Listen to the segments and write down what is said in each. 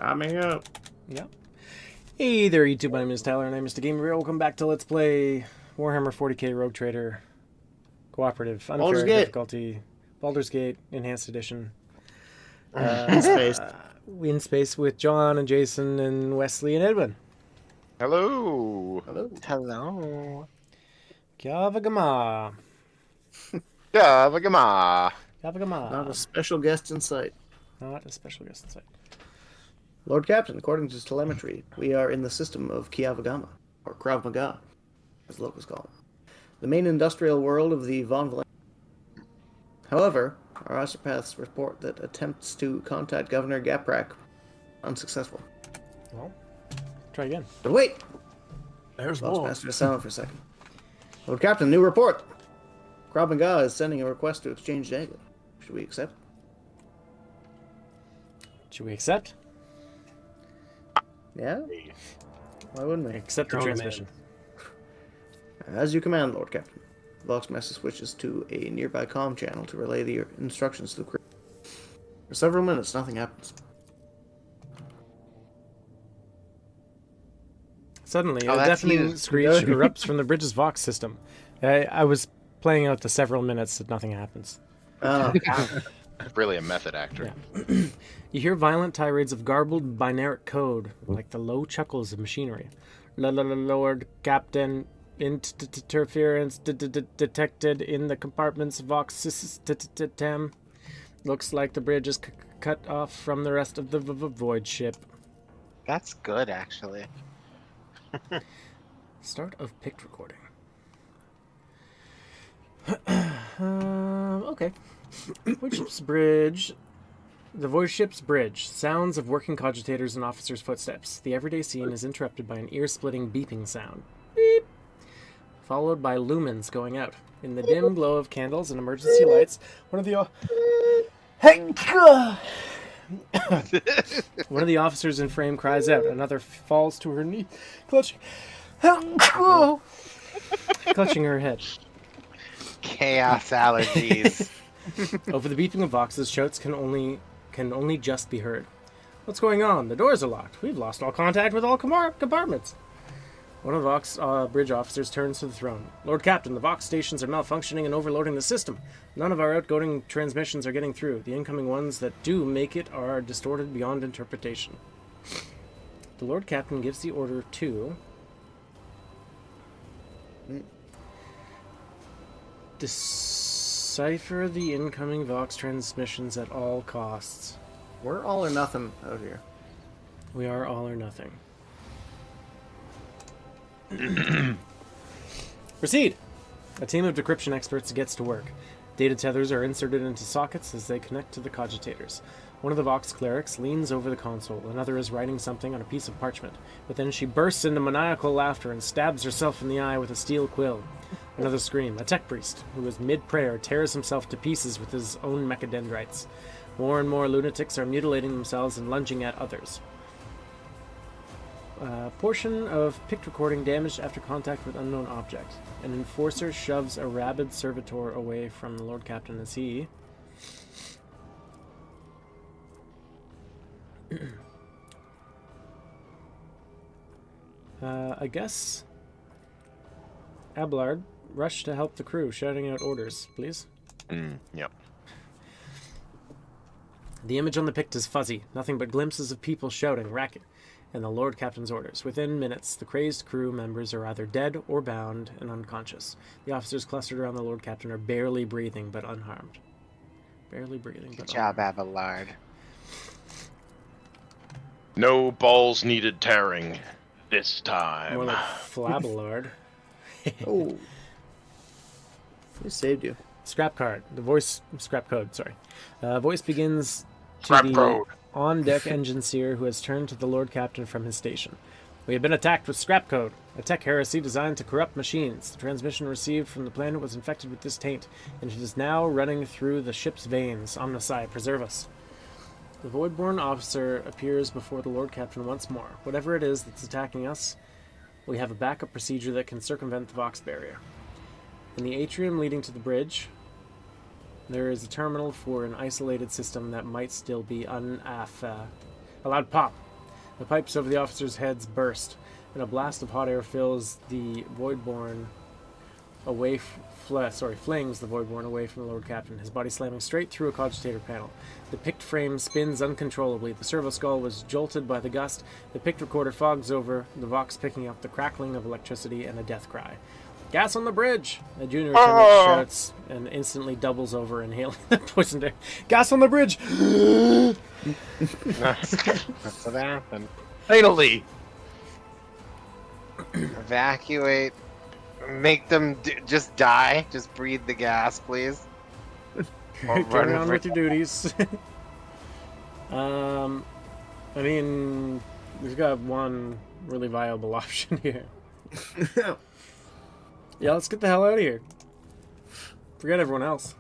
Stop me up. Yep. Hey there, YouTube. My name is Tyler, and I'm Mr. Gamer. Welcome back to Let's Play Warhammer 40k Rogue Trader Cooperative. Unfair difficulty. Baldur's Gate Enhanced Edition. In space. In space with John and Jason and Wesley and Edwin. Hello. Hello. Hello. Kyavagama. Yavagama. Kyavagama. Not a special guest in sight. Not a special guest in sight. Lord Captain, according to telemetry, we are in the system of Kyavagama, or Krav Maga, as locals call it. The main industrial world of the Von Valen. However, our astropaths report that attempts to contact Governor Gaprak unsuccessful. Well, try again. But wait! There's Lost more. Master to silent for a second. Lord Captain, new report! Krav Maga is sending a request to exchange data. Should we accept? Should we accept? Yeah? Why wouldn't we? Accept the Strong transmission. As you command, Lord Captain. The Voxmaster switches to a nearby comm channel to relay the instructions to the crew. For several minutes, nothing happens. Suddenly, Oh, a that's deafening you. screech erupts from the bridge's Vox system. I was playing out the several minutes that nothing happens. Oh, Really a method actor. Yeah. You hear violent tirades of garbled binaric code, like the low chuckles of machinery. Lord Captain, interference detected in the compartment's Vox system. Looks like the bridge is cut off from the rest of the void ship. That's good, actually. Start of picked recording. Okay. Void ship's bridge. The void ship's bridge. Sounds of working cogitators and officers' footsteps. The everyday scene is interrupted by an ear-splitting beeping sound. Beep. Followed by lumens going out. In the dim glow of candles and emergency lights, one of the one of the officers in frame cries out. Another falls to her knee, clutching clutching her head. Chaos allergies. Over the beeping of voxes, shouts can only just be heard. What's going on? The doors are locked. We've lost all contact with all compartments. One of the Vox bridge officers turns to the throne. Lord Captain, the Vox stations are malfunctioning and overloading the system. None of our outgoing transmissions are getting through. The incoming ones that do make it are distorted beyond interpretation. The Lord Captain gives the order to decipher the incoming Vox transmissions at all costs. we're all or nothing out here. We are all or nothing. Proceed! A team of decryption experts gets to work. Data tethers are inserted into sockets as they connect to the cogitators. One of the Vox clerics leans over the console. Another is writing something on a piece of parchment. But then she bursts into maniacal laughter and stabs herself in the eye with a steel quill. Another scream. A tech priest, who is mid-prayer, tears himself to pieces with his own mechadendrites. More and more lunatics are mutilating themselves and lunging at others. Portion of picked recording damaged after contact with unknown object. An enforcer shoves a rabid servitor away from the Lord Captain as he... I guess... Abelard rushed to help the crew, shouting out orders, please. Yep. The image on the pict is fuzzy, nothing but glimpses of people shouting, racket, and the Lord Captain's orders. Within minutes, the crazed crew members are either dead or bound and unconscious. The officers clustered around the Lord Captain are barely breathing but unharmed. Barely breathing but Good job, unharmed. Abelard. No balls needed tearing this time. More like Flabelard. Oh. We saved you. Scrap card. The voice... Scrap code, sorry. Voice begins to Scrap the code. on-deck engine seer who has turned to the Lord Captain from his station. We have been attacked with scrap code, a tech heresy designed to corrupt machines. The transmission received from the planet was infected with this taint, and it is now running through the ship's veins. Omnisci, preserve us. The Voidborn officer appears before the Lord Captain once more. Whatever it is that's attacking us, we have a backup procedure that can circumvent the Vox barrier. In the atrium leading to the bridge, there is a terminal for an isolated system that might still be a loud pop. The pipes over the officers' heads burst, and a blast of hot air fills the Voidborn away flings the Voidborn away from the Lord Captain, his body slamming straight through a cogitator panel. The picked frame spins uncontrollably. The servo skull was jolted by the gust. The picked recorder fogs over, the Vox picking up the crackling of electricity and a death cry. Gas on the bridge! A junior lieutenant shouts and instantly doubles over, inhaling the poisoned air. Gas on the bridge! That's what happened. Finally! Evacuate. Make them just die. Just breathe the gas, please. Or Carry on for- with your duties. I mean, we've got one really viable option here. Yeah, let's get the hell out of here. Forget everyone else.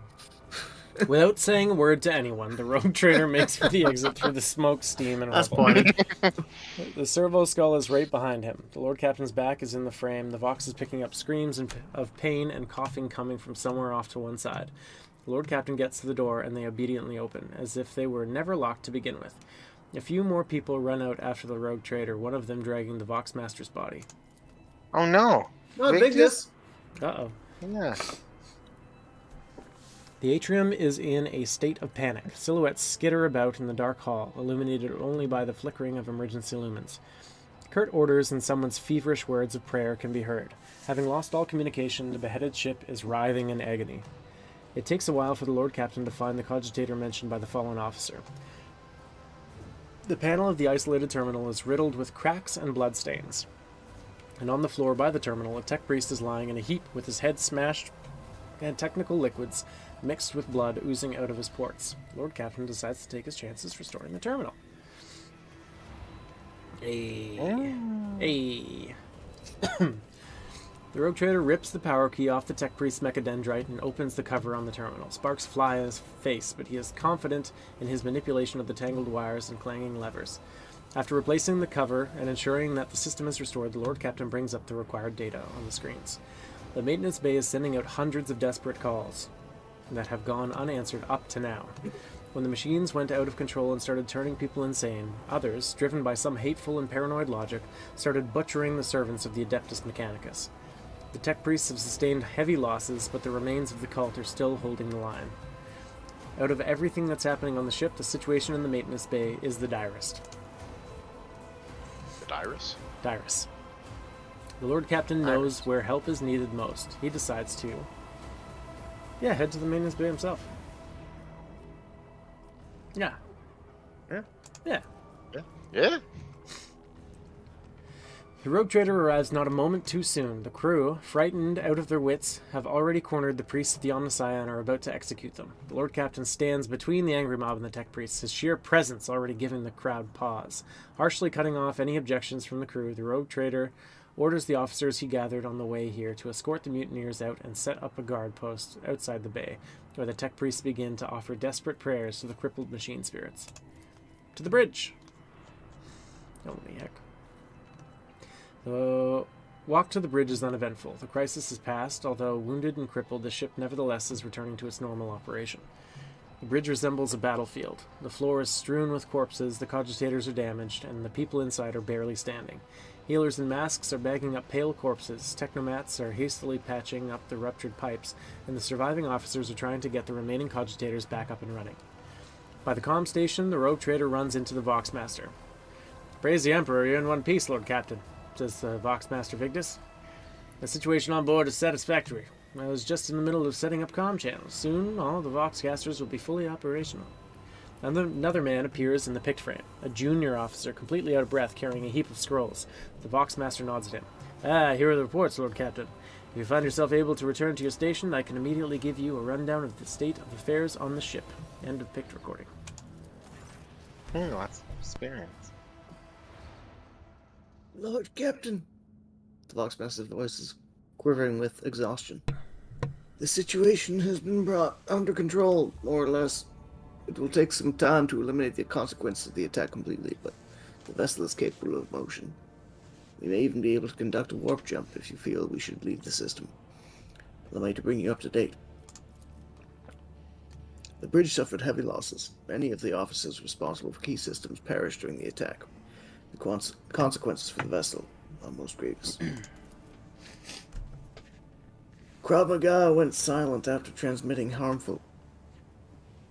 Without saying a word to anyone, the rogue trader makes for the exit through the smoke, steam, and That's rubble. funny. The servo skull is right behind him. The Lord Captain's back is in the frame. The Vox is picking up screams of pain and coughing coming from somewhere off to one side. The Lord Captain gets to the door, and they obediently open, as if they were never locked to begin with. A few more people run out after the rogue trader, one of them dragging the Vox Master's body. Oh no. Not Big Victus. Uh-oh. Yeah. The atrium is in a state of panic. Silhouettes skitter about in the dark hall, illuminated only by the flickering of emergency lumens. Curt orders and someone's feverish words of prayer can be heard. Having lost all communication, the beheaded ship is writhing in agony. It takes a while for the Lord Captain to find the cogitator mentioned by the fallen officer. The panel of the isolated terminal is riddled with cracks and bloodstains. And on the floor by the terminal, a tech priest is lying in a heap with his head smashed and technical liquids mixed with blood oozing out of his ports. Lord Captain decides to take his chances restoring the terminal. Hey. The rogue trader rips the power key off the tech priest's mechadendrite and opens the cover on the terminal. Sparks fly in his face, but he is confident in his manipulation of the tangled wires and clanging levers. After replacing the cover and ensuring that the system is restored, the Lord Captain brings up the required data on the screens. The maintenance bay is sending out hundreds of desperate calls that have gone unanswered up to now. When the machines went out of control and started turning people insane, others, driven by some hateful and paranoid logic, started butchering the servants of the Adeptus Mechanicus. The tech priests have sustained heavy losses, but the remains of the cult are still holding the line. Out of everything that's happening on the ship, the situation in the maintenance bay is the direst. The Dirus? Direst. The Lord Captain knows where help is needed most. He decides to, head to the maintenance bay himself. Yeah. Yeah. Yeah. Yeah? The rogue trader arrives not a moment too soon. The crew, frightened out of their wits, have already cornered the priests of the Omnissiah and are about to execute them. The Lord Captain stands between the angry mob and the tech priests, his sheer presence already giving the crowd pause. Harshly cutting off any objections from the crew, the rogue trader orders the officers he gathered on the way here to escort the mutineers out and set up a guard post outside the bay, where the tech priests begin to offer desperate prayers to the crippled machine spirits. To the bridge! Holy heck. The walk to the bridge is uneventful. The crisis is past, although wounded and crippled, the ship nevertheless is returning to its normal operation. The bridge resembles a battlefield. The floor is strewn with corpses, the cogitators are damaged, and the people inside are barely standing. Healers in masks are bagging up pale corpses, technomats are hastily patching up the ruptured pipes, and the surviving officers are trying to get the remaining cogitators back up and running. By the comm station, the rogue trader runs into the Vox Master. "Praise the Emperor, you're in one piece, Lord Captain," says the Vox Master Victus. "The situation on board is satisfactory. I was just in the middle of setting up comm channels. Soon, all the Voxcasters will be fully operational." Another man appears in the picked frame, a junior officer completely out of breath carrying a heap of scrolls. The Vox Master nods at him. Here are the reports, Lord Captain. If you find yourself able to return to your station, I can immediately give you a rundown of the state of affairs on the ship. End of picked recording. Lots of experience. Lord Captain. The Voxmaster's voice is quivering with exhaustion. The situation has been brought under control, more or less. It will take some time to eliminate the consequences of the attack completely, but the vessel is capable of motion. We may even be able to conduct a warp jump if you feel we should leave the system. Allow me to bring you up to date. The bridge suffered heavy losses. Many of the officers responsible for key systems perished during the attack. The consequences for the vessel are most grievous. Krav Maga went silent after transmitting harmful.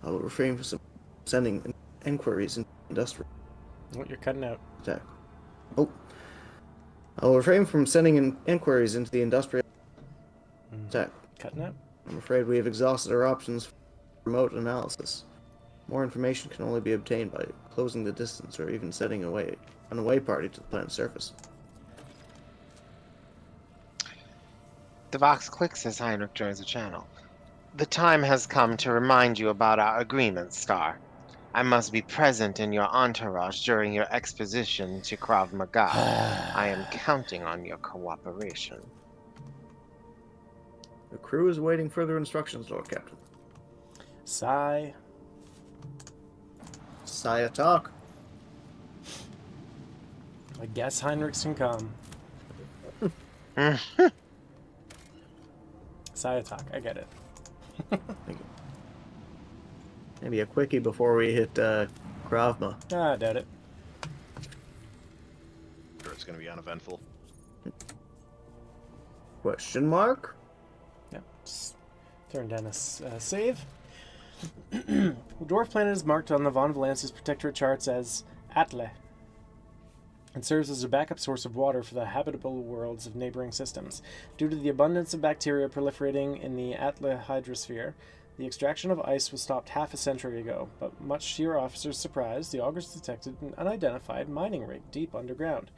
I will refrain from sending inquiries into industrial What you're cutting out? attack. Oh. I will refrain from sending inquiries into the industrial attack. Cutting out? I'm afraid we have exhausted our options for remote analysis. More information can only be obtained by closing the distance or even setting an away party to the planet's surface. The Vox clicks as Heinrich joins the channel. The time has come to remind you about our agreement, Star. I must be present in your entourage during your exposition to Krav Maga. I am counting on your cooperation. The crew is awaiting further instructions, Lord Captain. Sigh. Saya talk. I guess Heinrichs can come. Sigh talk. I get it. Thank you. Maybe a quickie before we hit Krav Maga. Ah, I doubt it. Sure, it's going to be uneventful. Question mark? Yep. Just turn down a save. The dwarf planet is marked on the Von Valance's protectorate charts as Atle, and serves as a backup source of water for the habitable worlds of neighboring systems. Due to the abundance of bacteria proliferating in the Atle hydrosphere, the extraction of ice was stopped half a century ago, but much to your officer's surprise, the augurs detected an unidentified mining rig deep underground.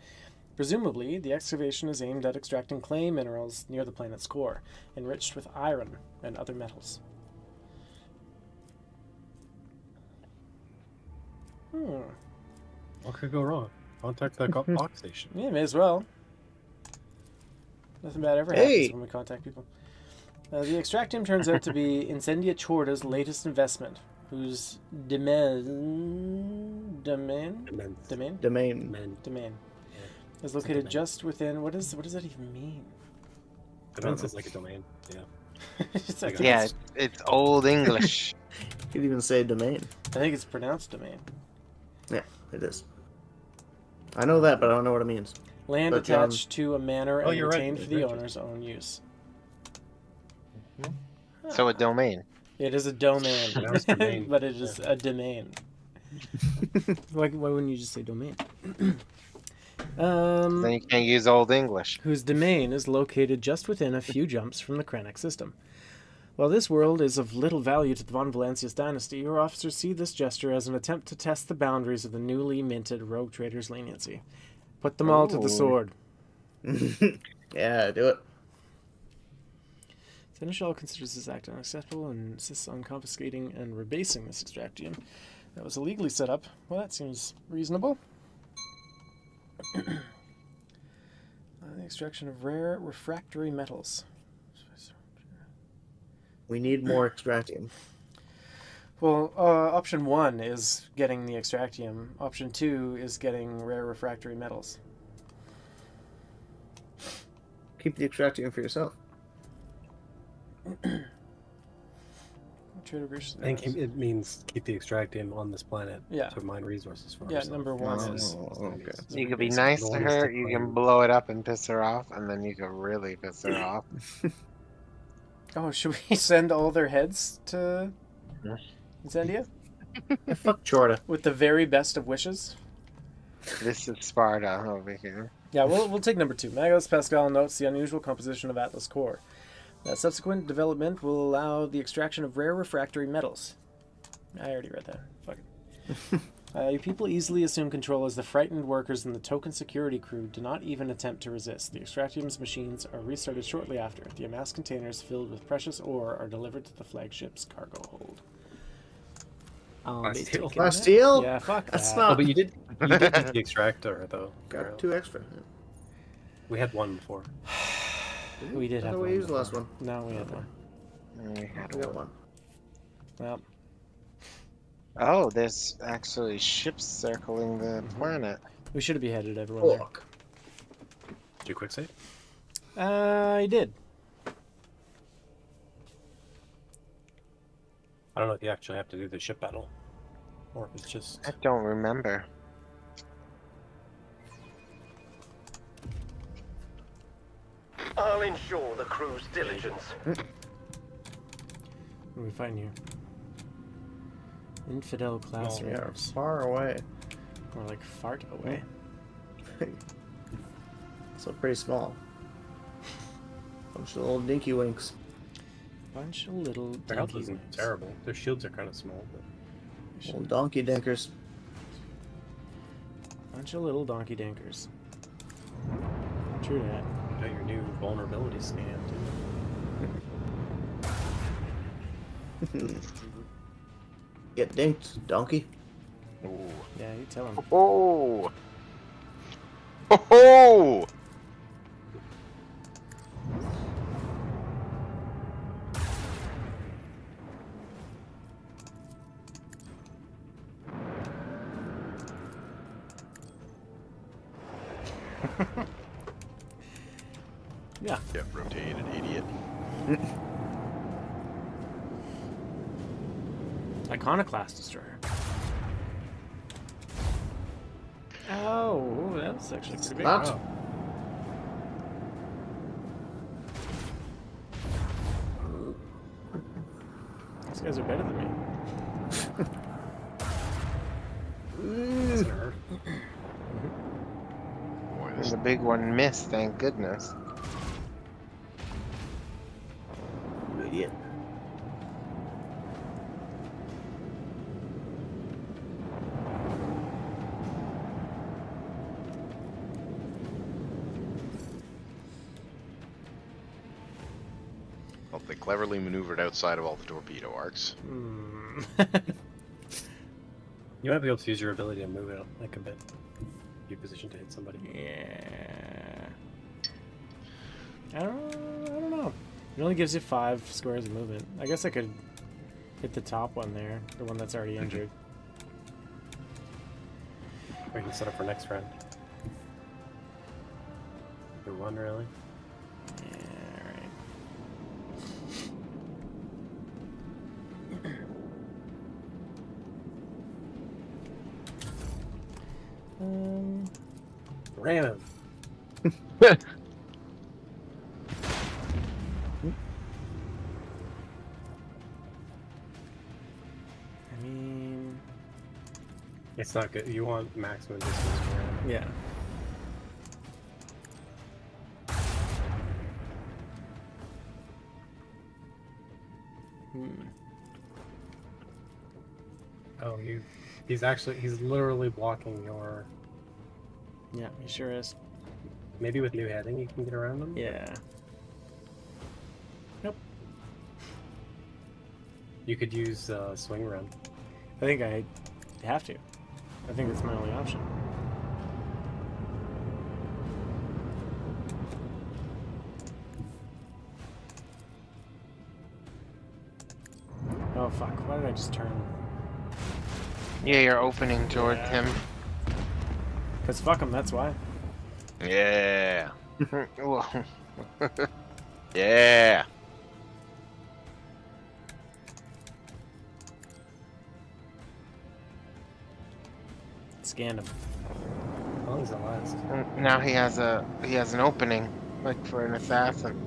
Presumably, the excavation is aimed at extracting clay minerals near the planet's core, enriched with iron and other metals. What could go wrong? Contact the Vox station. Yeah, may as well. Nothing bad ever Hey! happens when we contact people. The extractium turns out to be Incendia Chorda's latest investment, whose domain is located just within. What does that even mean? Domain is like a domain. Yeah. It's like- Yeah, it's old English. You could even say domain. I think it's pronounced domain. Yeah, it is. I know that, but I don't know what it means. Land But, attached to a manor and you're right, retained for the right. owner's own use. So a domain. It is a domain, Pronounced domain. but it is a domain. Why wouldn't you just say domain? Then you can't use old English. Whose domain is located just within a few jumps from the Krennic system. While this world is of little value to the Von Valancius dynasty, your officers see this gesture as an attempt to test the boundaries of the newly minted rogue trader's leniency. Put them all to the Ooh. sword. Yeah, do it. Seneschal considers this act unacceptable and insists on confiscating and rebasing this extractium that was illegally set up. Well, that seems reasonable. The extraction of rare refractory metals. We need more extractium. Well, option 1 is getting the extractium. Option 2 is getting rare refractory metals. Keep the extractium for yourself. Trader Bruce. I think it means keep the extractium on this planet Yeah. to mine resources for Yeah, ourselves. number 1 is. okay. You could be nice to her, you can blow it up and piss her off, and then you could really piss her off. Oh, should we send all their heads to Yeah. Incendia? Yeah, fuck Chorda. With the very best of wishes? This is Sparta over here. Yeah, we'll take number 2. Magos Pascal notes the unusual composition of Atlas core. Subsequent development will allow the extraction of rare refractory metals. I already read that. Fuck it. You people easily assume control as the frightened workers in the token security crew do not even attempt to resist. The extractium's machines are restarted shortly after. The amassed containers filled with precious ore are delivered to the flagship's cargo hold. I'll be Bastille. taking Bastille? that. Yeah, fuck That's that. not- Oh, but you did get the extractor though. Got 2 extra. We had one before. We did I have thought one. we used the before. last one. No, we had one. We had We got one. one. Well, Oh, there's actually ships circling the planet. we should have beheaded everyone Fuck. Did you quick save? there. I did. I don't know if you actually have to do the ship battle, or if it's just. I don't remember. I'll ensure the crew's diligence. What are we fighting here? Infidel class We are raiders. far away. Or like fart away. So pretty small. Bunch of little dinky winks. Bunch of little Their health dinky isn't wings. terrible. Their shields are kind of small, but Little donkey dinkers. Bunch of little donkey dankers. True that. you got your new vulnerability scan, too. Get dinked, donkey. Ooh. Yeah, you tell him. Oh. Oh. Yeah. Get rotated, idiot. Iconoclast destroyer. Oh, that's actually pretty big. Not. Wow. These guys are better than me. Doesn't hurt. Boy, And this the big one missed, thank goodness. Idiot. well, they cleverly maneuvered outside of all the torpedo arcs. Hmm. You might be able to use your ability to move it like a bit. Be positioned to hit somebody. Yeah. I don't know. It only gives you 5 squares of movement. I guess I could hit the top one there, the one that's already injured. Or you can set up for next round. Do one, really? Yeah, right. Ram him! I mean, It's not good. You want maximum distance for ram. yeah. Oh, he's literally blocking your... Yeah, he sure is. Maybe with new heading you can get around him? Yeah. Nope. You could use swing run. I think I have to. I think that's my only option. Oh fuck, why did I just turn? Yeah, you're opening towards him. Because fuck him, that's why. Yeah. Well, Yeah. Scanned him. How long does that last? now he has an opening, like for an assassin.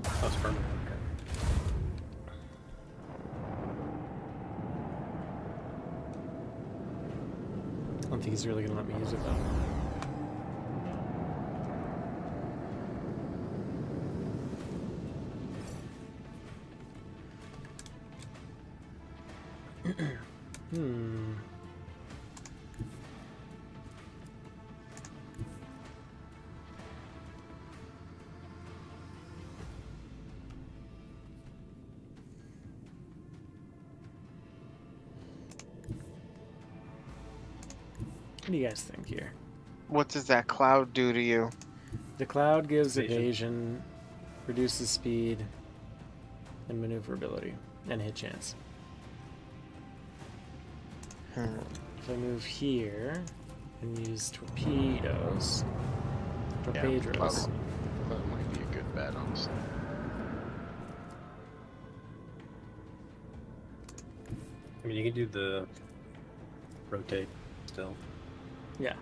Oh, it's permanent. Okay. I don't think he's really gonna let me use it though. Hmm. What do you guys think here? What does that cloud do to you? The cloud gives Evasion. evasion, reduces speed, and maneuverability, and hit chance. If I move here and use torpedoes, Yeah, torpedoes. That might be a good bet, honestly. I mean, you can do the rotate still. Yeah.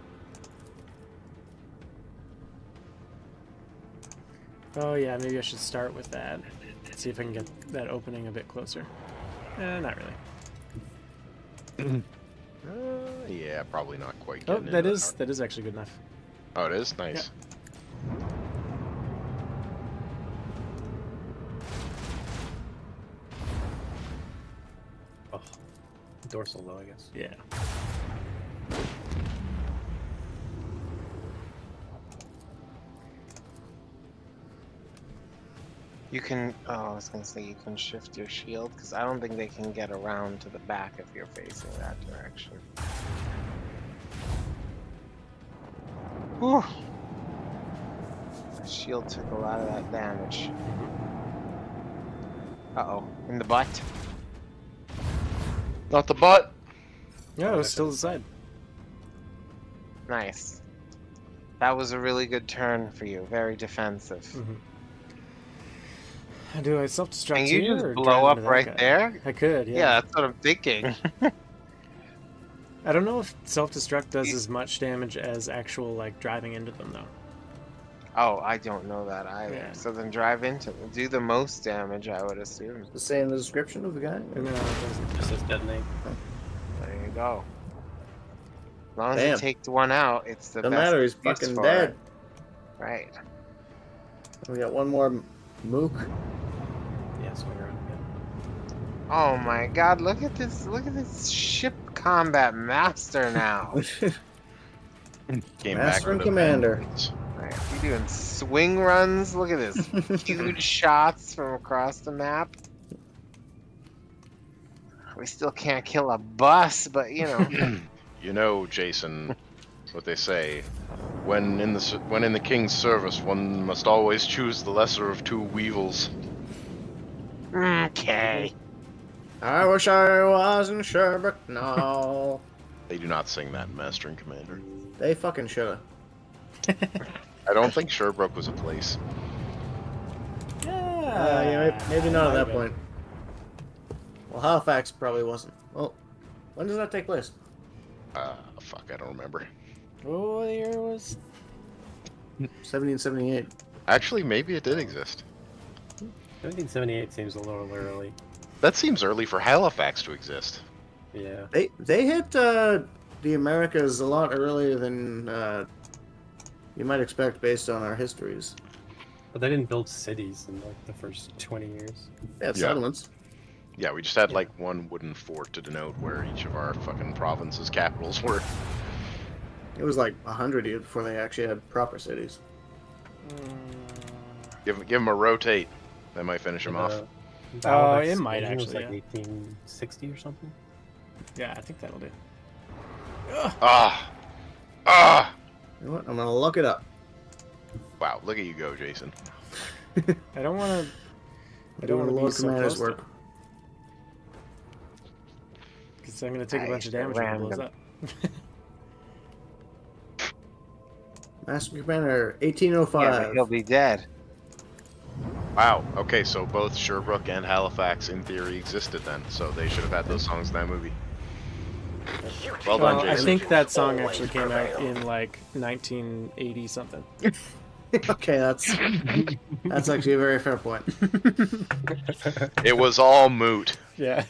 Oh yeah, maybe I should start with that. See if I can get that opening a bit closer. Not really. Yeah, probably not quite Oh, getting that into is actually good enough. Oh, it is? Nice. Oh, dorsal though, I guess. Yeah. You can. Oh, I was gonna say you can shift your shield because I don't think they can get around to the back if you're facing that direction. Whew. My shield took a lot of that damage. Uh-oh, in the butt. Not the butt. Yeah, it was still inside. Nice. That was a really good turn for you. Very defensive. Do I self-destruct Can you here just or blow drive up into that right guy? there? I could, yeah. Yeah, that's what I'm thinking. I don't know if self-destruct does as much damage as actual, like, driving into them, though. Oh, I don't know that either. Yeah. So then drive into them. Do the most damage, I would assume. Does it say in the description of the guy? No, it doesn't. Just says detonate. There you go. As long as Damn. you take one out, it's the No best matter, he's excuse fucking for dead. it. Right. We got one more mook. Yeah, swing around again. Oh my god, look at this ship combat master now. Came Master back and with a Commander. vengeance. Right, you're doing swing runs. Look at this. Huge shots from across the map. We still can't kill a bus, but you know. You know, Jason, what they say. When in the king's service, one must always choose the lesser of two weevils. Okay. I wish I was in Sherbrooke now. They do not sing that in Master and Commander. They fucking shoulda. I don't think Sherbrooke was a place. Yeah, maybe not at that point. Well, Halifax probably wasn't. Well, when does that take place? Fuck, I don't remember. Oh, the year was... 1778. Actually, maybe it did exist. 1778 seems a little early. That seems early for Halifax to exist. Yeah. They hit the Americas a lot earlier than you might expect based on our histories. But they didn't build cities in like the first 20 years. They had Yeah. settlements. Yeah, we just had Yeah. like one wooden fort to denote where each of our fucking provinces' capitals were. It was like 100 years before they actually had proper cities. Give them a rotate. That might finish them off. It might was actually, like 1860 or something. Yeah, I think that'll do. Ah! You know what? I'm gonna look it up. Wow, look at you go, Jason. I don't want to... I don't Doing want to be Lord so Commander's close work. because I'm going to take a bunch of damage when it blows up. Master Commander, Yeah, 1805. but he'll be dead. Wow. Okay, so both Sherbrooke and Halifax, in theory, existed then. So they should have had those songs in that movie. Well done, Well, I Jason. think that song actually came out in like 1980 something. Okay, that's actually a very fair point. It was all moot. Yeah.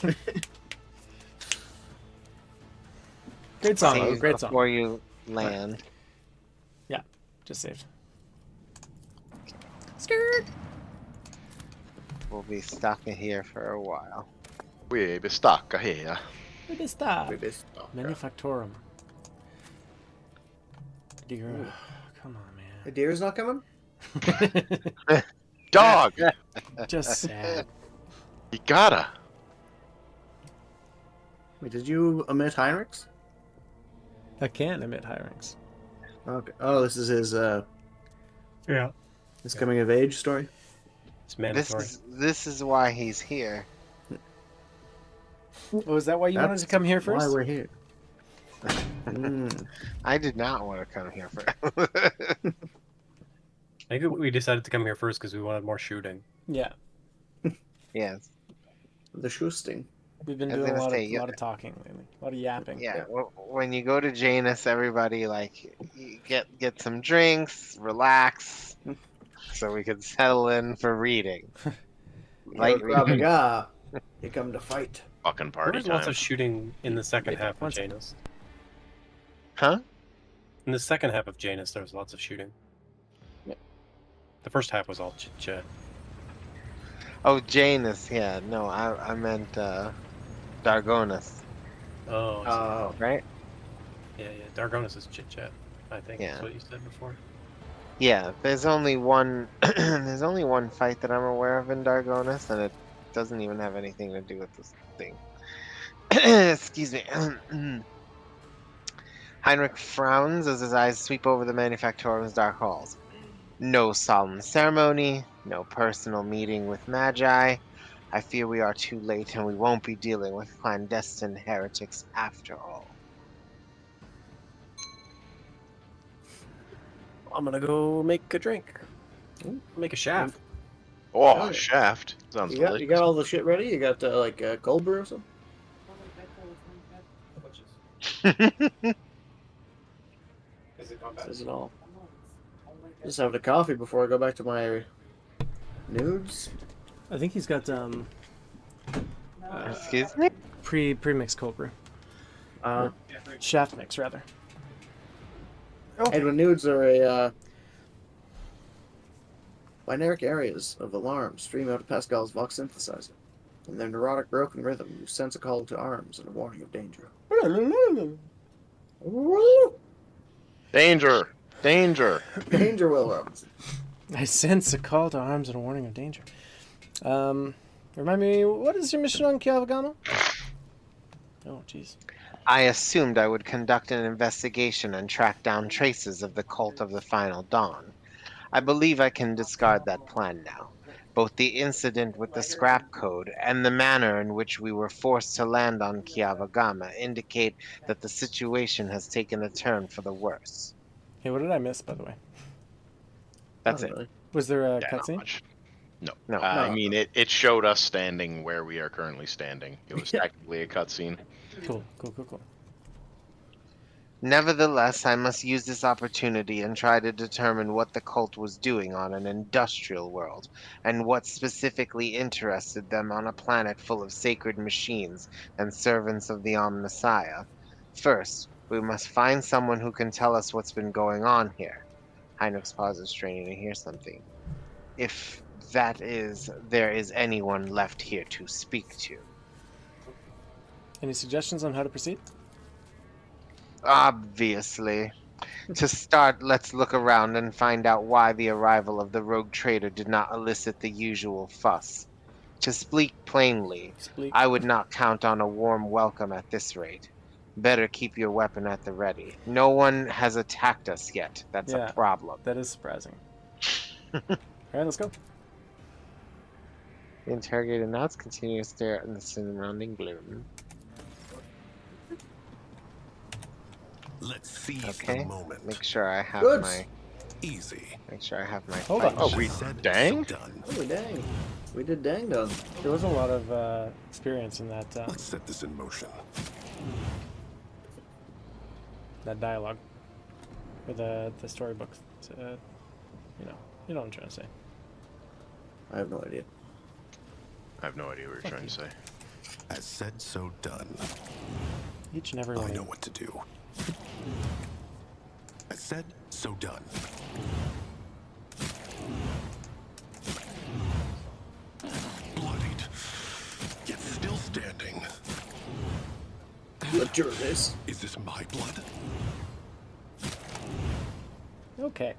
Great song, though. Save Great song. before you land. Just saved. We'll be stuck in here for a while. We be stuck here. Look at that. Maybe. Manufactorum. Dear. Come on, The deer's not coming? Dog! man. Just sad. You gotta. Wait, did you omit Heinrichs? I can't emit high ranks. Okay. Oh, this is his Yeah. his coming of age story. It's mandatory. This is why he's here. Oh, is that why you wanted That's to come here Why first? we're here. Mm. I did not want to come here for. I think we decided to come here first because we wanted more shooting. Yeah. Yes. The Schusting. We've been I was doing gonna a say, lot of talking lately. A lot of yapping. Yeah. When you go to Janus, everybody like you get some drinks, relax, so we could settle in for reading. Your Light Krav reading. Maga, you come to fight. Fucking There party was lots time. of shooting in the second Wait, half of one second. Janus. Huh? In the second half of Janus, there was lots of shooting. Yeah. The first half was all chit chat. Oh, Janus. Yeah, no, I meant Dargonus, Oh, I see. Oh, right? Yeah. Dargonus is chit chat. I think Yeah. that's what you said before. Yeah, there's only one. There's only one fight that I'm aware of in Dargonus, and it doesn't even have anything to do with this thing. Excuse me. Heinrich frowns as his eyes sweep over the manufactorum's dark halls. No solemn ceremony, no personal meeting with Magi. I fear we are too late, and we won't be dealing with clandestine heretics after all. I'm gonna go make a drink. Make a shaft. Oh, Oh, yeah. shaft. Sounds you delicious. got all the shit ready? You got like cold brew or something? Says it all. Just having a coffee before I go back to my nudes. I think he's got Excuse me? pre-mixed cold brew. Shaft mix rather. Edwin nudes are a binaric areas of alarm stream out of Pascal's Vox synthesizer. In their neurotic broken rhythm, you sense a call to arms and a warning of danger. Danger! Danger! Danger, Will Robinson. I sense a call to arms and a warning of danger. Remind me, what is your mission on Kiavagama? Oh, jeez. I assumed I would conduct an investigation and track down traces of the cult of the Final Dawn. I believe I can discard that plan now. Both the incident with the scrap code and the manner in which we were forced to land on Kiavagama indicate that the situation has taken a turn for the worse. Hey, what did I miss, by the way? That's Not it. really. Was there a Yeah, not cutscene? much. No. No. I No. mean, it showed us standing where we are currently standing. It was Yeah. technically a cutscene. Cool. Nevertheless, I must use this opportunity and try to determine what the cult was doing on an industrial world, and what specifically interested them on a planet full of sacred machines and servants of the Omnissiah. First, we must find someone who can tell us what's been going on here. Heinrich's pauses, straining to hear something. If that is, there is anyone left here to speak to. Any suggestions on how to proceed? Obviously. To start, let's look around and find out why the arrival of the rogue trader did not elicit the usual fuss. To speak plainly, Spleak. I would not count on a warm welcome at this rate. Better keep your weapon at the ready. No one has attacked us yet. That's Yeah. a problem. That is surprising. Alright, let's go. The interrogator nods, continue to stare in the surrounding gloom. Let's seize Okay. the moment. Make sure I have Good. my. Easy. Make sure I have my. Hold fight on. Oh, sheet. we Said, dang? so done. Oh, dang. We did dang done. There was a lot of experience in that Let's set this in motion. that dialogue, or the storybook. You know what I'm trying to say. I have no idea. I have no idea what you're trying to say. As said, so done. Each and every one. I of know you. what to do. As said, so done. Bloodied, yet still standing. But Jervis. Is this my blood? Okay.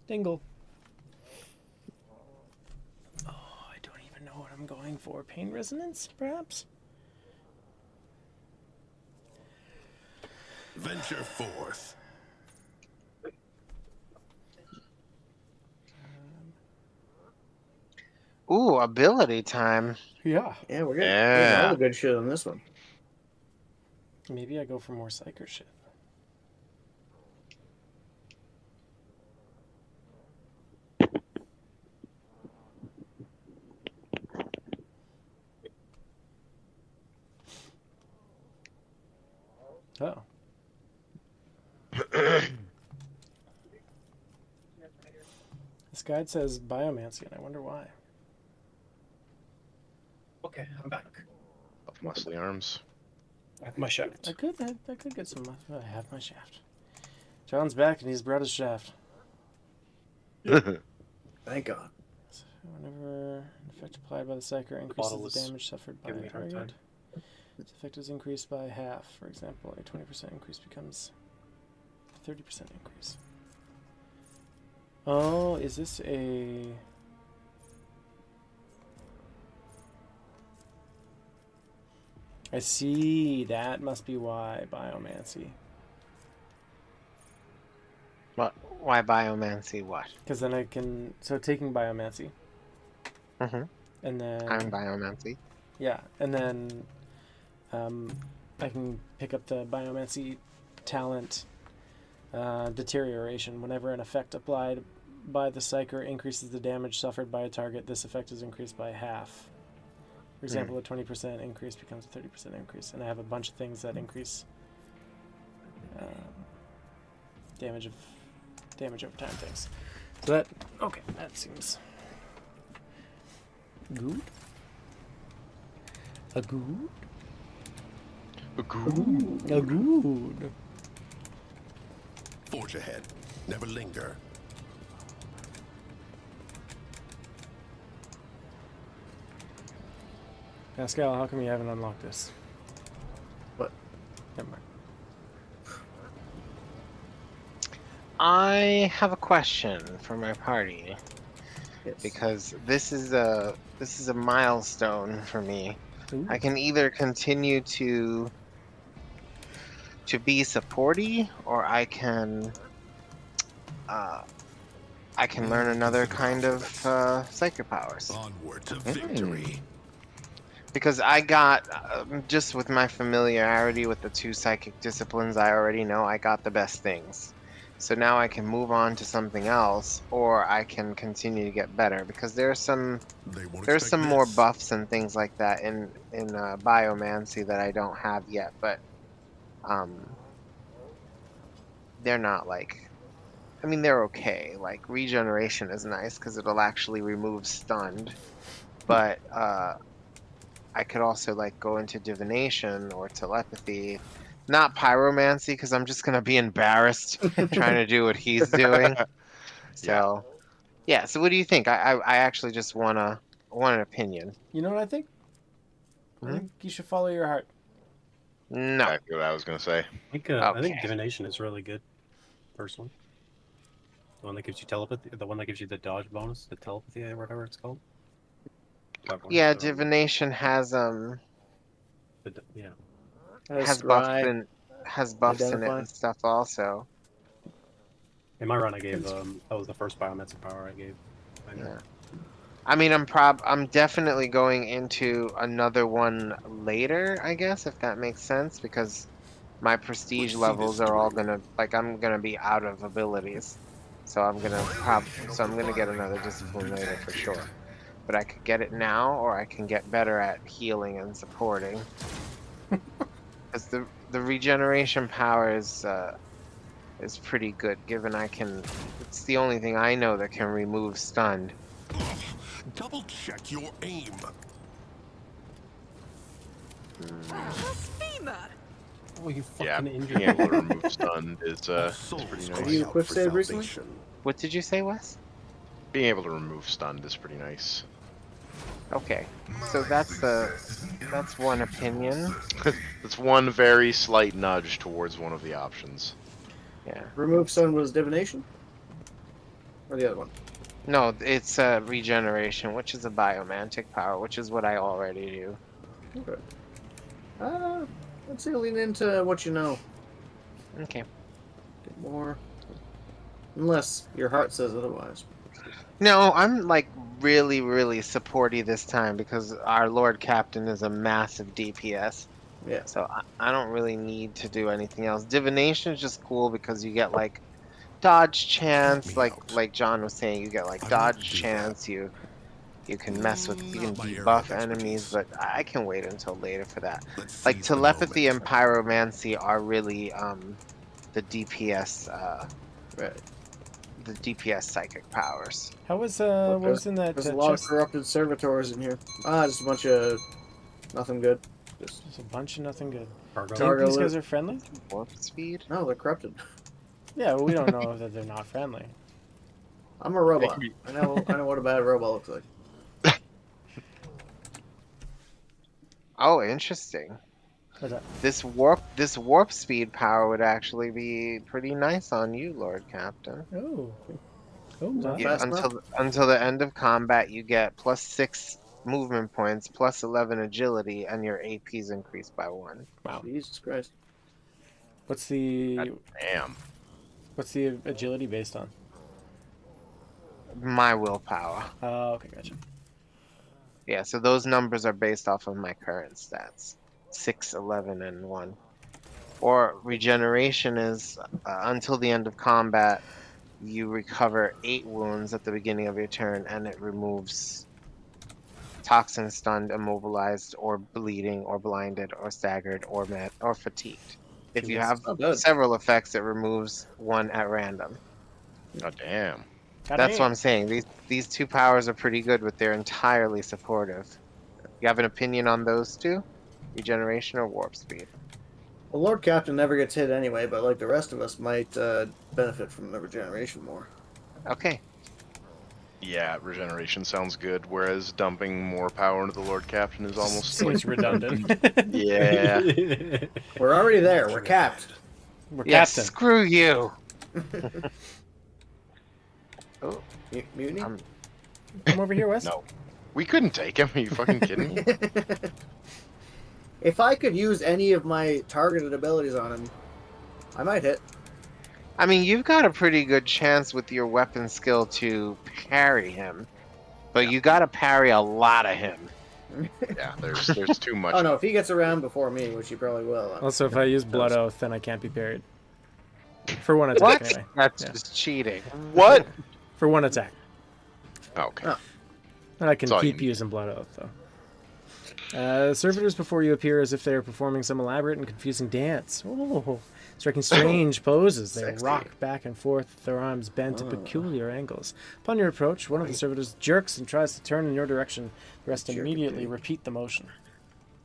Dingle. Oh, I don't even know what I'm going for. Pain resonance, perhaps? Venture forth. Ooh, ability time. Yeah. Yeah, we're getting all Yeah. the good shit on this one. Maybe I go for more psyker shit. Oh. guide says biomancy, and I wonder why. Okay, I'm back. Of muscly arms. I have my shaft. I could get some. I have my shaft. John's back, and he's brought his shaft. Thank God. So whenever an effect applied by the psyker increases Bottle the is damage suffered by giving me a a hard target, its effect is increased by half. For example, a 20% increase becomes a 30% increase. Oh, is this a... I see. That must be why biomancy. What? Why biomancy? What? Because then I can... So taking biomancy. Mm-hmm. And then... I'm biomancy. Yeah, and then I can pick up the biomancy talent deterioration. Whenever an effect applied by the psyker increases the damage suffered by a target, this effect is increased by half. For example, a 20% increase becomes a 30% increase. And I have a bunch of things that increase damage over time things. So that, okay, that seems good. A good? A goo. A good. Forge ahead. Never linger. Pascal, how come you haven't unlocked this? What? Never mind. I have a question for my party Yes. because this is a milestone for me. Ooh. I can either continue to be supporty, or I can learn another kind of psychic powers. Onward to victory. Because I got, just with my familiarity with the two psychic disciplines I already know, I got the best things. So now I can move on to something else, or I can continue to get better. Because there's some more buffs and things like that in biomancy that I don't have yet. But they're not like, I mean, they're okay. Like regeneration is nice because it'll actually remove stunned. But I could also like go into divination or telepathy, not pyromancy because I'm just gonna be embarrassed trying to do what he's doing. So, yeah. So what do you think? I actually just want an opinion. You know what I think? I think you should follow your heart. No. Exactly what I was gonna say. I think Okay. divination is really good, personally. The one that gives you telepathy, the one that gives you the dodge bonus, the telepathy or whatever it's called. That one, Yeah, I don't remember. divination has Yeah. has buffs Scry. in it Identify. and stuff also. In my run, I gave that was the first biomancy power I gave. I know. Yeah. I mean, I'm definitely going into another one later, I guess, if that makes sense, because my prestige Let's see levels this are all through. gonna, like, I'm gonna be out of abilities. So I'm gonna get another discipline later for sure. But I could get it now, or I can get better at healing and supporting. Because the regeneration power is pretty good, given it's the only thing I know that can remove stunned. Double check your aim. Blasphemer! Oh, you fucking Yeah, injured being able me. to remove stunned is Souls pretty cry nice. you out quick for save recently? salvation. What did you say, Wes? Being able to remove stunned is pretty nice. Okay, so that's one opinion. That's one very slight nudge towards one of the options. Yeah. Remove stun was divination? Or the other one? No, it's regeneration, which is a biomantic power, which is what I already do. Okay. Let's see, lean into what you know. Okay. Get more. Unless your heart says otherwise. No, I'm like really, really supporty this time because our Lord Captain is a massive DPS. Yeah. So I don't really need to do anything else. Divination is just cool because you get like dodge chance, me like out. John was saying, you get like I dodge won't do chance. You can mess with, you can Not my area debuff of enemies, expertise. but I can wait until later for that. Let's Like seize the telepathy and moment. pyromancy are really the DPS Right. the DPS psychic powers. How was what was in that There's a lot of chest? corrupted servitors in here. Just a bunch of nothing good. Just There's a bunch of nothing good. Cargo. Do you think Cargo these guys loot. are friendly? Warp speed? no, they're corrupted. Yeah, well, we don't know that they're not friendly. I'm a robot. can be- I know what a bad robot looks like. Oh, interesting. What's that? This warp speed power would actually be pretty nice on you, Lord Captain. Oh. Oh, Is that wow. fast Until the end of combat, you get +6 movement points, +11 agility, and your AP's increased by 1. Wow. Jesus Christ. What's the Damn. agility based on? My willpower. Oh, okay, gotcha. Yeah, so those numbers are based off of my current stats. 6, 11, and 1. Or regeneration is until the end of combat, you recover 8 wounds at the beginning of your turn, and it removes toxin, stunned, immobilized, or bleeding, or blinded, or staggered, or fatigued. If you have not good. several effects, it removes 1 at random. Oh damn. That's what I'm saying. These 2 powers are pretty good, but they're entirely supportive. You have an opinion on those 2? Regeneration or warp speed? Well, Lord Captain never gets hit anyway, but like the rest of us might benefit from the regeneration more. Okay. Yeah, regeneration sounds good, whereas dumping more power into the Lord Captain is almost Seems redundant. yeah. We're already there. We're capped. We're Yes, captain. screw you. Oh, Mutiny? Come over here, Wes. No. We couldn't take him. Are you fucking kidding me? If I could use any of my targeted abilities on him, I might hit. I mean, you've got a pretty good chance with your weapon skill to parry him, but you got to parry a lot of him. Yeah, there's too much. Oh no, if he gets around before me, which he probably will. Also, if I use Blood Oath, then I can't be parried. For one attack, What? anyway. That's Yeah. just cheating. What? For one attack. Okay. Oh. And I can That's all you keep need. using Blood Oath, though. Servitors before you appear as if they are performing some elaborate and confusing dance. Oh, striking strange poses. They Sexy. rock back and forth, with their arms bent at peculiar angles. Upon your approach, one of the servitors jerks and tries to turn in your direction. The rest Jerk it, immediately dude. repeat the motion.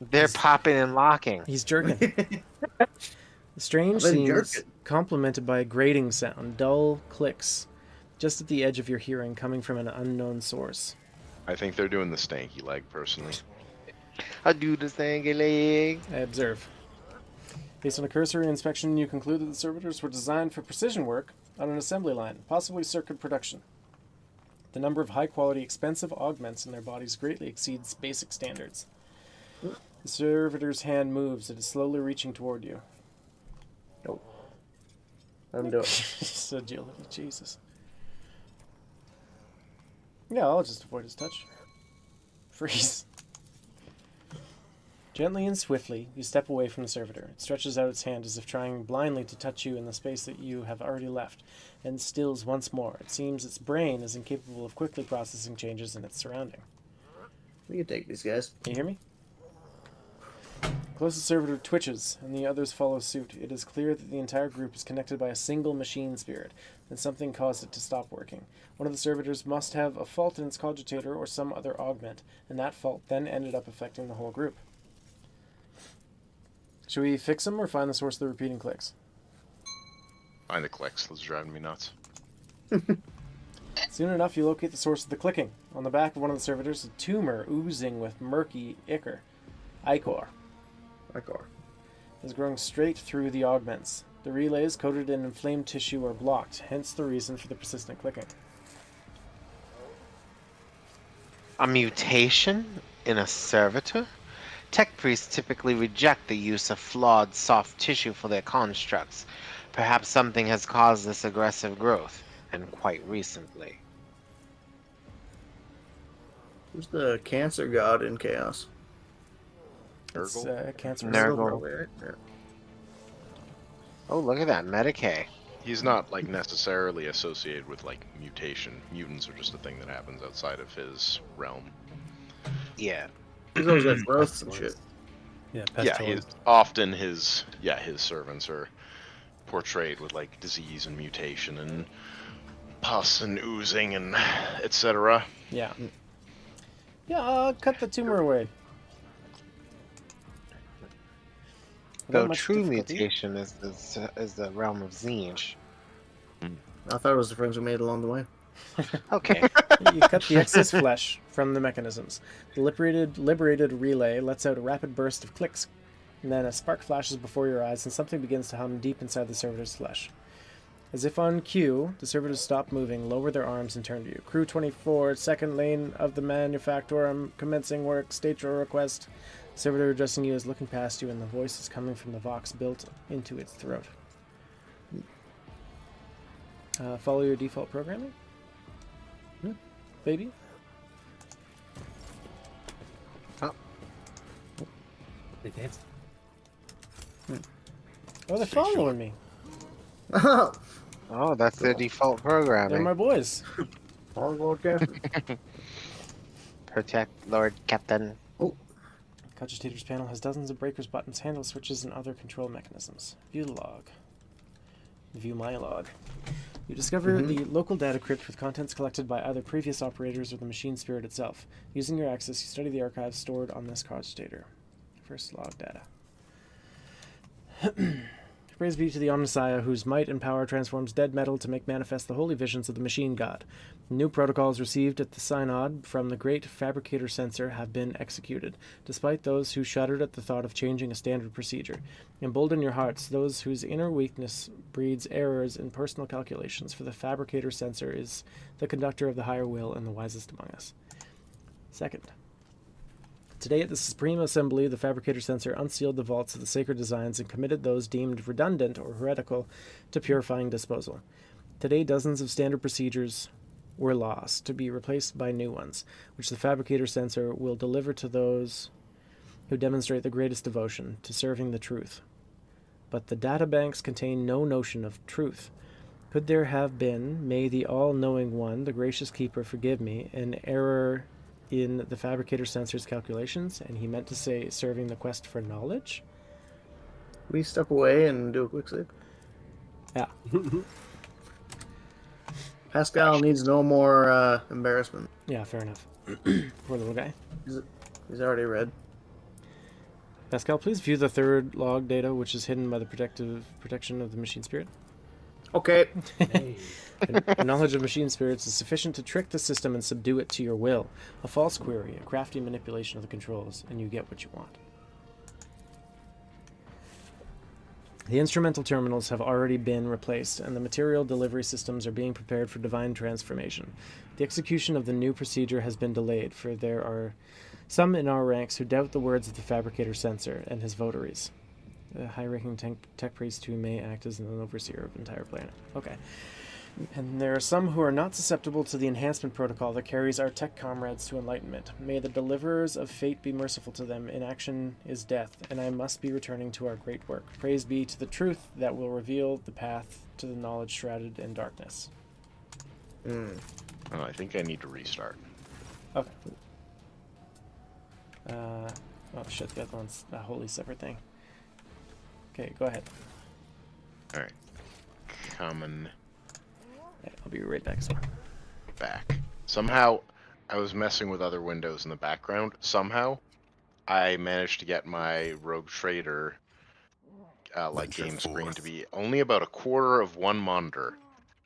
They're popping and locking. He's jerking. The strange I've been scenes jerking. complemented by a grating sound, dull clicks, just at the edge of your hearing, coming from an unknown source. I think they're doing the stanky leg personally. I do the thing, leg. I observe. Based on a cursory inspection, you conclude that the servitors were designed for precision work on an assembly line, possibly circuit production. The number of high-quality, expensive augments in their bodies greatly exceeds basic standards. The servitor's hand moves. It is slowly reaching toward you. Let him do it. Just agility, Jesus. Yeah, I'll just avoid his touch. Freeze. Gently and swiftly, you step away from the servitor. It stretches out its hand as if trying blindly to touch you in the space that you have already left, and stills once more. It seems its brain is incapable of quickly processing changes in its surrounding. We can take these guys. Can you hear me? The closest servitor twitches, and the others follow suit. It is clear that the entire group is connected by a single machine spirit, and something caused it to stop working. One of the servitors must have a fault in its cogitator or some other augment, and that fault then ended up affecting the whole group. Should we fix them or find the source of the repeating clicks? Find the clicks. That's driving me nuts. Soon enough, you locate the source of the clicking. On the back of one of the servitors, a tumor oozing with murky ichor. Ichor. Is growing straight through the augments. The relays coated in inflamed tissue are blocked, hence the reason for the persistent clicking. A mutation in a servitor? Tech priests typically reject the use of flawed soft tissue for their constructs. Perhaps something has caused this aggressive growth, and quite recently. Who's the cancer god in Chaos? It's cancer. Nurgle. Right? Yeah. Oh, look at that, Medicaid. He's not like necessarily associated with like mutation. Mutants are just a thing that happens outside of his realm. Yeah. He's always got growths and shit. Yeah, Yeah, pestilence. he's often his servants are portrayed with like disease and mutation and pus and oozing and etc. Yeah. Yeah, cut the tumor away. Without Though much true difficulty. mutation is the realm of Zinj. I thought it was the friends we made along the way. Okay. You cut the excess flesh from the mechanisms. The liberated relay lets out a rapid burst of clicks, and then a spark flashes before your eyes, and something begins to hum deep inside the servitor's flesh. As if on cue, the servitors stop moving, lower their arms, and turn to you. Crew 24, second lane of the manufactorum, commencing work, state your request. The servitor addressing you is looking past you, and the voice is coming from the vox built into its throat. Follow your default programming? Baby? They danced. Oh, they're following me. Oh, Oh, that's their default They're programming. my boys. Lord Captain. Protect Lord Captain. Cogitator's panel has dozens of breakers, buttons, handle switches, and other control mechanisms. View the log. View my log. You discover the local data crypt with contents collected by either previous operators or the machine spirit itself. Using your access, you study the archives stored on this cogitator. First log data. Praise be to the Omnissiah, whose might and power transforms dead metal to make manifest the holy visions of the machine god. New protocols received at the synod from the great fabricator censor have been executed, despite those who shuddered at the thought of changing a standard procedure. Embolden your hearts, those whose inner weakness breeds errors in personal calculations, for the fabricator censor is the conductor of the higher will and the wisest among us. Second. Today at the Supreme Assembly, the Fabricator Censor unsealed the vaults of the sacred designs and committed those deemed redundant or heretical to purifying disposal. Today, dozens of standard procedures were lost, to be replaced by new ones, which the Fabricator Censor will deliver to those who demonstrate the greatest devotion to serving the truth. But the databanks contain no notion of truth. Could there have been, may the all-knowing one, the gracious keeper, forgive me, an error in the Fabricator Censor's calculations, and he meant to say serving the quest for knowledge? We step away and do a quick save. Yeah. Pascal needs no more embarrassment. Yeah, fair enough. Poor little guy. He's already read. Pascal, please view the third log data, which is hidden by the protection of the machine spirit. Okay. Hey. The knowledge of machine spirits is sufficient to trick the system and subdue it to your will. A false query, a crafty manipulation of the controls, and you get what you want. The instrumental terminals have already been replaced, and the material delivery systems are being prepared for divine transformation. The execution of the new procedure has been delayed, for there are some in our ranks who doubt the words of the Fabricator Censor and his votaries. A high-ranking tech priest who may act as an overseer of the entire planet. Okay. And there are some who are not susceptible to the enhancement protocol that carries our tech comrades to enlightenment. May the deliverers of fate be merciful to them. Inaction is death, and I must be returning to our great work. Praise be to the truth that will reveal the path to the knowledge shrouded in darkness. Oh, I think I need to restart. Okay. Oh shit, the other one's a wholly separate thing. Okay, go ahead. Alright. Coming Okay, I'll be right back as well. back. Somehow, I was messing with other windows in the background. Somehow, I managed to get my Rogue Trader Venture game screen forth. to be only about a quarter of one monitor,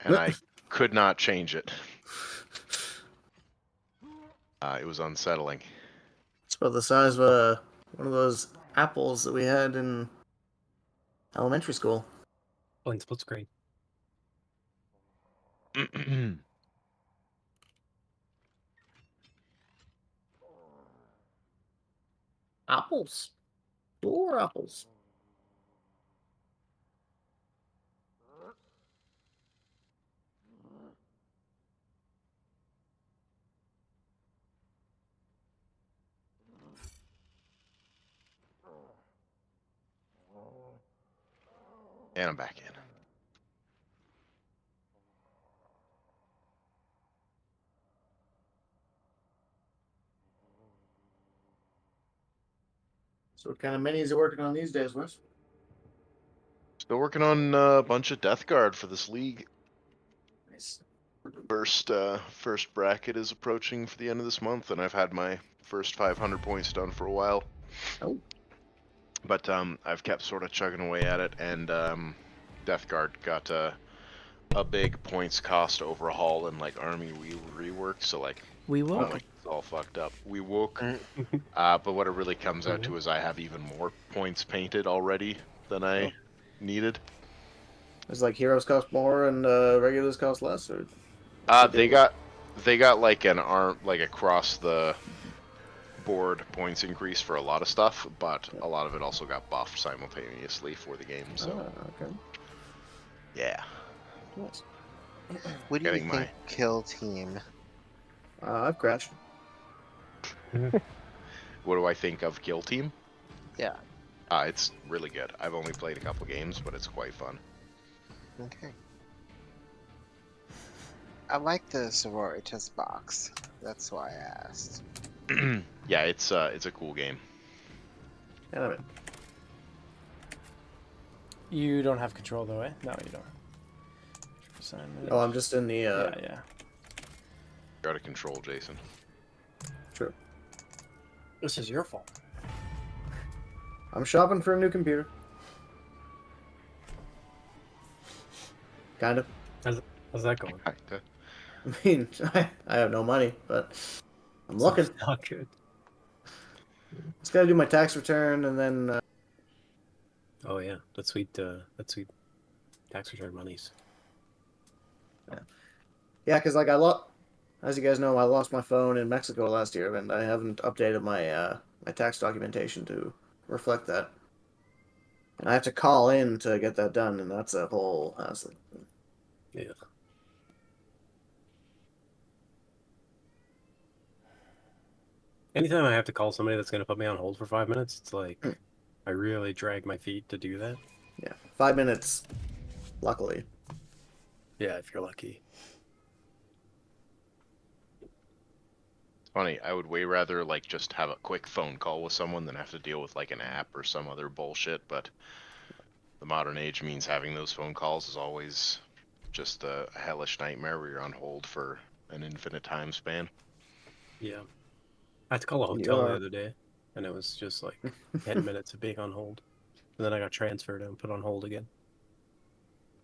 and I could not change it. It was unsettling. It's about the size of one of those apples that we had in elementary school. Playing split screen. Apples. 4 apples. And I'm back in. So what kind of minis are you working on these days, Wes? Still working on a bunch of Death Guard for this league. Nice. First bracket is approaching for the end of this month, and I've had my first 500 points done for a while. Oh. But I've kept sort of chugging away at it, and Death Guard got a big points cost overhaul and like army rework, so like We will. it's all fucked up. We woke. Mm. But what it really comes out to is I have even more points painted already than I needed. It's like heroes cost more and regulars cost less, or They got like an arm, like across the board points increase for a lot of stuff, but a lot of it also got buffed simultaneously for the game. So okay. yeah, Nice. What do you Getting think, my- kill team? I've crashed. what do I think of Kill Team? Yeah. It's really good. I've only played a couple games, but it's quite fun. Okay. I like the Sororitas box. That's why I asked. Yeah, it's a cool game. Damn it. You don't have control though, eh? No, you don't. Assignment. Oh, I'm just in the. Yeah. You're out of control, Jason. True. This is your fault. I'm shopping for a new computer. Kind of. How's that going? Kinda. I mean, I have no money, but I'm looking. Not good. Just gotta do my tax return and then. Oh yeah, that sweet tax return monies. Yeah, because like as you guys know, I lost my phone in Mexico last year, and I haven't updated my my tax documentation to reflect that. And I have to call in to get that done, and that's a whole hassle. Yeah. Anytime I have to call somebody that's gonna put me on hold for 5 minutes, it's like I really drag my feet to do that. Yeah, 5 minutes. Luckily. Yeah, if you're lucky. Funny, I would way rather like just have a quick phone call with someone than have to deal with like an app or some other bullshit, but the modern age means having those phone calls is always just a hellish nightmare where you're on hold for an infinite time span. Yeah. I had to call a hotel the other day, and it was just like 10 minutes of being on hold. And then I got transferred and put on hold again.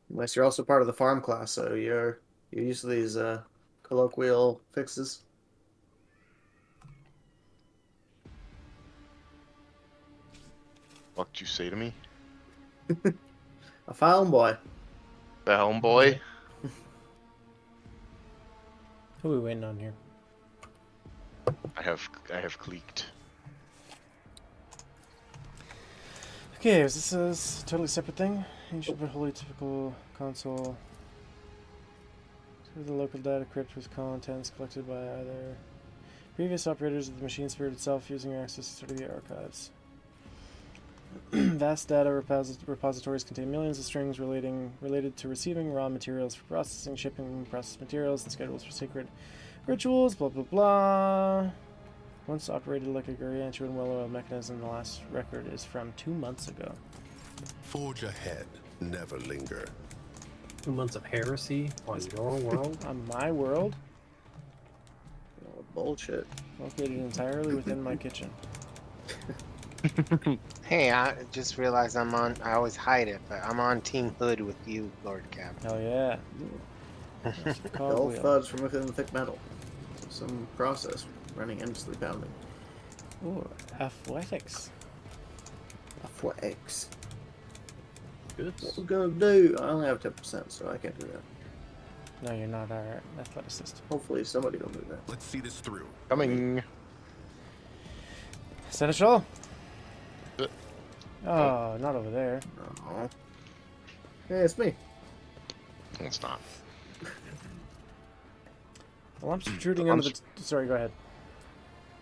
Unless you're also part of the farm class, so you're used to these colloquial fixes. What'd you say to me? A farm boy. The helm boy? Who are we waiting on here? I have clicked. Okay, is this a totally separate thing? You should put wholly typical console to the local data crypt with contents collected by either previous operators of the machine spirit itself using access to the archives. Vast data repositories contain millions of strings related to receiving raw materials for processing, shipping processed materials, and schedules for sacred rituals, blah blah blah. Once operated like a gargantuan well-oiled mechanism, the last record is from 2 months ago. Forge ahead, never linger. 2 months of heresy on your world? On my world, Oh, bullshit. located entirely within my kitchen. Hey, I just realized I always hide it, but I'm on Team Hood with you, Lord Cap. Hell yeah. The old thuds from within the thick metal. Some process running endlessly pounding. Ooh, athletics. Athletics. Good. What we're gonna do? I only have 10%, so I can't do that. No, you're not our athleticist. Hopefully somebody will do that. Let's see this through. Coming. Seneschal? Uh, Oh, not over there. Oh. Hey, it's me. It's not. The lumps protruding under the... Sorry, go ahead.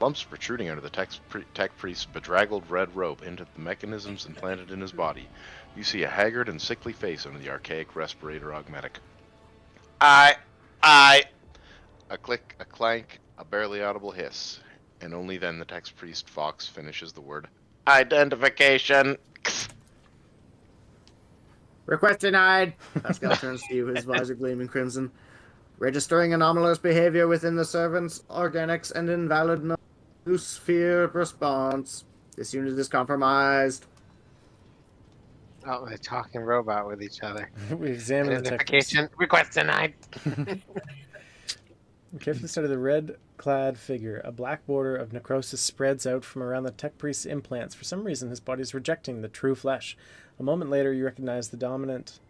Lumps protruding under the tech priest's bedraggled red robe into the mechanisms implanted in his body. You see a haggard and sickly face under the archaic respirator augmetic. A click, a clank, a barely audible hiss, and only then the tech priest Fox finishes the word identification. Request denied! Pascal turns to you, his visor gleaming crimson. Registering anomalous behavior within the servant's organics and invalid sphere response. This unit is compromised. Oh, they're talking robot with each other. We examine the tech priest. Identification request denied. Carefully study the red-clad figure. A black border of necrosis spreads out from around the tech priest's implants. For some reason, his body is rejecting the true flesh. A moment later, you recognize the dominant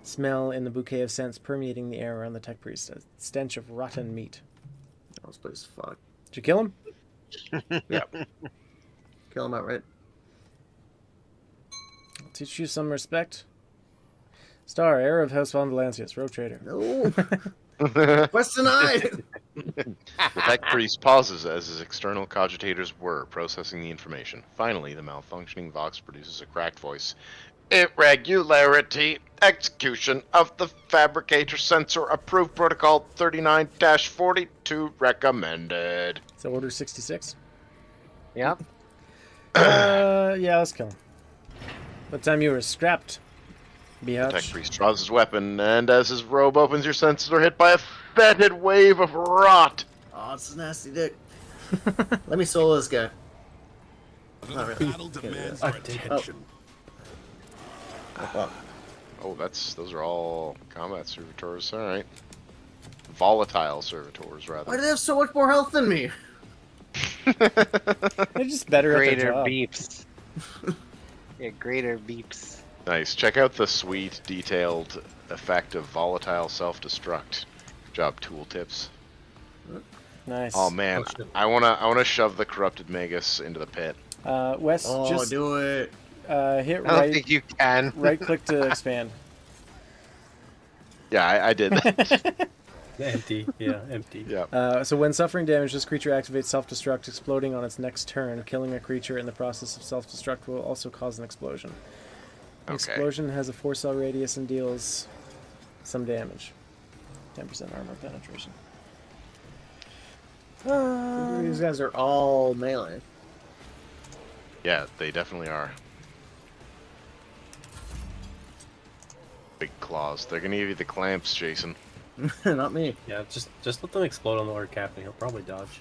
smell in the bouquet of scents permeating the air around the tech priest. A stench of rotten meat. That was place fuck. Did you kill him? Yep. Kill him outright. I'll teach you some respect. Star, heir of House Von Valancius, rogue trader. No. Quest denied. The tech priest pauses as his external cogitators were processing the information. Finally, the malfunctioning Vox produces a cracked voice. Irregularity. Execution of the fabricator sensor approved protocol 39-42 recommended. So order 66? Yep. Yeah, let's kill him. What time you were scrapped, The tech biatch? priest draws his weapon, and as his robe opens, your senses are hit by a fetid wave of rot. Oh, it's a nasty dick. Let me solo this guy. Not really. Battle demands our attention. Oh, those are all combat servitors. All right, volatile servitors rather. Why do they have so much more health than me? They're just better at Greater their job. beeps. Yeah, greater beeps. Nice. Check out the sweet, detailed effect of volatile self-destruct. Good job, tooltips. Nice. Oh man, Oh, shit. I wanna shove the corrupted Magus into the pit. Wes, Oh, just do it. hit I don't right, think you can. right click to expand. Yeah, I did that. Empty. Yeah, empty. Yeah. So when suffering damage, this creature activates self-destruct, exploding on its next turn. Killing a creature in the process of self-destruct will also cause an explosion. The Okay. explosion has a 4-cell radius and deals some damage. 10% armor penetration. These guys are all melee. Yeah, they definitely are. Big claws. They're gonna give you the clamps, Jason. Not me. Yeah, just let them explode on the Lord Captain. He'll probably dodge.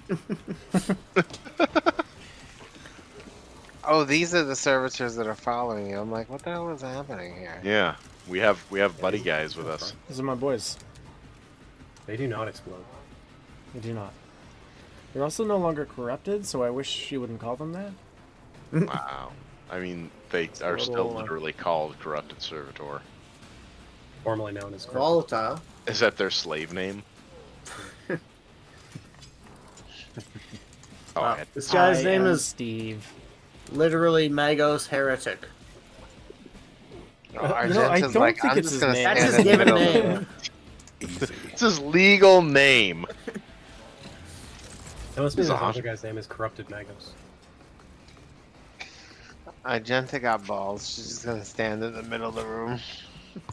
Oh, these are the servitors that are following you. I'm like, what the hell is happening here? Yeah, we have buddy guys with us. Those are my boys. They do not explode. They do not. They're also no longer corrupted, so I wish you wouldn't call them that. Wow. I mean, they are still little, literally called corrupted servitor. Formerly known as Corrupted. Volatile. Is that their slave name? Oh, I had- This guy's I name am is Steve. literally Magos Heretic. Oh, I Argenta's don't like, think I'm it's just his gonna name. stand That's his in the given middle of the name. room. Easy. It's his legal name. That must be He's the awesome. other guy's name is Corrupted Magos. Argenta got balls. She's just gonna stand in the middle of the room.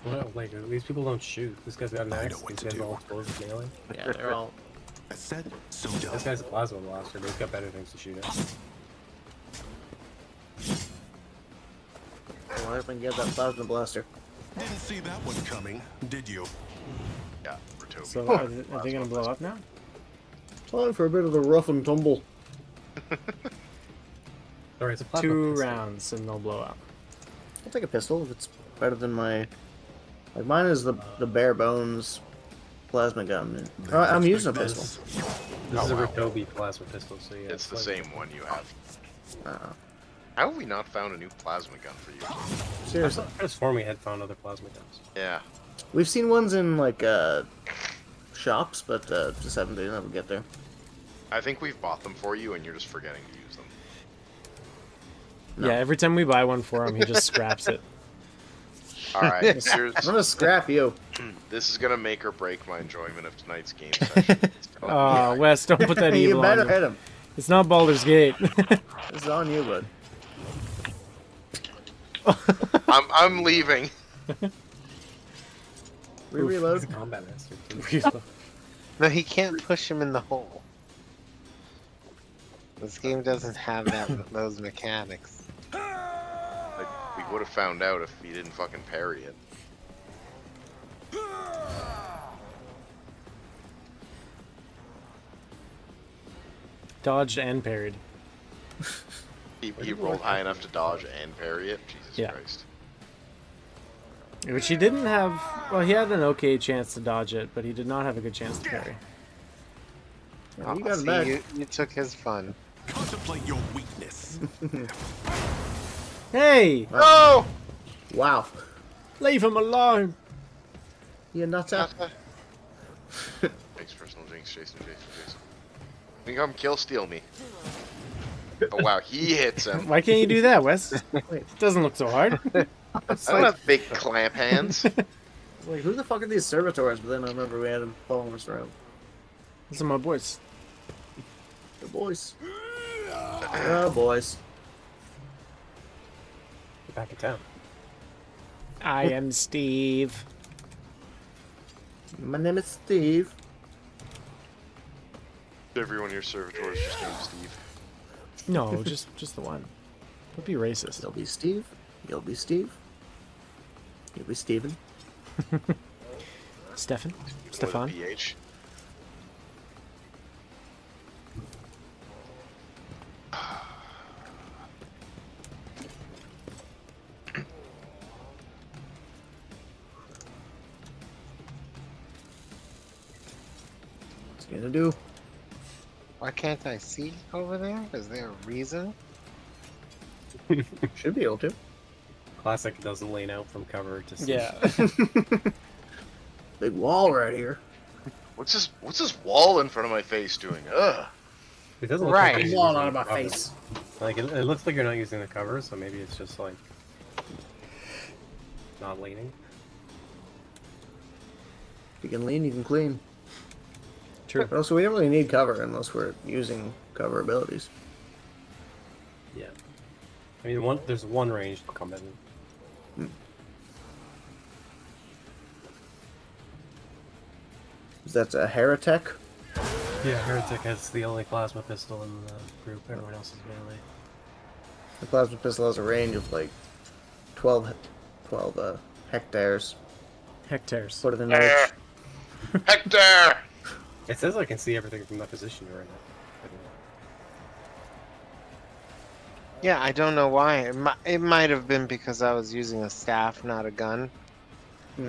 Well, like these people don't shoot. This guy's got an I axe. know what These to guys do. are all explosive with melee. Yeah, they're all. I said so This done. guy's a plasma blaster, but he's got better things to shoot at. Well, I can get that plasma blaster. Didn't see that one coming, did you? Yeah, Ratobi. So are they gonna blow up now? Time for a bit of the rough and tumble. Sorry, it's a plasma 2 pistol. rounds and they'll blow up. I'll take a pistol if it's better than my. Like mine is the bare bones plasma gun. I'm using a pistol. This is a Ratobi plasma pistol, so yeah. It's the like- same one you have. Uh, How have we not found a new plasma gun for you? seriously, I just formed we had found other plasma guns. Yeah. we've seen ones in like shops, but just haven't been able to get there. I think we've bought them for you, and you're just forgetting to use them. No. Yeah, every time we buy one for him, he just scraps it. All right, here's, I'm gonna scrap you. this is gonna make or break my enjoyment of tonight's game session. Oh, Wes, don't put that You evil better on hit me. him. It's not Baldur's Gate. This is on you, bud. I'm leaving. Reload. He's a combat master. too. No, he can't push him in the hole. This game doesn't have those mechanics. Like, we would have found out if he didn't fucking parry it. Dodged and parried. He rolled high enough to dodge and parry it. Jesus Yeah. Christ. Which he didn't have... Well, he had an okay chance to dodge it, but he did not have a good chance to parry. Oh, you got him See, back. you took his fun. Contemplate your weakness. Hey! Oh! Wow. Leave him alone! You nuts out. Thanks, personal jinx, Jason. You come kill steal me. Oh wow, he hits him. Why can't you do that, Wes? Wait. It doesn't look so hard. I don't have big clamp hands. Like, who the fuck are these servitors? But then I remember we had them following us around. Those are my boys. The boys. Oh, boys. Get back in town. I am Steve. My name is Steve. Everyone your servitor is just named Steve. No, just the one. Don't be racist. You'll be Steve. You'll be Steve. You'll be Steven. Stefan? With a Stefan? PH. What's he gonna do? Why can't I see over there? Is there a reason? Should be able to. Classic doesn't lean out from cover to see. Yeah. Big wall right here. What's this wall in front of my face doing? Ugh. It doesn't look Right. like Big you're wall using out of my the cover. face. Like it looks like you're not using the cover, so maybe it's just like not leaning. If you can lean, you can clean. True. But also, we don't really need cover unless we're using cover abilities. Yeah. I mean, there's one range to come in. That's a heretic. Yeah, Heretic has the only plasma pistol in the group. Everyone else is melee. The plasma pistol has a range of like 12 hectares. Hectares. Put it in notes. Hector! It says I can see everything from that position right now. Yeah, I don't know why. It might have been because I was using a staff, not a gun. I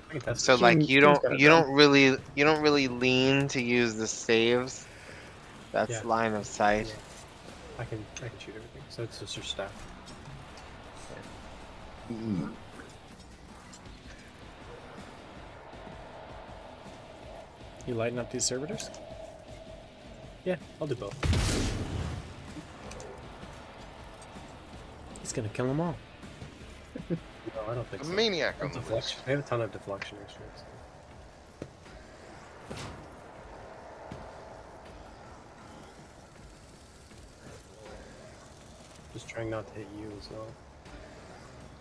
can test So it. like you don't got a you don't really lean to use the saves. That's Yeah. line of sight. I can shoot everything. So it's just your staff. You lighten up these servitors? Yeah, I'll do both. He's gonna kill them all. No, I don't think A so. maniac on the loose. Deflection. They have a ton of deflection extras. Just trying not to hit you as well.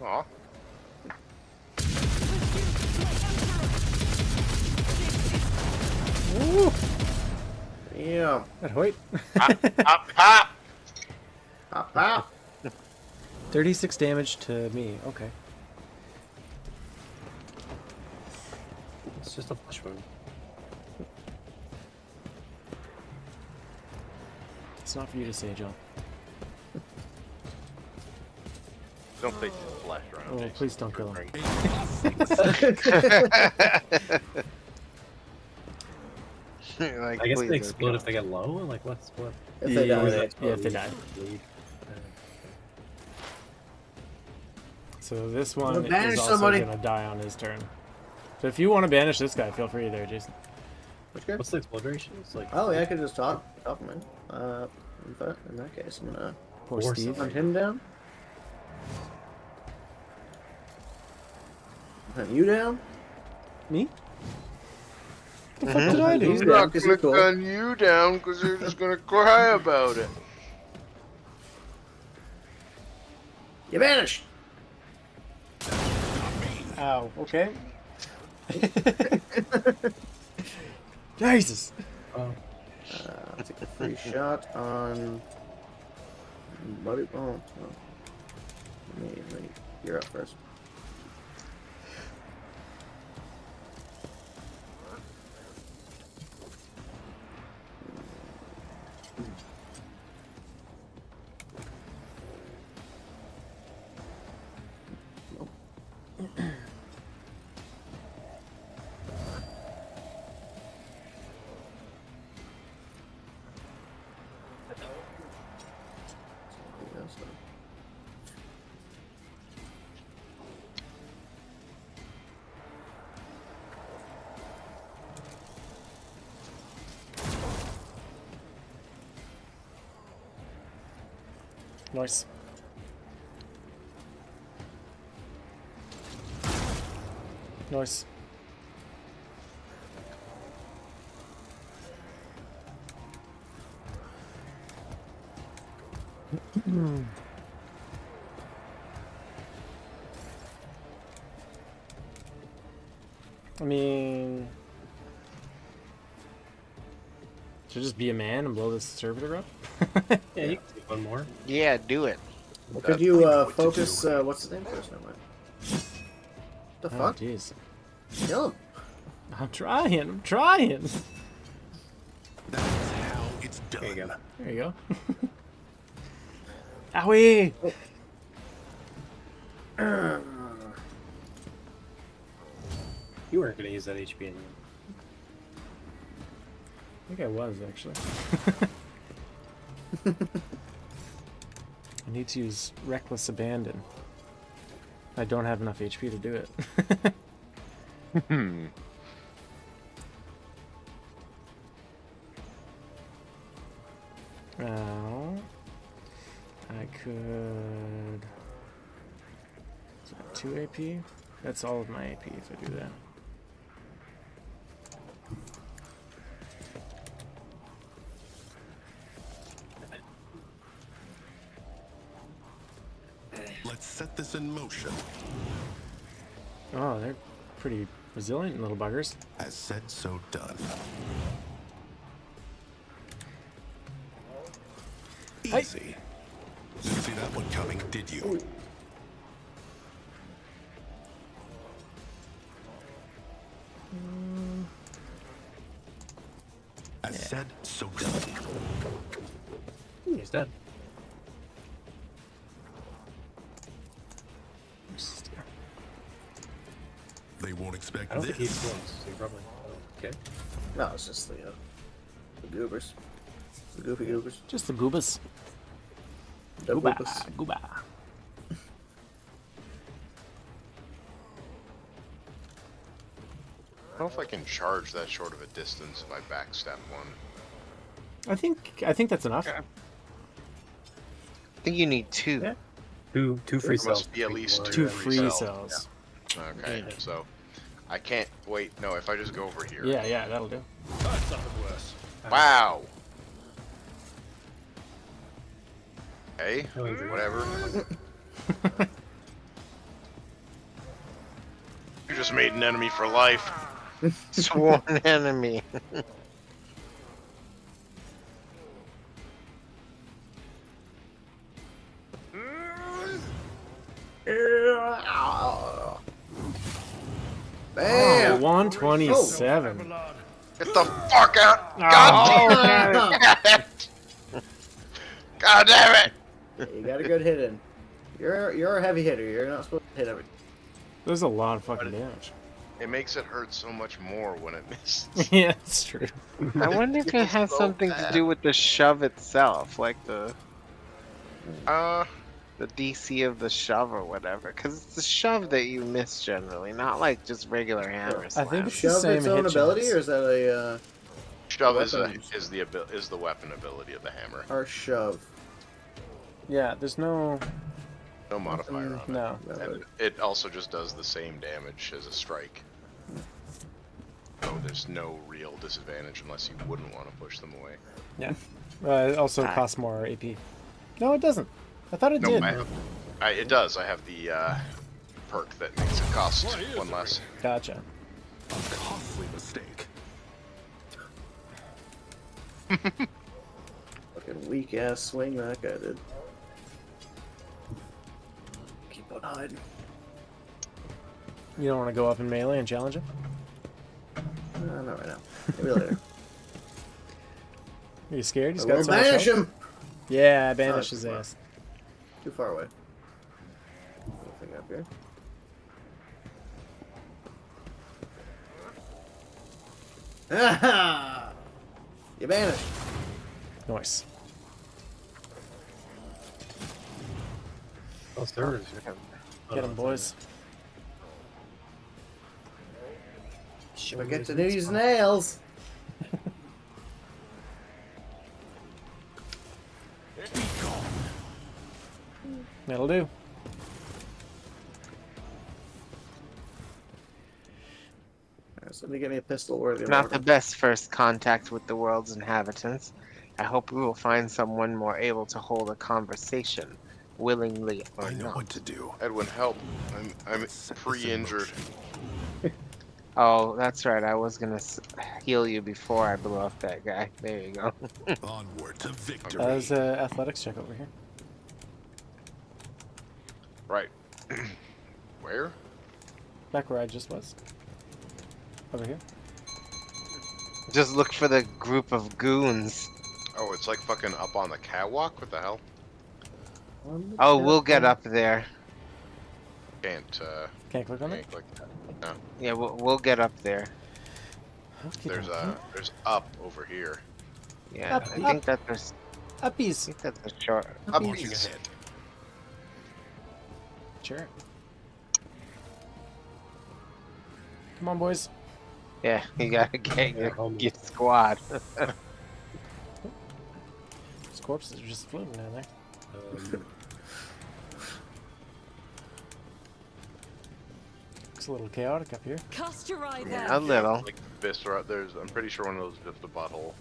Aw. Yeah. That Hoyt. Pop, pop, pop! Pop, pop. 36 damage to me. Okay. It's just a flesh wound. It's not for you to say, John. Don't face the flesh around. Oh, Jason. please don't kill him. Like, I guess please they don't explode kill if they get low. Like what? If they die, Yeah, they explode. if they die. Bleed. So this one Wanna banish is also somebody? gonna die on his turn. So if you want to banish this guy, feel free there, Jason. Which guy? What's the explode ratio? It's like Oh, yeah, I could just top him in. In that case, I'm gonna Poor Or Steve. hunt him down. Hunt you down. Me? The fuck did I do? He's I'm down not 'cause gonna he's cool. gun you down because you're just gonna cry about it. You vanished. Ow. Okay. Jesus. oh, I'll take a free shot on. Buddy, oh, you're up first. Nice. Nice. I mean, should I just be a man and blow this servitor up? Yeah, you can take one more. Yeah, do it. Could you focus? What's his name first? Never mind. The Oh, fuck? jeez. Kill him. I'm trying. That's how it's done. There you go. There you go. Owie! You weren't going to use that HP anyway. I think I was, actually. I need to use Reckless Abandon. I don't have enough HP to do it. Now, I could... Is that 2 AP? That's all of my AP if I do that. Let's set this in motion. Oh, they're pretty resilient little buggers. As said, so done. Hey. Easy. Didn't see that one coming, did you? As said, so done. He's dead. They won't expect I don't this. think he's close. So he probably... Okay. No, it's just the goobers. The goofy goobers. Just the goobas. The Gooba. goobas. Gooba. I don't know if I can charge that short of a distance if I backstep one. I think that's enough. I think you need 2. Yeah. Two free There cells. must be at least Two free free cells. cells. Okay, so I can't wait. No, if I just go over here. Yeah, that'll do. That's not worse. Wow. Okay, No injury. whatever. You just made an enemy for life. Sworn enemy. Bam! Oh, 127. Get the fuck out! God damn it! God damn it! You got a good hit in. You're a heavy hitter. You're not supposed to hit everything. There's a lot of fucking damage. It makes it hurt so much more when it misses. Yeah, it's true. I wonder if it has so something to bad. do with the shove itself, like the Uh, DC of the shove or whatever. Because it's the shove that you miss generally, not like just regular hammer I slam. think it's the Shove same its own hit ability, chance. or is that a shove Weapon. is the weapon ability of the hammer. or shove? Yeah, there's no... No modifier on it. No. And it also just does the same damage as a strike. So there's no real disadvantage unless you wouldn't want to push them away. Yeah. It also costs more AP. No, it doesn't. I thought it No, did. it does. I have the perk that makes it cost one less. Gotcha. A costly mistake. Fucking weak ass swing that guy did. Keep on hiding. You don't want to go up in melee and challenge him? Not right now. Maybe later. Are you scared? He's We'll got so much banish health. him. Yeah, banish his Sorry. ass. Too far away. Nothing up here. Ah! You banished. Nice. Oh, servers. Get him, boys. Forget to do his nails. That'll do. Alright, somebody get me a pistol worthy of Not the mortal. best first contact with the world's inhabitants. I hope we will find someone more able to hold a conversation, willingly or I know not. what to do. Edwin, help! I'm Set this in pre-injured. motion. Oh, that's right. I was gonna heal you before I blew up that guy. There you go. Onward to victory. That was an athletics check over here. Right. Where? Back where I just was. Over here. Just look for the group of goons. Oh, it's like fucking up on the catwalk. What the hell? Oh, we'll get up there. Can't Can't click on it? can't click that. Yeah, we'll get up there. There's up over here. Yeah, Up, I think that there's. I Uppies. think that's a short. Forging Uppies. ahead. Sure. Come on, boys. Yeah, you gotta get your homie. squad. These corpses are just floating down there. Looks a little chaotic up here. Cast your eye Yeah, there. a little. Like viscera. I'm pretty sure one of those is just a butthole.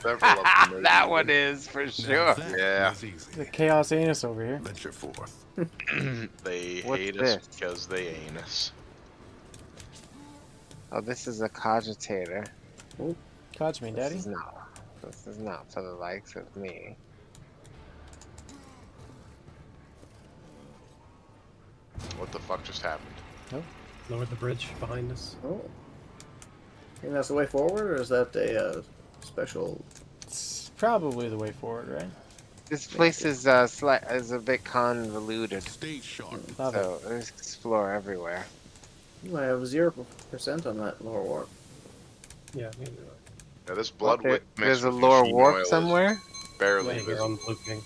Several of them are That even. one is for Now sure. that Yeah. was easy. The chaos anus over here. Venture forth. They What's hate this? us because they ain't us. Oh, this is a cogitator. Catch me, daddy. This is not for the likes of me. What the fuck just happened? Lower the bridge behind us. Oh. Think that's the way forward, or is that a special? It's probably the way forward, right? This place is is a bit convoluted, Stay sharp. Love it. so let's explore everywhere. I have 0% on that lower warp. Yeah, maybe. Yeah, this blood There- mixed there's a with lower machine oil warp is somewhere. barely Yeah, you're visible. on looping.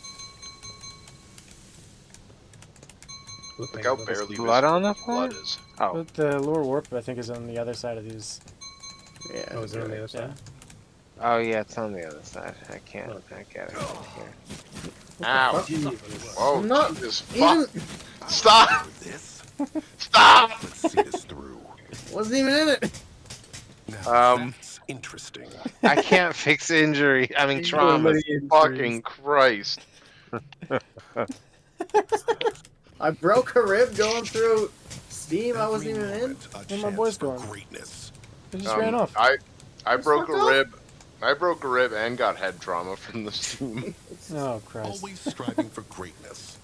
Look how barely blood visible on the blood floor? is. Oh, But the lower warp, I think, is on the other side of these. Yeah. Oh, is it on the other Yeah. side? oh yeah, it's on the other side. I can't get it from here. Ow! Jesus. Whoa! I'm not Jesus even. fuck! Stop! With this, Stop! let's see this through. Wasn't even in it. Now that's interesting. I can't fix injury. I mean trauma. Fucking Christ! I broke a rib going through steam. I wasn't Every even in. moment, a Where my chance boys for going? greatness. They just ran off. I broke a fucked up. rib. I broke a rib and got head trauma from the steam. Oh, Christ. Always striving for greatness.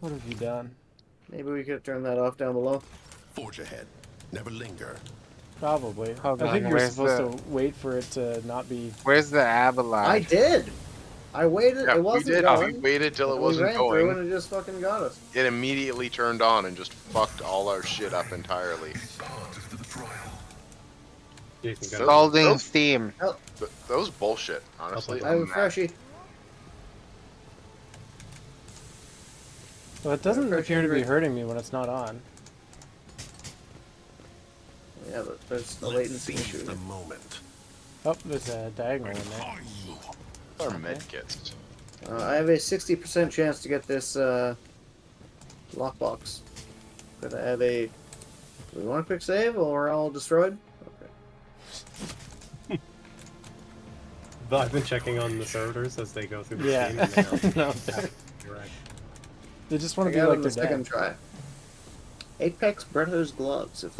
What have you done? Maybe we could turn that off down below. Forge ahead. Never linger. Probably. Hold I on, think you're where's supposed the- to wait for it to not be. Where's the Abalide? I did. I waited. Yeah, it we wasn't did. going. We waited till it and wasn't we ran through, going. and it just fucking got us. It immediately turned on and just fucked all our shit up entirely. Jason, So- got Scalding Those- steam. Those bullshit, honestly. I have a I'm mad. freshie. Well, it doesn't Pressure appear to be rate. hurting me when it's not on. Yeah, but there's the Let's latency seize issue. the moment. Oh, there's a diagonal in there. Our med kits. I have a 60% chance to get this lockbox. But I have a. Do we want a quick save, or we're all destroyed? Okay. But I've been checking on the servitors as they go through the Yeah. steam. And they are No, correct. they just I want to be got it like on the their second dad. try. Apex Predator's gloves. If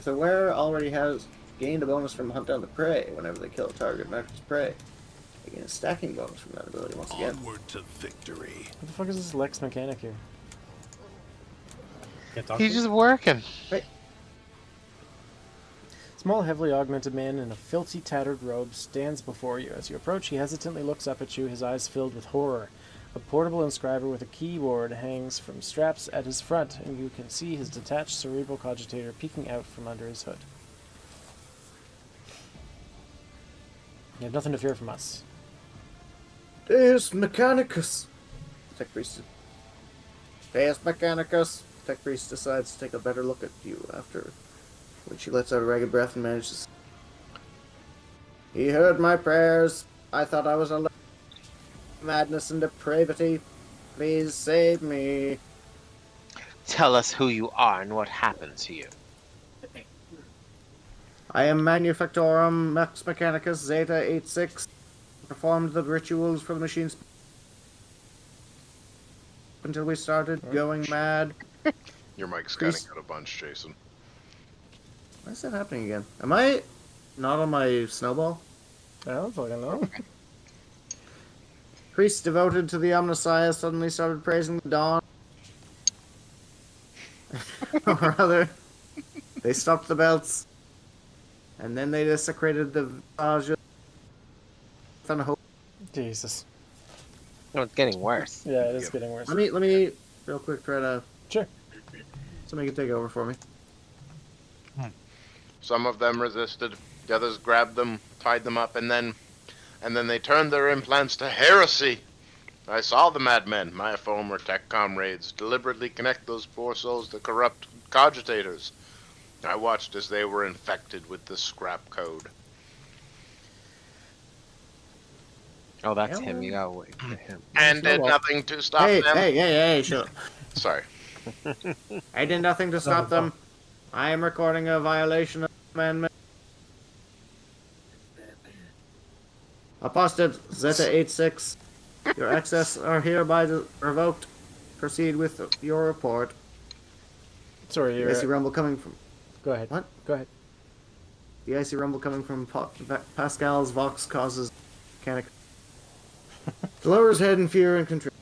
the wearer already has gained a bonus from hunt down the prey whenever they kill a target marked as prey, they gain a stacking bonus from that ability once again. Onward to victory. What the fuck is this Lex mechanic here? Can't talk He's to him? just working. Small, heavily augmented man in a filthy, tattered robe stands before you. As you approach, he hesitantly looks up at you, his eyes filled with horror. A portable inscriber with a keyboard hangs from straps at his front, and you can see his detached cerebral cogitator peeking out from under his hood. You have nothing to fear from us. Deus Mechanicus. Tech Priest. Deus Mechanicus. Tech Priest decides to take a better look at you after when she lets out a ragged breath and manages. He heard my prayers. I thought I was alone. madness and depravity. Please save me. Tell us who you are and what happened to you. I am manufactorum Max Mechanicus Zeta 86. Performed the rituals for the machines until we started going mad. Your mic's Priest- cutting out a bunch, Jason. Why is that happening again? Am I not on my snowball? I don't fucking know. Priests devoted to the Omnissiah suddenly started praising the dawn. Or rather, they stopped the belts. And then they desecrated the Vaja. Jesus. No, it's getting worse. Yeah, it is getting worse. Let me real quick try to Sure. somebody can take over for me. Some of them resisted, the others grabbed them, tied them up, and then they turned their implants to heresy. I saw the madmen, my former tech comrades, deliberately connect those poor souls to corrupt cogitators. I watched as they were infected with the scrap code. Oh, that's Yeah, him. well. You gotta wait for him. And did Snowball. nothing to stop Hey, them. hey, shut up. Sorry. I did nothing to stop them. I am recording a violation of commandment. Apostate Zeta 86. Your access are hereby revoked. Proceed with your report. Sorry, The you're. icy rumble coming from Go ahead. What? Go ahead. the icy rumble coming from Pascal's Vox causes mechanic. Lowers head in fear and contrition.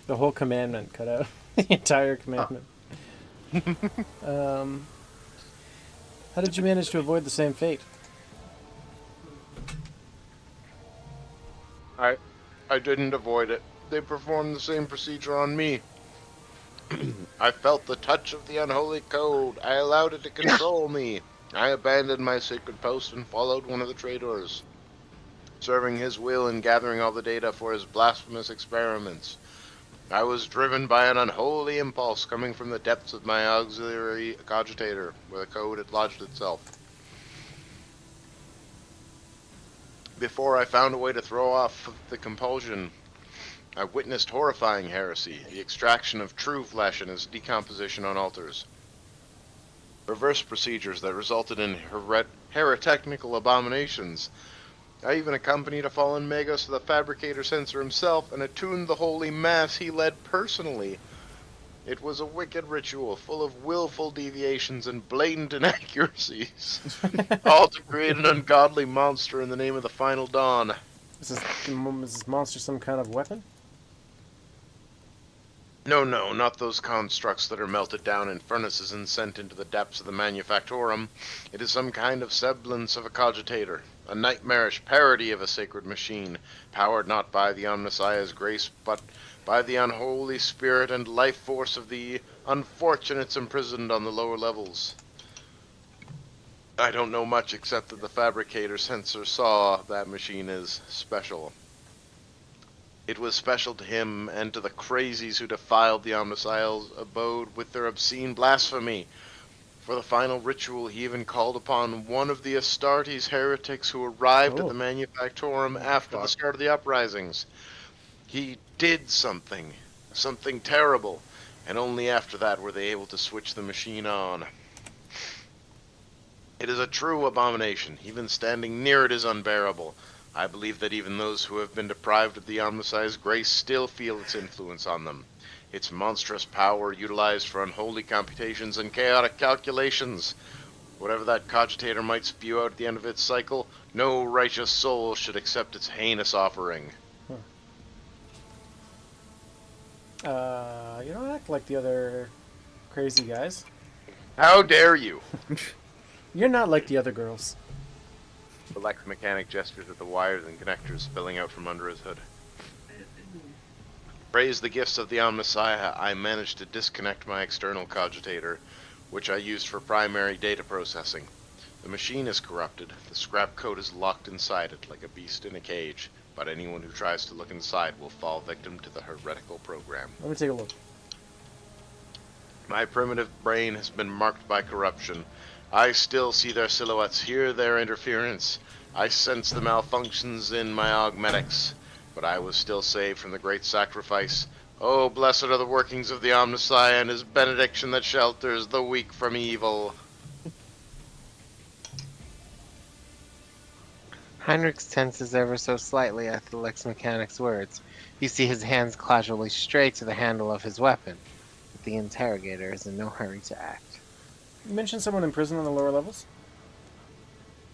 The whole commandment cut out. The entire commandment. How did you manage to avoid the same fate? I didn't avoid it. They performed the same procedure on me. I felt the touch of the unholy code. I allowed it to control me. I abandoned my sacred post and followed one of the traitors, serving his will and gathering all the data for his blasphemous experiments. I was driven by an unholy impulse coming from the depths of my auxiliary cogitator, where the code had lodged itself. Before I found a way to throw off the compulsion, I witnessed horrifying heresy, the extraction of true flesh and its decomposition on altars. Reverse procedures that resulted in heretical abominations. I even accompanied a fallen Magos to the fabricator censor himself and attuned the holy mass he led personally. It was a wicked ritual full of willful deviations and blatant inaccuracies, all to create an ungodly monster in the name of the final dawn. Is this monster some kind of weapon? No, not those constructs that are melted down in furnaces and sent into the depths of the manufactorum. It is some kind of semblance of a cogitator, a nightmarish parody of a sacred machine, powered not by the Omnissiah's grace, but by the unholy spirit and life force of the unfortunates imprisoned on the lower levels. I don't know much except that the fabricator censor saw that machine as special. It was special to him and to the crazies who defiled the Omnissiah's abode with their obscene blasphemy. For the final ritual, he even called upon one of the Astartes heretics who arrived at the manufactorum after the start of the uprisings. He did something terrible, and only after that were they able to switch the machine on. It is a true abomination. Even standing near it is unbearable. I believe that even those who have been deprived of the Omnissiah's grace still feel its influence on them. Its monstrous power utilized for unholy computations and chaotic calculations. Whatever that cogitator might spew out at the end of its cycle, no righteous soul should accept its heinous offering. You don't act like the other crazy guys. How dare you? You're not like the other girls. The Lex mechanic gestures at the wires and connectors spilling out from under his hood. Praise the gifts of the Omnissiah, I managed to disconnect my external cogitator, which I used for primary data processing. The machine is corrupted, the scrap code is locked inside it like a beast in a cage, but anyone who tries to look inside will fall victim to the heretical program. Let me take a look. My primitive brain has been marked by corruption. I still see their silhouettes, hear their interference. I sense the malfunctions in my augmetics. but I was still saved from the great sacrifice. Oh, blessed are the workings of the Omnissiah and his benediction that shelters the weak from evil. Heinrich tenses ever so slightly at the Lex Mechanic's words. You see his hands casually stray to the handle of his weapon, but the interrogator is in no hurry to act. You mentioned someone in prison on the lower levels?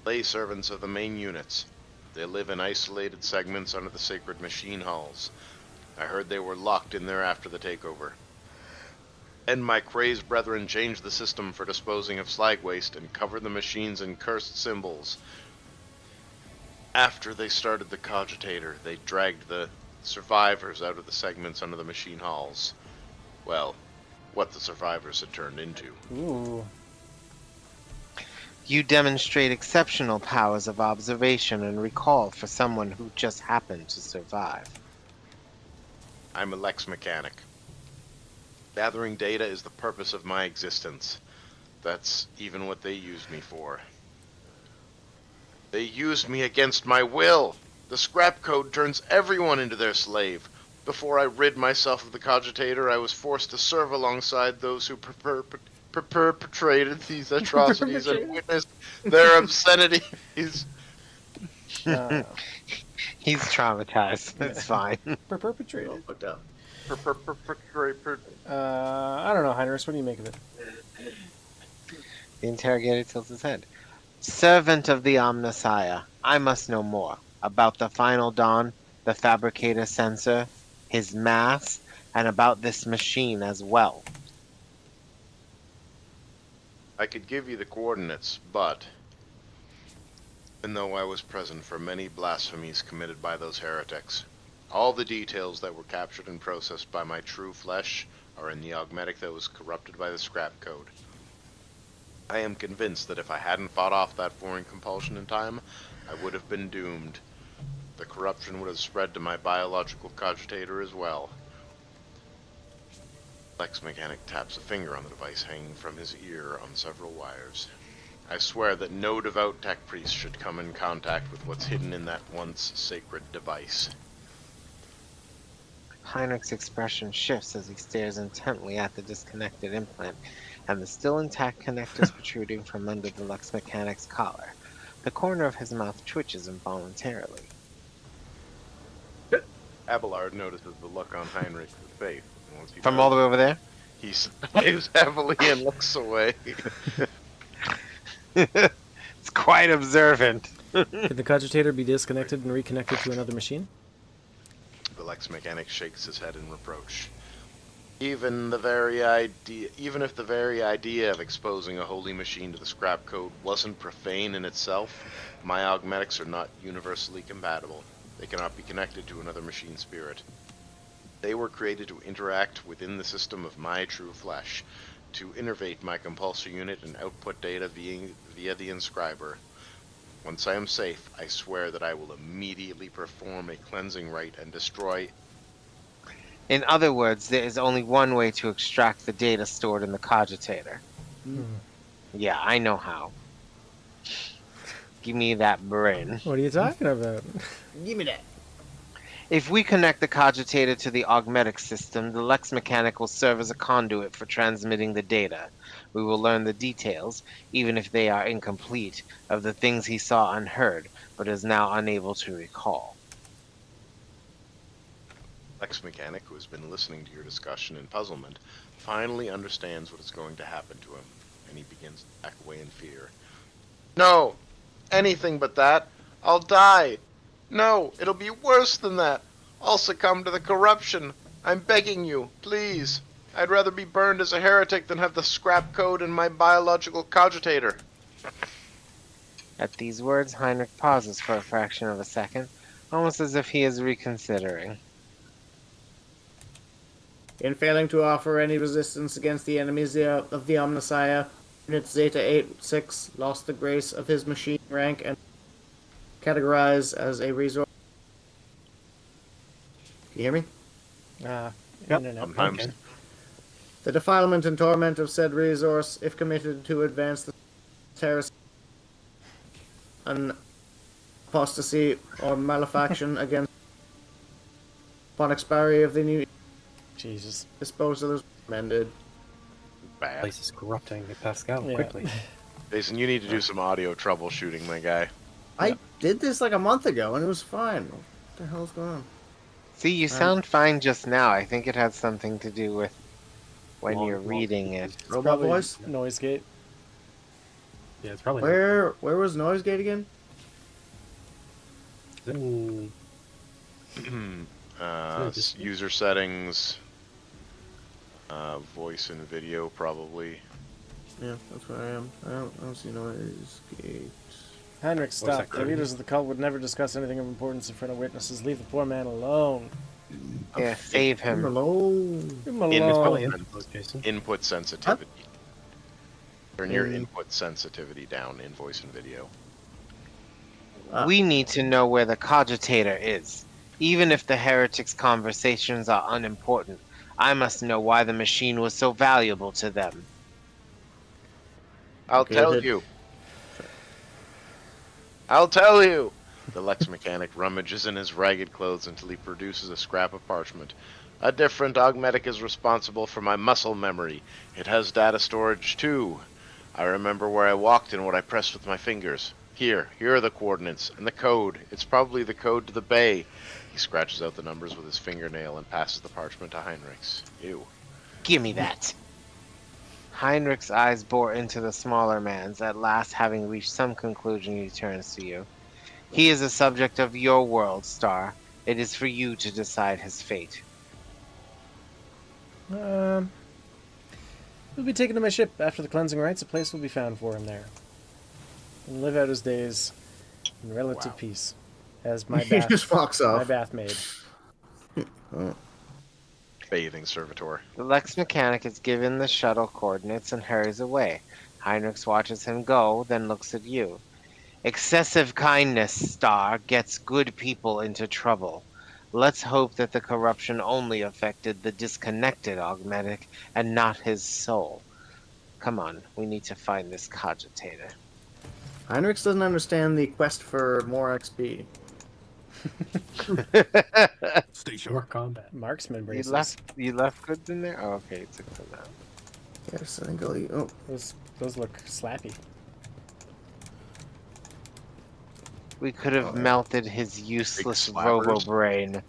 Lay servants of the main units. They live in isolated segments under the sacred machine halls. I heard they were locked in there after the takeover. And my crazed brethren changed the system for disposing of slag waste and covered the machines in cursed symbols. After they started the cogitator, they dragged the survivors out of the segments under the machine halls. Well, what the survivors had turned into. Ooh. You demonstrate exceptional powers of observation and recall for someone who just happened to survive. I'm a Lex Mechanic. Gathering data is the purpose of my existence. That's even what they used me for. They used me against my will. The scrap code turns everyone into their slave. Before I rid myself of the cogitator, I was forced to serve alongside those who perpetrated these atrocities and witnessed their obscenities. He's traumatized. It's fine. For perpetrated. All fucked up. I don't know, Heinrich. What do you make of it? The interrogator tilts his head. Servant of the Omnissiah, I must know more about the Final Dawn, the Fabricator Sensor, his mass, and about this machine as well. I could give you the coordinates, but even though I was present for many blasphemies committed by those heretics, all the details that were captured and processed by my true flesh are in the augmetic that was corrupted by the scrap code. I am convinced that if I hadn't fought off that foreign compulsion in time, I would have been doomed. The corruption would have spread to my biological cogitator as well. Lex Mechanic taps a finger on the device hanging from his ear on several wires. I swear that no devout tech priest should come in contact with what's hidden in that once sacred device. Heinrich's expression shifts as he stares intently at the disconnected implant and the still intact connectors protruding from under the Lex Mechanic's collar. The corner of his mouth twitches involuntarily. Abelard notices the look on Heinrich's face. And once he From does, all the way over there? he smiles heavily and looks away. It's quite observant. Could the cogitator be disconnected and reconnected to another machine? The Lex Mechanic shakes his head in reproach. Even if the very idea of exposing a holy machine to the scrap code wasn't profane in itself, my augmetics are not universally compatible. They cannot be connected to another machine spirit. They were created to interact within the system of my true flesh, to innervate my compulsor unit and output data via the inscriber. Once I am safe, I swear that I will immediately perform a cleansing rite and destroy. In other words, there is only one way to extract the data stored in the cogitator. Yeah, I know how. Give me that brain. What are you talking about? Give me that. If we connect the cogitator to the augmetic system, the Lex Mechanic will serve as a conduit for transmitting the data. We will learn the details, even if they are incomplete, of the things he saw unheard, but is now unable to recall. Lex Mechanic, who has been listening to your discussion in puzzlement, finally understands what is going to happen to him, and he begins to back away in fear. No! Anything but that! I'll die! No, it'll be worse than that! I'll succumb to the corruption! I'm begging you, please! I'd rather be burned as a heretic than have the scrap code in my biological cogitator. At these words, Heinrich pauses for a fraction of a second, almost as if he is reconsidering. In failing to offer any resistance against the enemies of the Omnissiah, Unit Zeta 86 lost the grace of his machine rank and categorized as a resource. You hear me? Internet. Sometimes. Okay. The defilement and torment of said resource, if committed to advance the terrorist, an apostasy or malefaction against upon expiry of the new Jesus. disposal is amended. The place is corrupting Pascal Yeah. quickly. Jason, you need to do some audio troubleshooting, my guy. I did this like a month ago and it was fine. What the hell's going on? See, you sound fine just now. I think it has something to do with when you're Long- reading it. It's Robot probably voice? Noise gate. Yeah, it's probably Where was noise gate again? Mm, just- User settings, voice and video, probably. Yeah, that's where I am. I don't see noise gate. Heinrich, stop. that The code? leaders of the cult would never discuss anything of importance in front of witnesses. Leave the poor man alone. Yeah, save I'm him. alone. Leave him In- alone. probably in Jason. Input sensitivity. Turn your input sensitivity down in voice and video. We need to know where the cogitator is. Even if the heretics' conversations are unimportant, I must know why the machine was so valuable to them. I'll Okay, tell hit- you. I'll tell you. The Lex mechanic rummages in his ragged clothes until he produces a scrap of parchment. A different augmetic is responsible for my muscle memory. It has data storage too. I remember where I walked and what I pressed with my fingers. Here are the coordinates, and the code. It's probably the code to the bay. He scratches out the numbers with his fingernail and passes the parchment to Heinrichs. Ew. Give me that. Heinrich's eyes bore into the smaller man's. At last, having reached some conclusion, he turns to you. He is a subject of your world, Star. It is for you to decide his fate. He'll be taken to my ship. After the cleansing rites, a place will be found for him there. And live out his days in relative peace. As my He bath, just walks my off. bath maid. Bathing servitor. The Lex mechanic is given the shuttle coordinates and hurries away. Heinrichs watches him go, then looks at you. Excessive kindness, Star, gets good people into trouble. Let's hope that the corruption only affected the disconnected augmetic and not his soul. Come on, we need to find this cogitator. Heinrichs doesn't understand the quest for more XP. Stay Short sharp. combat. Marksman You braces. left goods in there? Oh, okay, you took them out. Yes, I think I'll eat. Oh, Those look slappy. We could have melted his useless Big slappers. robo-brain.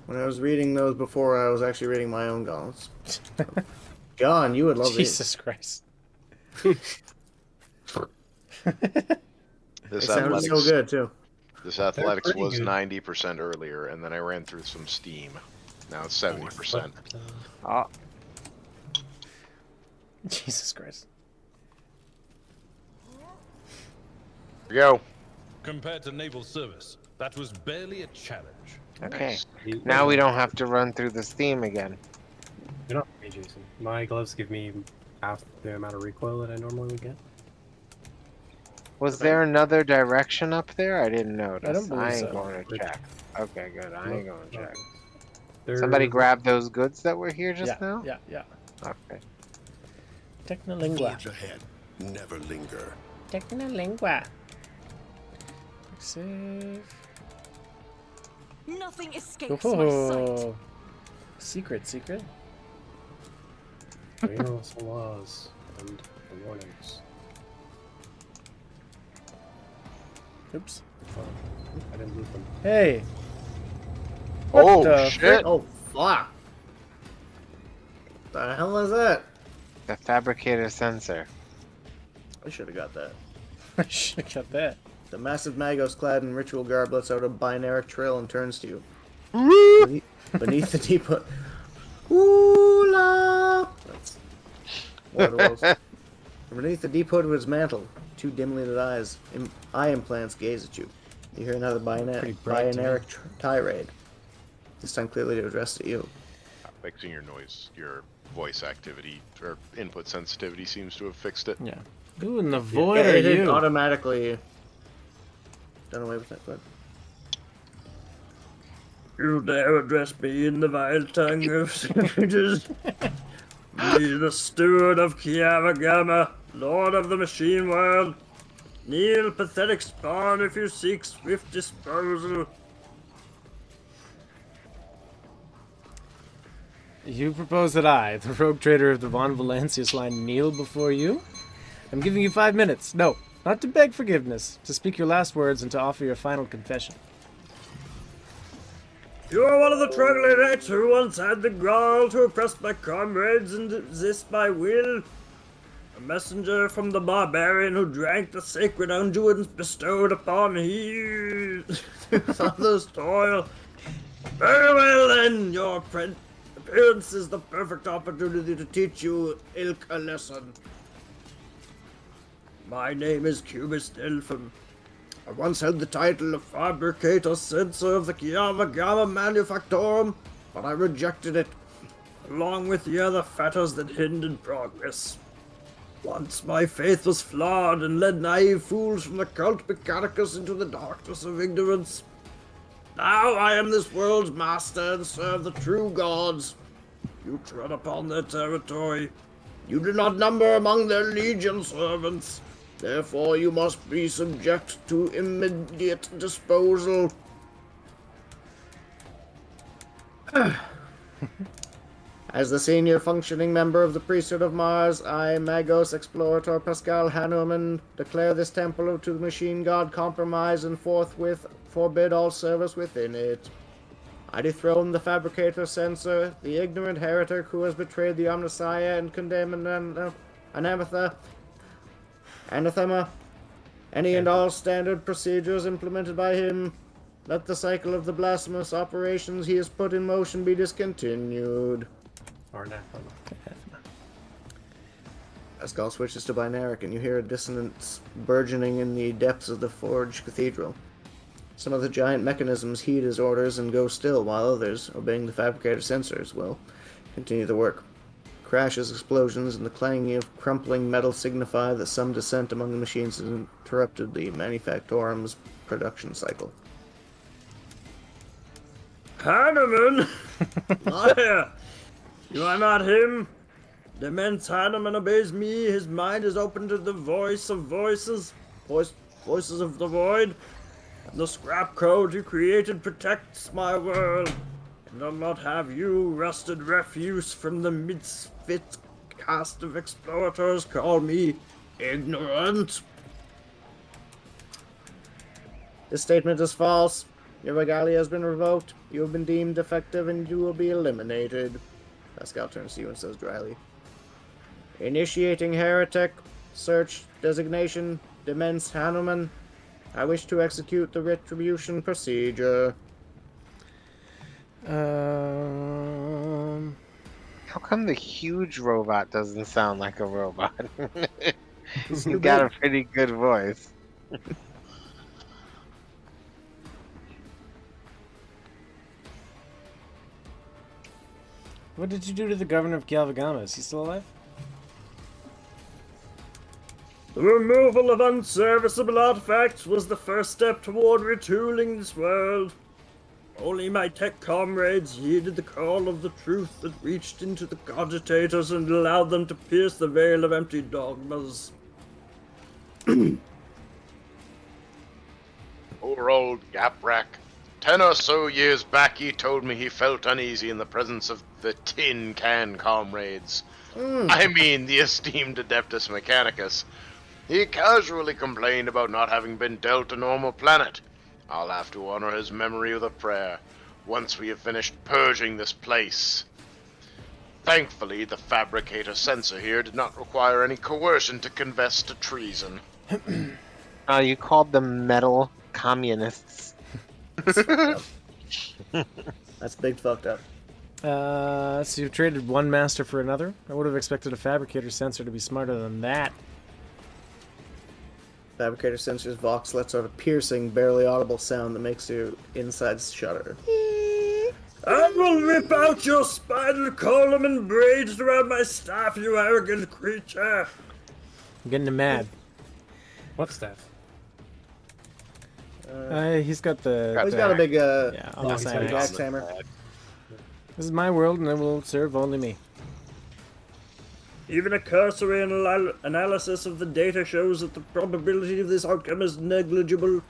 when I was reading those before, I was actually reading my own gauntlets. John, you would love these. Jesus Christ. They This sounded so athletics, good too. this athletics pretty was good. 90% earlier, and then I ran through some steam. Now it's 70%. Oh, Jesus Christ. Here we go. Compared to naval service, that was barely a challenge. okay. You- Now we don't have to run through this theme again. You're not me, Jason. My gloves give me half the amount of recoil that I normally would get. Was there another direction up there? I didn't notice. I don't believe ain't so. going to check. Okay, good. I ain't going to check. There- Somebody grab those goods that were here just Yeah, now? yeah. Okay. Technolingua. Forge ahead. Never linger. Technolingua. Save. Nothing escapes my sight. Oh. Secret. Universal laws and the warnings. Oops. Oh, I didn't loot them. Hey. What Oh, the shit. Oh, fuck. The hell is that? The fabricator sensor. I should have got that. I should have got that. The massive Magos clad in ritual garb lets out a binaric trill and turns to you. Beneath the deep hood. Hula! That's what it was. Beneath the deep hood of his mantle, two dimly lit eyes, eye implants gaze at you. You hear another Pretty bright to me. binaric tirade. This time clearly addressed to you. Fixing your voice activity or input sensitivity seems to have fixed it. Yeah. Who in the void Yeah, are it had you? automatically done away with that, but... You dare address me in the vile tongue of savages? Be the steward of Kiavagama, lord of the machine world. Kneel, pathetic spawn, if you seek swift disposal. You propose that I, the rogue trader of the Von Valancius line, kneel before you? I'm giving you 5 minutes. No, not to beg forgiveness, to speak your last words and to offer your final confession. You are one of the troglodytes who once had the gall to oppress my comrades and resist my will. A messenger from the barbarian who drank the sacred unguents bestowed upon he others' toil. Very well then, your appearance is the perfect opportunity to teach you ilk a lesson. My name is Cubist Elfin. I once held the title of Fabricator Censor of the Kiavagama Manufactorum, but I rejected it, along with the other fetters that hindered progress. Once my faith was flawed and led naive fools from the cult mechanicus into the darkness of ignorance. Now I am this world's master and serve the true gods. You tread upon their territory. You do not number among their legion servants. Therefore you must be subject to immediate disposal. As the senior functioning member of the priesthood of Mars, I, Magos Explorator Pascal Hanuman, declare this temple to the machine god compromise and forthwith forbid all service within it. I dethrone the fabricator censor, the ignorant heretic who has betrayed the Omnissiah and condemn anathema, any and all standard procedures implemented by him. Let the cycle of the blasphemous operations he has put in motion be discontinued. Or anathema. Pascal switches to binaric, and you hear a dissonance burgeoning in the depths of the forged cathedral. Some of the giant mechanisms heed his orders and go still, while others, obeying the fabricator sensors, will continue the work. Crashes, explosions, and the clanging of crumpling metal signify that some dissent among the machines has interrupted the manufactorum's production cycle. Hanuman! Liar! You are not him. The immense Hanuman obeys me. His mind is open to the voice of voices, voices of the void. And the scrap code you created protects my world. And I'll not have you, rusted refuse from the misfit cast of explorators, call me ignorant. This statement is false. Your regalia has been revoked. You have been deemed defective, and you will be eliminated. Pascal turns to you and says dryly, initiating heretic, search, designation, Demens Hanuman. I wish to execute the retribution procedure. How come the huge robot doesn't sound like a robot? He's got a pretty good voice. What did you do to the governor of Kiavagama? Is he still alive? The removal of unserviceable artifacts was the first step toward retooling this world. Only my tech comrades heeded the call of the truth that reached into the cogitators and allowed them to pierce the veil of empty dogmas. Poor old Gaprack. 10 or so years back he told me he felt uneasy in the presence of the tin can comrades. I mean the esteemed Adeptus Mechanicus. He casually complained about not having been dealt a normal planet. I'll have to honor his memory with a prayer once we have finished purging this place. Thankfully, the fabricator censor here did not require any coercion to confess to treason. You called them metal communists. That's big fucked up. So you've traded one master for another? I would have expected a fabricator sensor to be smarter than that. Fabricator sensor's vox lets out a piercing, barely audible sound that makes your insides shudder. I will rip out your spinal column and braids around my staff, you arrogant creature! I'm getting him mad. What staff? He's got the... He's got a big, yeah, almost he's got like a axe hammer. This is my world, and it will serve only me. Even a cursory analysis of the data shows that the probability of this outcome is negligible.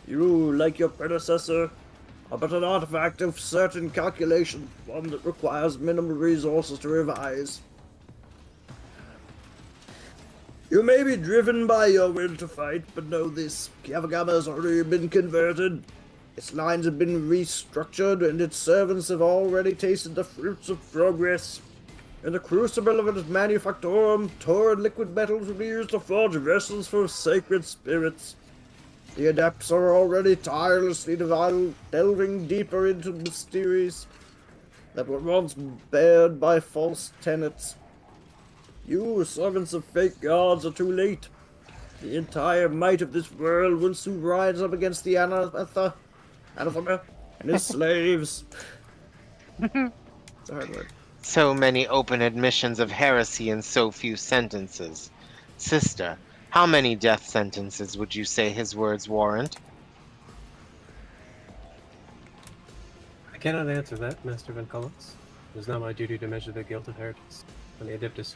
You, like your predecessor, but an artifact of certain calculation, one that requires minimal resources to revise. You may be driven by your will to fight, but know this. Kiavagama has already been converted. Its lines have been restructured, and its servants have already tasted the fruits of progress. In the crucible of its manufactorum, torrid liquid metals will be used to forge vessels for sacred spirits. The adepts are already tirelessly delving deeper into mysteries that were once bared by false tenets. You, servants of fake gods, are too late. The entire might of this world will soon rise up against the anathema and his slaves. It's a hard word. So many open admissions of heresy in so few sentences. Sister, how many death sentences would you say his words warrant? I cannot answer that, Master Van Collins. It is not my duty to measure the guilt of heretics. When the Adeptus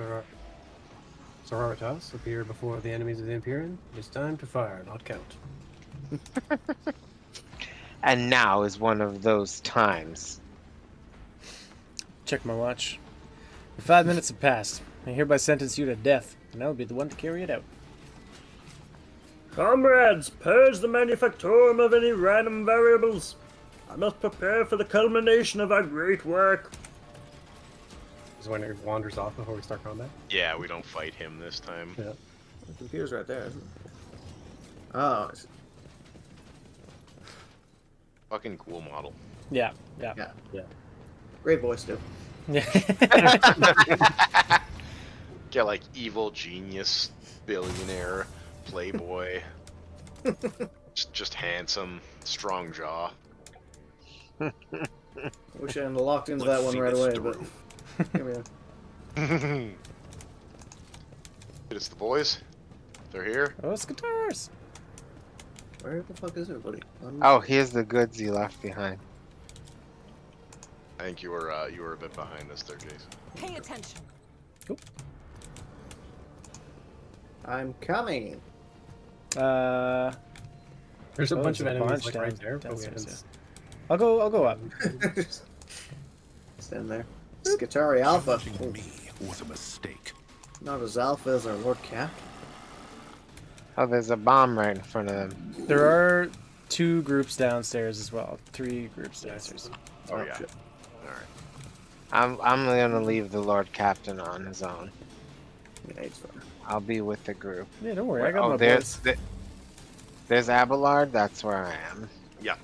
Sororitas appear before the enemies of the Imperium, it is time to fire, not count. And now is one of those times. Check my watch. 5 minutes have passed. I hereby sentence you to death, and I will be the one to carry it out. Comrades, purge the manufactorum of any random variables. I must prepare for the culmination of our great work. Is when it wanders off before we start combat? Yeah, we don't fight him this time. Yeah. The computer's right there, isn't it? Oh, I see. Fucking cool model. Yeah. Great voice, too. Get like evil genius, billionaire, playboy. just handsome, strong jaw. Wish I hadn't locked into Let's that one see right this away, through. but here we are. It's the boys. They're here. Oh, guitars. Where the fuck is everybody? Oh, here's the goods you left behind. I think you were a bit behind us there, Jason. Pay attention. I'm coming. There's a bunch of there's a enemies bunch like down- right there, but we downstairs, haven't... I'll go up. Stand there. Skitari Alpha. Challenging me was a mistake. Not as alpha as our Lord Cap. Oh, there's a bomb right in front of them. There are 2 groups downstairs as well. 3 groups downstairs. Oh yeah. Shit. All right. I'm gonna leave the Lord Captain on his own. Yeah, it's fine. I'll be with the group. Yeah, don't worry. I got Oh, my there's boys. there's Abelard. That's where I am. Yeah,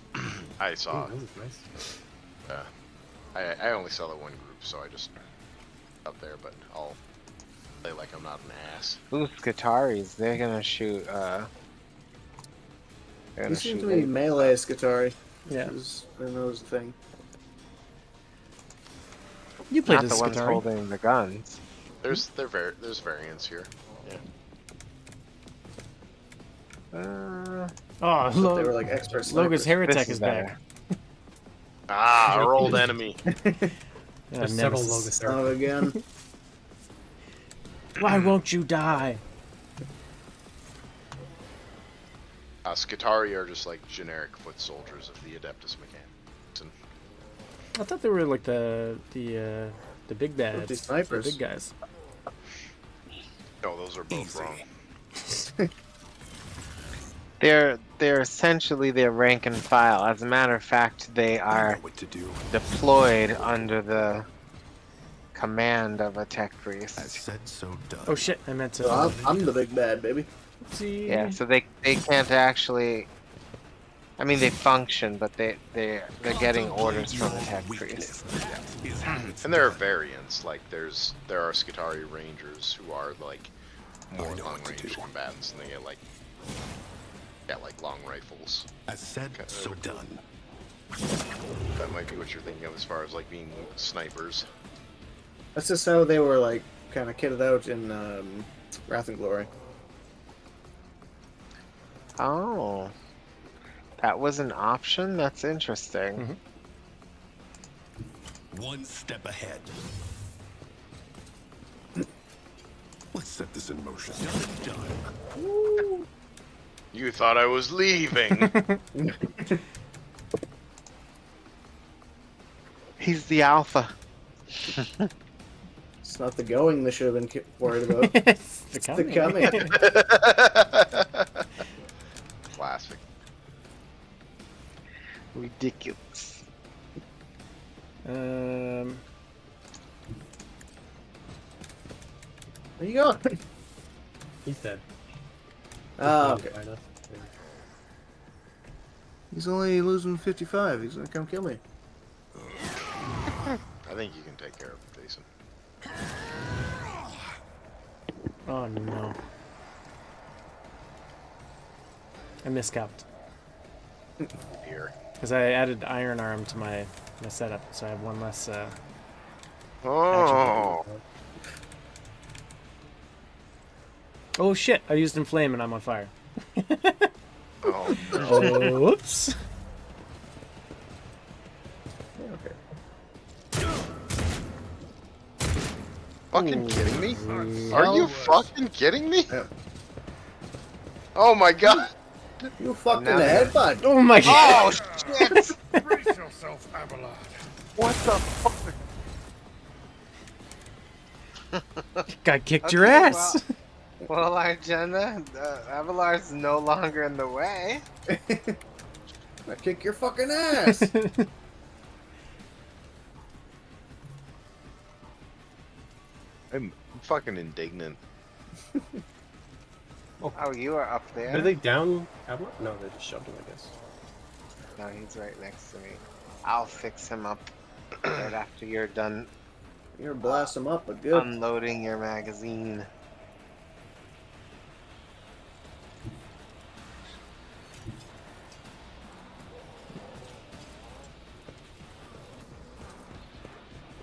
I saw. Ooh, nice. I only saw the one group, so I just up there. But I'll play like I'm not an ass. Ooh, Skitaris. They're gonna shoot. They're You gonna seem shoot. to be melee Skitari. Yeah. I know is the thing. You played Not as the ones Skitari. holding the guns. There's variants here. Yeah. Oh, But they were Lo- like expert Loga's snipers. Heretic This is is back. Our old enemy. There's several Nemesis. Logus there. Oh, again. Why won't you die? Skitari are just like generic foot soldiers of the Adeptus Mechanicus. And I thought they were like the big bads, the snipers. big guys. no, those are both Easy. wrong. They're essentially their rank and file. As a matter of fact, they I are know what to do. deployed under the command of a tech priest. As said, so done. Oh shit! I meant to. So I'm the big bad, baby. See. Yeah, so they can't actually. I mean, they function, but they're getting orders from the tech priest. And there are variants. Like there are Skitari Rangers who are like more I know long what to range do. combatants, and they get like long rifles. As said, so done. That might be what you're thinking of as far as like being snipers. That's just how they were like kind of kitted out in Wrath and Glory. Oh, that was an option. That's interesting. One step ahead. Let's set this in motion. Done and done. You thought I was leaving. He's the alpha. It's not the going they should have been worried about. It's It's the the coming. coming. Classic. Ridiculous. Where you going? He's dead. Oh, okay. Behind us. He's only losing 55. He's gonna come kill me. I think you can take care of him, Jason. Oh no. I miscapped. Here. Because I added Iron Arm to my setup, so I have one less Oh. Oh shit, I used Inflame and I'm on fire. Oh. Oh, whoops. Okay. Fucking kidding me? Are you fucking kidding me? Yeah. Oh my god. You fucked Now in the they- head, bud. Oh my god. Oh shit! Brace yourself, Abelard. What the fuck? God kicked your Okay, ass. Well, Argena, Abelard's no longer in the way. I kick your fucking ass. I'm fucking indignant. Oh, you are up there. Are they down Abelard? No, they just shoved him, I guess. No, he's right next to me. I'll fix him up right after you're done You're gonna blast him up, but good. unloading your magazine.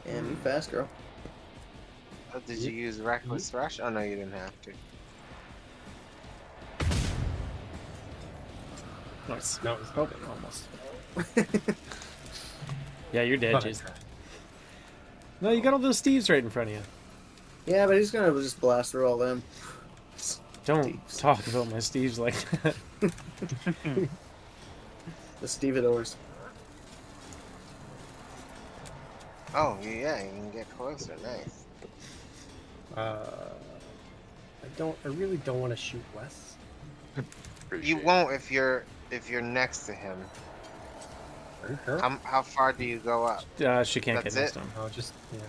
Damn, you fast, girl. Oh, did you use Reckless Rush? Oh no, you didn't have to. Nice. No, it's Oh, almost. Yeah, you're dead, not. Jason. No, you got all those Steves right in front of you. Yeah, but he's gonna just blast through all them. Don't talk about my Steves like that. The stevedores. Oh yeah, you can get closer. Nice. I really don't want to shoot Wes. You Appreciate it. won't if you're next to him. Her? How far do you go up? She can't That's get next it? to him. Oh, just yeah.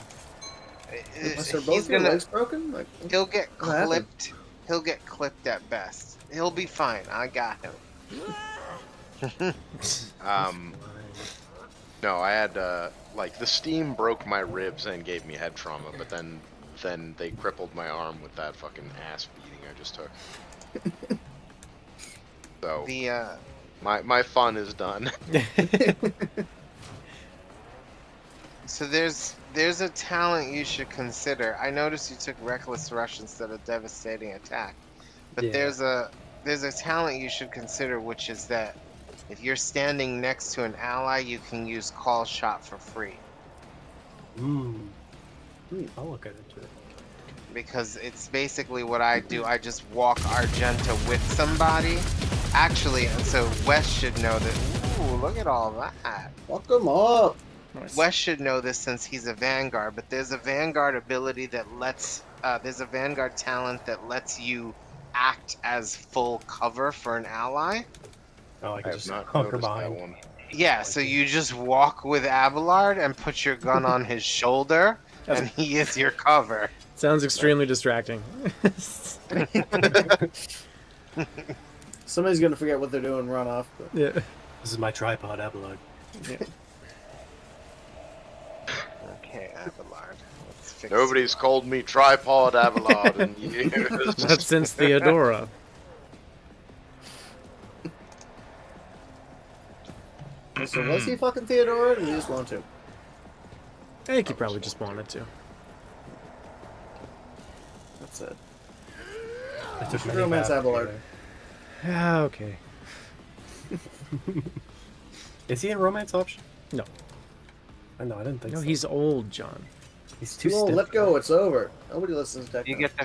Unless they're He's both your gonna. legs broken? Like, He'll get what happened? clipped. He'll get clipped at best. He'll be fine. I got him. No, I had like the steam broke my ribs and gave me head trauma, but then they crippled my arm with that fucking ass beating I just took. So The my fun is done. So there's a talent you should consider. I noticed you took Reckless Rush instead of Devastating Attack. But Yeah. there's a talent you should consider, which is that if you're standing next to an ally, you can use Call Shot for free. I'll look at it too. Because it's basically what I do. I just walk Argenta with somebody. Actually, so Wes should know that. Ooh, look at all that. fuck him up. Nice. Wes should know this since he's a Vanguard, but there's a Vanguard ability that lets, there's a Vanguard talent that lets you act as full cover for an ally. Oh, I I can have just not hunker noticed that behind. one. Yeah, so you just walk with Abelard and put your gun on his shoulder, and he is your cover. Sounds extremely distracting. Somebody's gonna forget what they're doing and run off. But... Yeah. This is my tripod, Abelard. Okay, Abelard. Let's fix Nobody's called me tripod Avalon in years. Not since Theodora. So was he fucking Theodora, or did he just want to? I think he probably just wanted to. That's it. I took Should many romance baths Abelard. together. Ah, okay. Is he a romance option? No. I know, I didn't think No, so. he's old, John. He's too Too old, stiff. let go, it's over. Nobody listens to techno. You get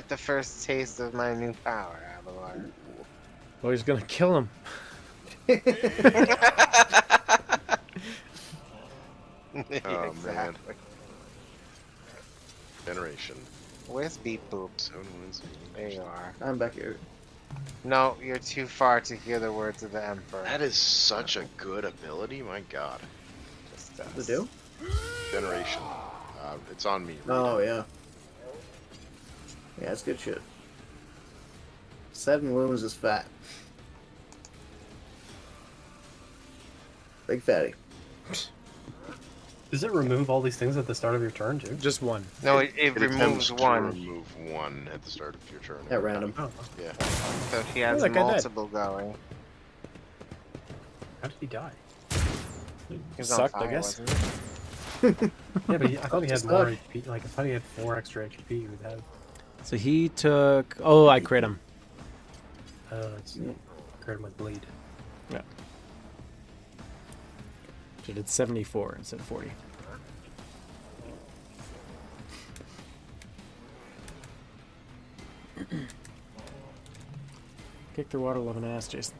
the first taste of my new power, Abelard. Oh, he's gonna kill him. Oh, man. Exactly. Generation. Where's Beep Boop? 7 wins. There you are. I'm back here. No, you're too far to hear the words of the Emperor. That is such a good ability, my god. Just The us. do? Generation. It's on me. Oh, yeah. Yeah, it's good shit. 7 wounds is fat. Big fatty. Does it remove all these things at the start of your turn too? Just one. No, it It removes attempts to one. remove one at the start of your turn. At random. Oh, Yeah. So he has that guy died. multiple going. how did he die? He was Sucked, on I fire, guess. wasn't he? Yeah, but I thought he had Just more died. HP. Like I thought he had 4 extra HP. He would have. So he took. Oh, I crit him. It's crit him with bleed. Yeah. So did 74 instead of 40. Kick their water loving ass, Jason.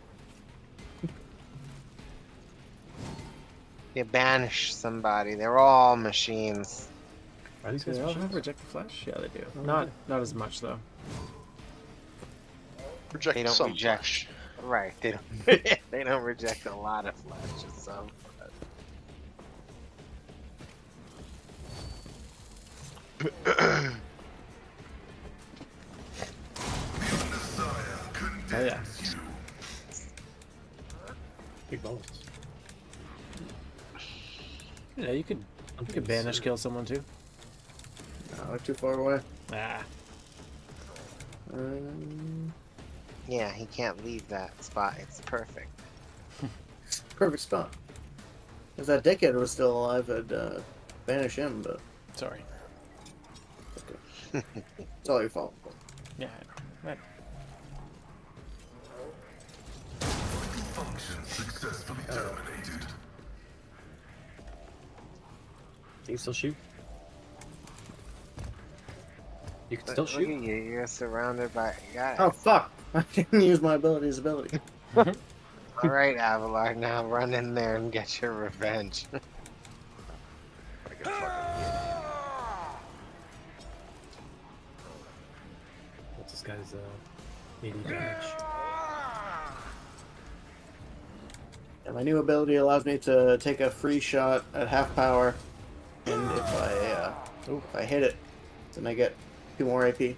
You banish somebody. They're all machines. Are these Do guys they all machines? have reject the flesh? Yeah, they do. Not as much though. Reject They don't some reject. flesh. Right. They don't. They don't reject a lot of flesh. Just some. Oh yeah. Big bonus. Yeah, you could banish kill someone too. Oh, too far away. Ah. Yeah, he can't leave that spot. It's perfect. Perfect spot. If that dickhead was still alive, I'd banish him, but Sorry. it's all your fault. Yeah, I know. Right. Function successfully terminated. Can you still shoot? You can Look, still look shoot. at you. You're surrounded by. Yeah. Oh, fuck! I didn't use my ability. All right, Avalar. Now run in there and get your revenge. Like a fucking What's this guy's 80 damage? And my new ability allows me to take a free shot at half power, and if I hit it, then I get 2 more AP.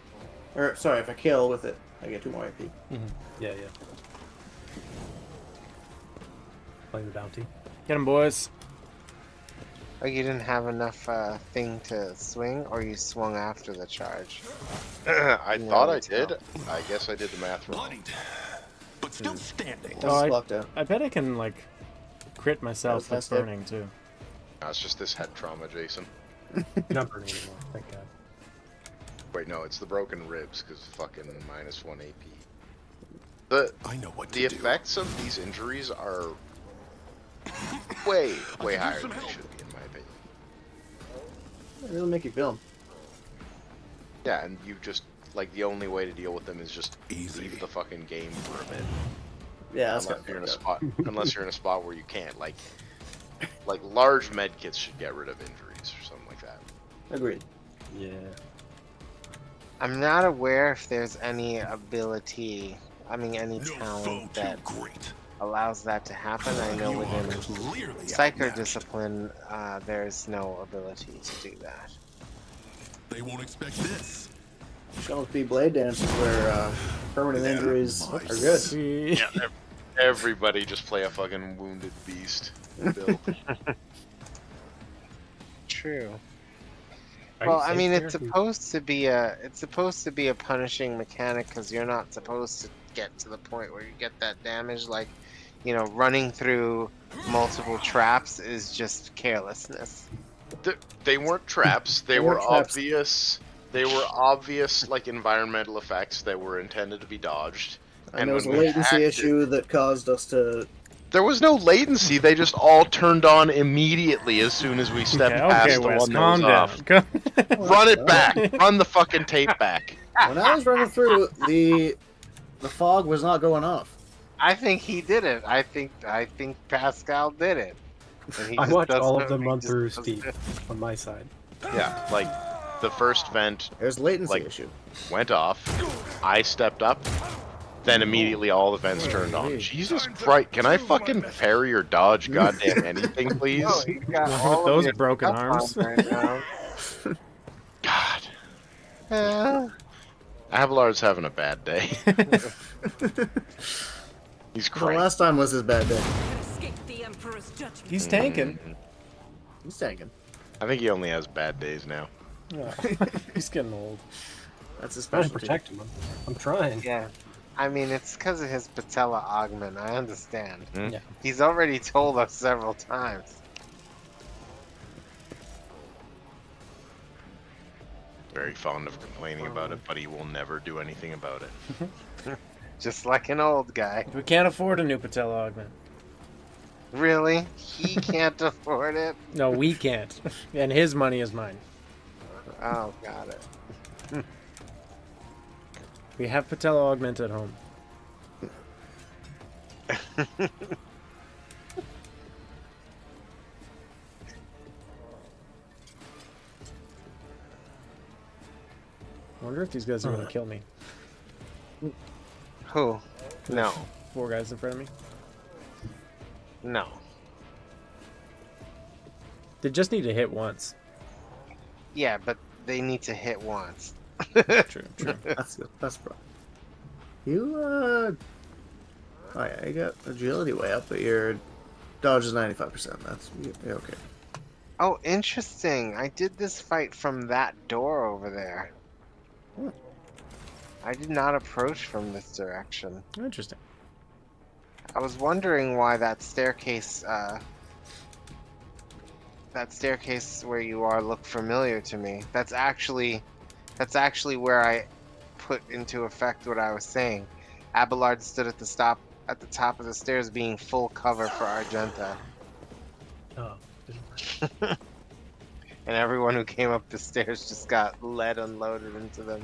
Or sorry, if I kill with it, I get 2 more AP. Yeah, yeah. Playing the bounty. Get him, boys. Oh, you didn't have enough thing to swing, or you swung after the charge? I No, thought I it's did. not. I guess I did the math wrong. Bloodied, but still standing. That was I- locked out. I bet I can like crit myself That was with fast, burning too. No, it's just this head trauma, Jason. You're not burning anymore. Thank God. Wait, no, it's the broken ribs because fucking -1 AP. The I know what the to do. effects of these injuries are way higher than they should be, in my opinion. It really make you feel. Yeah, and you just like the only way to deal with them is just Easy. leave the fucking game for a bit. Yeah, that's Unless you're in a fucked spot, unless you're in a spot where you can't. Like large med kits should get rid of injuries or something like that. Agreed. Yeah. I'm not aware if there's any ability, any No foe talent too that great. allows that to happen. I know You are within clearly Psycho outmatched. Discipline, there's no ability to do that. They won't expect this. Should almost be blade dances where permanent injuries are good. See? Everybody just play a fucking wounded beast. Bill. True. Are Well, you I safe mean, there? it's supposed to be a punishing mechanic because you're not supposed to get to the point where you get that damage. Like, running through multiple traps is just carelessness. They weren't traps. They They were weren't traps. obvious. They were obvious, like environmental effects that were intended to be dodged. And there was a when we latency acted- issue that caused us to. There was no latency. They just all turned on immediately as soon as we stepped past Okay, the Wes, one that calm was off. down. Run it back. Run the fucking tape back. When I was running through, the fog was not going off. I think he did it. I think Pascal did it. And he I just watched does all it- of them he run just through does Steve it. on my side. Yeah, like the first vent There's latency Like- issue. went off. I stepped up. Then immediately all the vents turned on. Holy. Jesus Christ! Can I fucking parry or dodge goddamn anything, please? Oh, you got With all of those your broken stuff arms. on right now. God. Abelard's having a bad day. He's The crying. last time was his bad day. Escape the Emperor's judgment. He's tanking. He's tanking. I think he only has bad days now. Oh, he's getting old. That's his Trying to specialty. protect him. I'm trying. Yeah. I mean, it's because of his patella augment. I understand. Hmm? Yeah. He's already told us several times. Very fond of complaining about it, but he will never do anything about it. Just like an old guy. We can't afford a new patella augment. Really? He can't afford it? No, we can't. And his money is mine. Oh, got it. We have patella augment at home. I wonder if these guys are gonna kill me. Who? No. 4 guys in front of me. No. They just need to hit once. Yeah, but they need to hit once. True, true. That's good. That's pro. You, oh yeah, you got agility way up, but your dodge is 95%. That's, you're okay. Oh, interesting. I did this fight from that door over there. Hmm. I did not approach from this direction. Interesting. I was wondering why that staircase where you are looked familiar to me. That's actually where I put into effect what I was saying. Abelard stood at the top of the stairs being full cover for Argenta. Oh. And everyone who came up the stairs just got lead unloaded into them.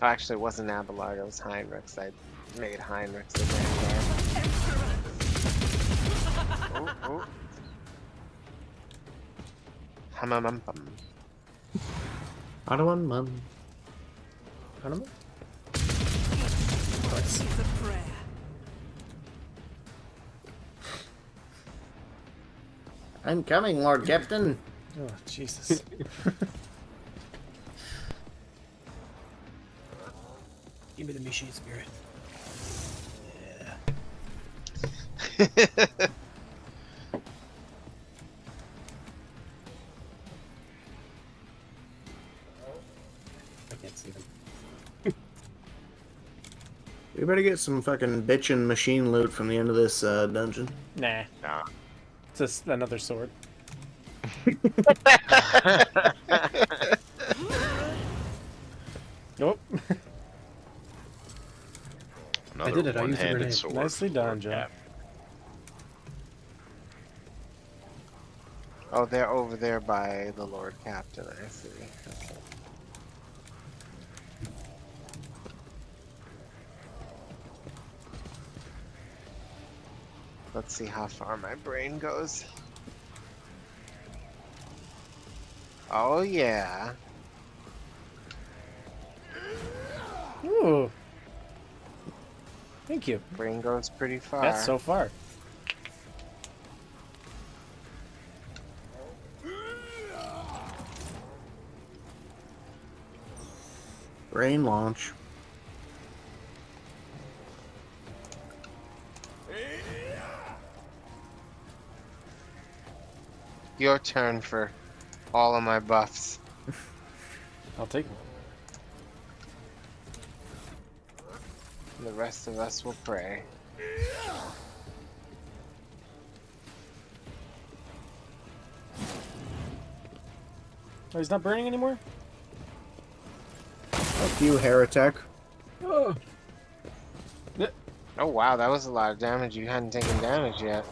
Oh, actually, it wasn't Abelard, it was Heinrichs. I made Heinrichs the vanguard. Oh, oh. Hum-um-um-bum. Otto man. Animal? It's a prayer. I'm coming, Lord Captain. Oh, Jesus. Give me the machine spirit. I can't see them. We better get some fucking bitchin' machine loot from the end of this dungeon. Nah. Nah. It's just another sword. Nope. Another did it, I used a one-handed grenade. sword. Nicely done, Lord Joe. Cap. Oh, they're over there by the Lord Captain, I see. Okay. Let's see how far my brain goes. Oh yeah. Ooh. Thank you. Brain goes pretty far. That's so far. Brain launch. Your turn for all of my buffs. I'll take them. The rest of us will pray. Oh, he's not burning anymore? Fuck you, heretic. Oh. Oh wow, that was a lot of damage. You hadn't taken damage yet.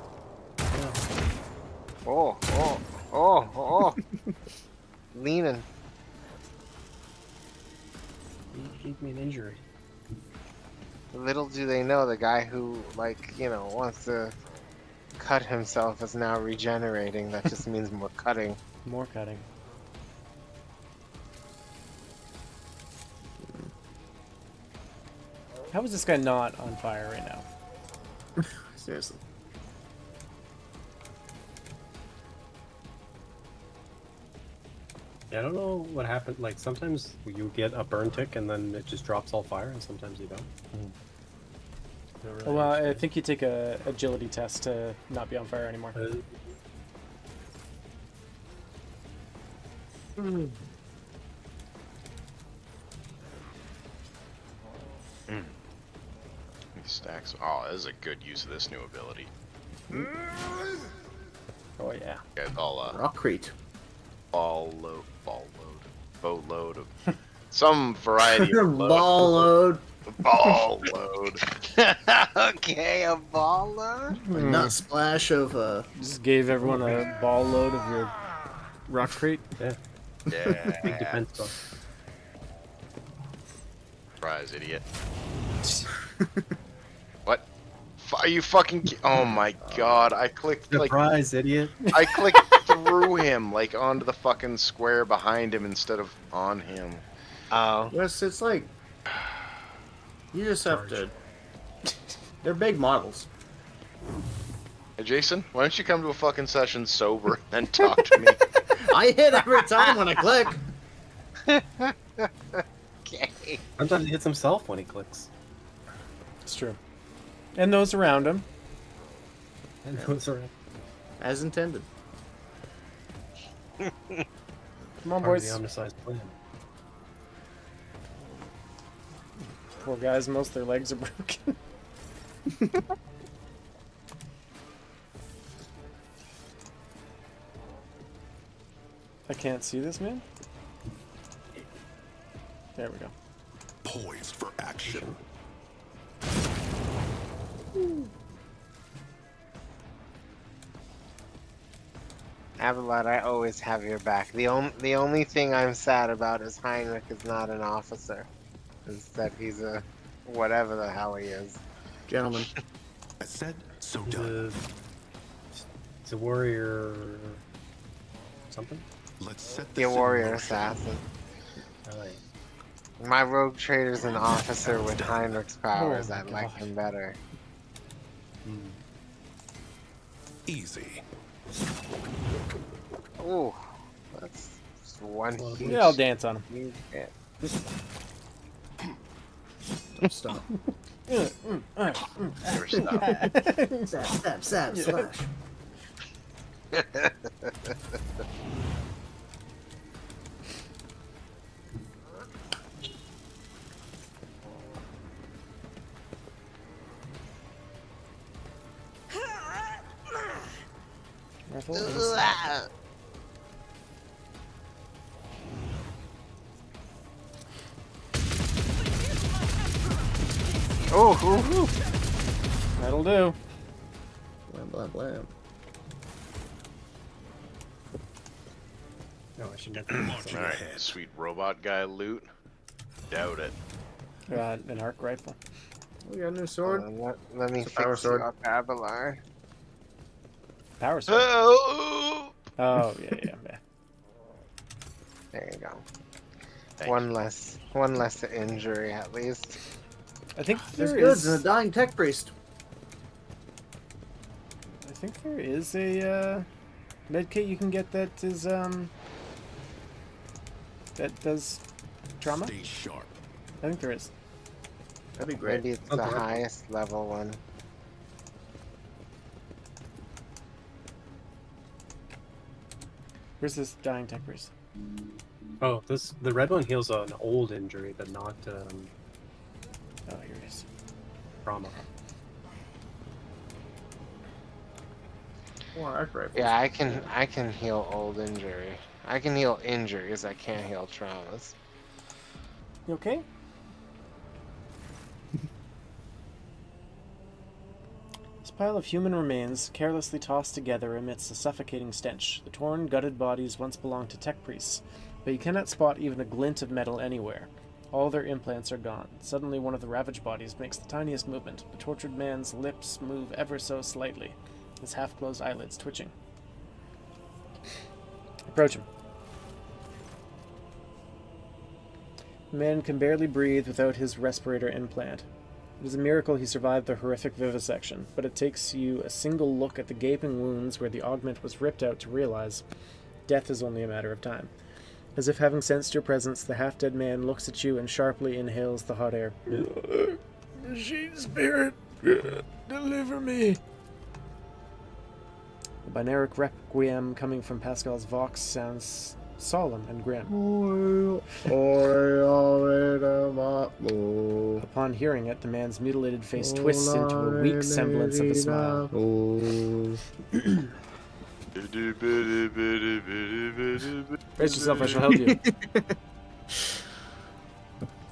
Oh, oh, oh, oh. Leaning. He gave me an injury. Little do they know the guy who, like, wants to cut himself is now regenerating. That just means more cutting. More cutting. How is this guy not on fire right now? Seriously. Yeah, I don't know what happened. Like, sometimes you get a burn tick and then it just drops all fire, and sometimes you don't. Don't really Well, I understand. think you take a agility test to not be on fire anymore. These stacks. Oh, this is a good use of this new ability. Oh yeah. Okay, I'll Rockcrete. boatload of some variety of load. Ball load. Ball load. Okay, a ball load? A nut splash of Just gave everyone a ball load of your rock crate. Yeah, Yeah. big defense buff. Surprise, idiot. What? Are you fucking? Oh my god! I clicked like Surprise, idiot. I clicked through him, like onto the fucking square behind him instead of on him. Oh. Wes, it's like you just have to. They're big models. Hey, Jason, why don't you come to a fucking session sober and talk to me? I hit every time when I click. Okay. Sometimes he hits himself when he clicks. It's true. And those around him. And those are As intended. Come on, part of the boys. omnisized plan. Poor guys, most of their legs are broken. I can't see this man. There we go. Poised for action. Abelard, I always have your back. The only thing I'm sad about is Heinrich is not an officer. Is that he's a whatever the hell he is. Gentlemen. I said, so He's done. a warrior. Something? Let's set The this in warrior motion. assassin. Oh, yeah. My rogue trader's an officer with Heinrich's powers. Oh my I like God. him better. Easy. Ooh, that's just one huge. Yeah, I'll dance on him. huge hit. Don't stop. Never stop. Stab, slash. Rifle is- Oh, That'll do. Blam, blam, blam. No, I should get Alright, sweet robot guy loot. Doubt it. An arc rifle. We got a new sword. let me It's a power fix you sword. up, Abelard. Power sword. Oh! Oh, yeah. There you go. Thank One less injury at least. I think There's there goods is. and a dying tech priest. I think there is a medkit you can get that is that does trauma. Stay sharp. I think there is. That'd be great. Maybe it's the highest level one. Where's this dying tech priest? Oh, the red one heals an old injury, but not Oh, here it is. trauma. More arc rifles. Yeah, I can heal old injury. I can heal injuries. I can't heal traumas. You okay? This pile of human remains, carelessly tossed together, emits a suffocating stench. The torn, gutted bodies once belonged to tech priests, but you cannot spot even a glint of metal anywhere. All their implants are gone. Suddenly, one of the ravaged bodies makes the tiniest movement. The tortured man's lips move ever so slightly, his half-closed eyelids twitching. Approach him. The man can barely breathe without his respirator implant. It is a miracle he survived the horrific vivisection, but it takes you a single look at the gaping wounds where the augment was ripped out to realize death is only a matter of time. As if having sensed your presence, the half-dead man looks at you and sharply inhales the hot air. Machine spirit, deliver me. The binaric requiem coming from Pascal's vox sounds solemn and grim. Upon hearing it, the man's mutilated face twists into a weak semblance of a smile. Brace yourself, I shall help you.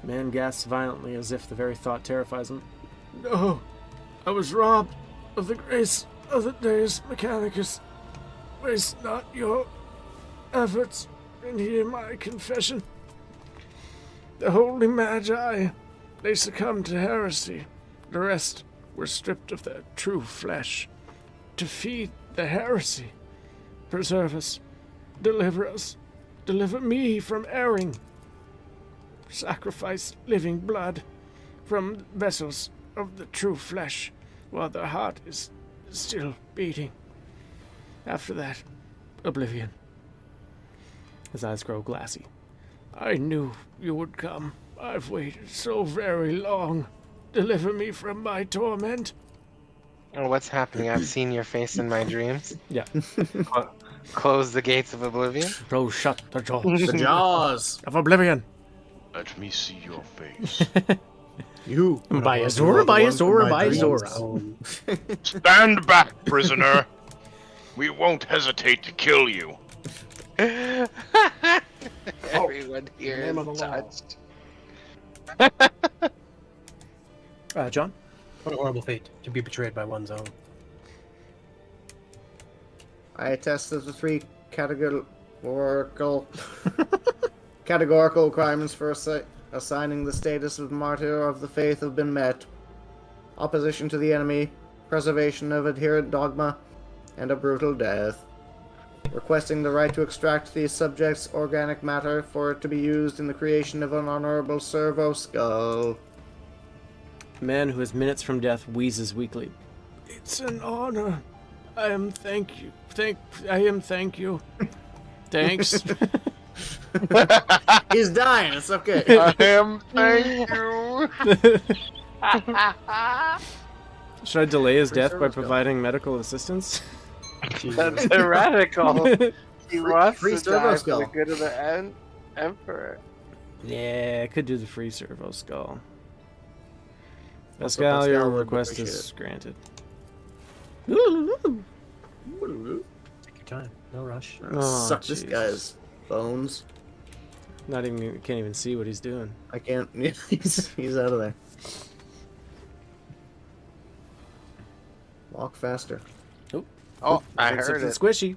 The man gasps violently as if the very thought terrifies him. No, I was robbed of the grace of the Deus Mechanicus. Waste not your efforts and hear my confession. The holy magi, they succumbed to heresy. The rest were stripped of their true flesh. To feed the heresy, preserve us, deliver me from erring. Sacrifice living blood from vessels of the true flesh while the heart is still beating. After that, oblivion. His eyes grow glassy. I knew you would come. I've waited so very long. Deliver me from my torment. Oh, what's happening? I've seen your face in my dreams. Yeah. Close the gates of oblivion. Bro, shut the jaws. The jaws of oblivion. Let me see your face. You. By Azora, by Azora, by Azora. Stand back, prisoner. We won't hesitate to kill you. Everyone here is touched. John? What a horrible fate to be betrayed by one's own. I attest that the three categorical requirements for assigning the status of martyr of the faith have been met. Opposition to the enemy, preservation of adherent dogma, and a brutal death. Requesting the right to extract the subject's organic matter for it to be used in the creation of an honorable servo skull. A man who is minutes from death wheezes weakly. It's an honor. I am thank you. Thanks. He's dying, it's okay. I am thank you. Should I delay his death by providing medical assistance? That's heretical. He wants free to servo die skull. for the good of the Emperor. Yeah, I could do the free servo skull. Also, Pascal, your Pascal would request appreciate is granted. Take your time. No rush. Oh, Suck this Jesus. guy's bones. Can't even see what he's doing. I can't. He's out of there. Walk faster. Oh, I Thanks heard for the it. squishy.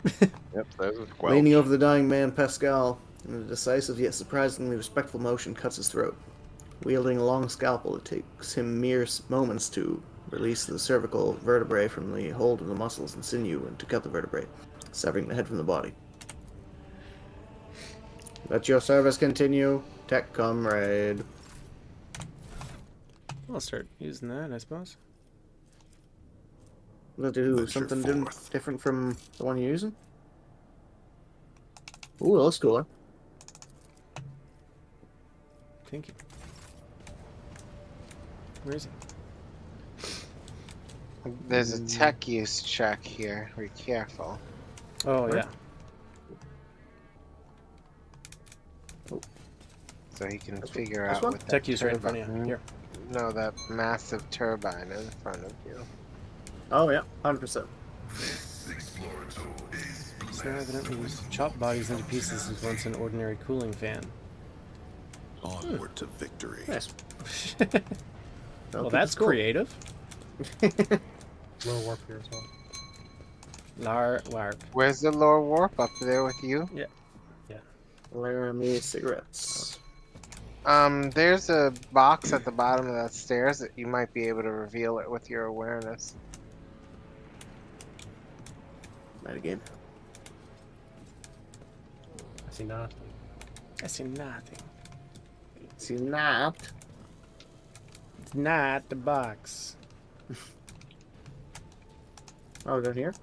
Yep, that was Leaning over the dying man, Pascal, in a decisive yet surprisingly respectful motion, cuts his throat. Wielding a long scalpel, it takes him mere moments to release the cervical vertebrae from the hold of the muscles and sinew and to cut the vertebrae, severing the head from the body. Let your service continue, tech comrade. I'll start using that, I suppose. Will do Venture something forth. different from the one you're using? Ooh, that looks cooler. Thank you. Where is he? There's a tech use check here. Be careful. Oh, Where? yeah. So he can figure this out one? what that Tech use right in front of you. turbine- Here. No, that massive turbine in front of you. Oh yeah, 100%. So evidently we chop bodies into pieces as once an ordinary cooling fan. Onward to victory. Nice. Well, that's creative. Low warp here as well. Larp. Where's the lore warp up there with you? Yeah. Laramie cigarettes. There's a box at the bottom of that stairs that you might be able to reveal it with your awareness. Might again. I see nothing. I see nothing. See not. It's not the box. Oh, down here?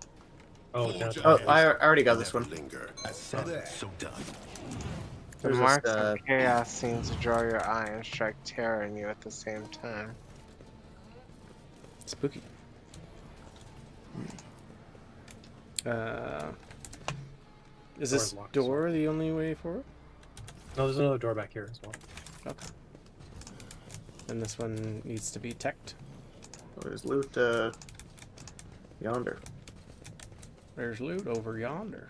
Oh, down Oh, I already got this one. Linger. As said, so done. The There's marks this, of chaos seem to draw your eye and strike terror in you at the same time. Spooky. Is this locked, door the only way forward? No, there's another door back here as well. Okay. And this one needs to be teched. Oh, there's loot yonder. There's loot over yonder.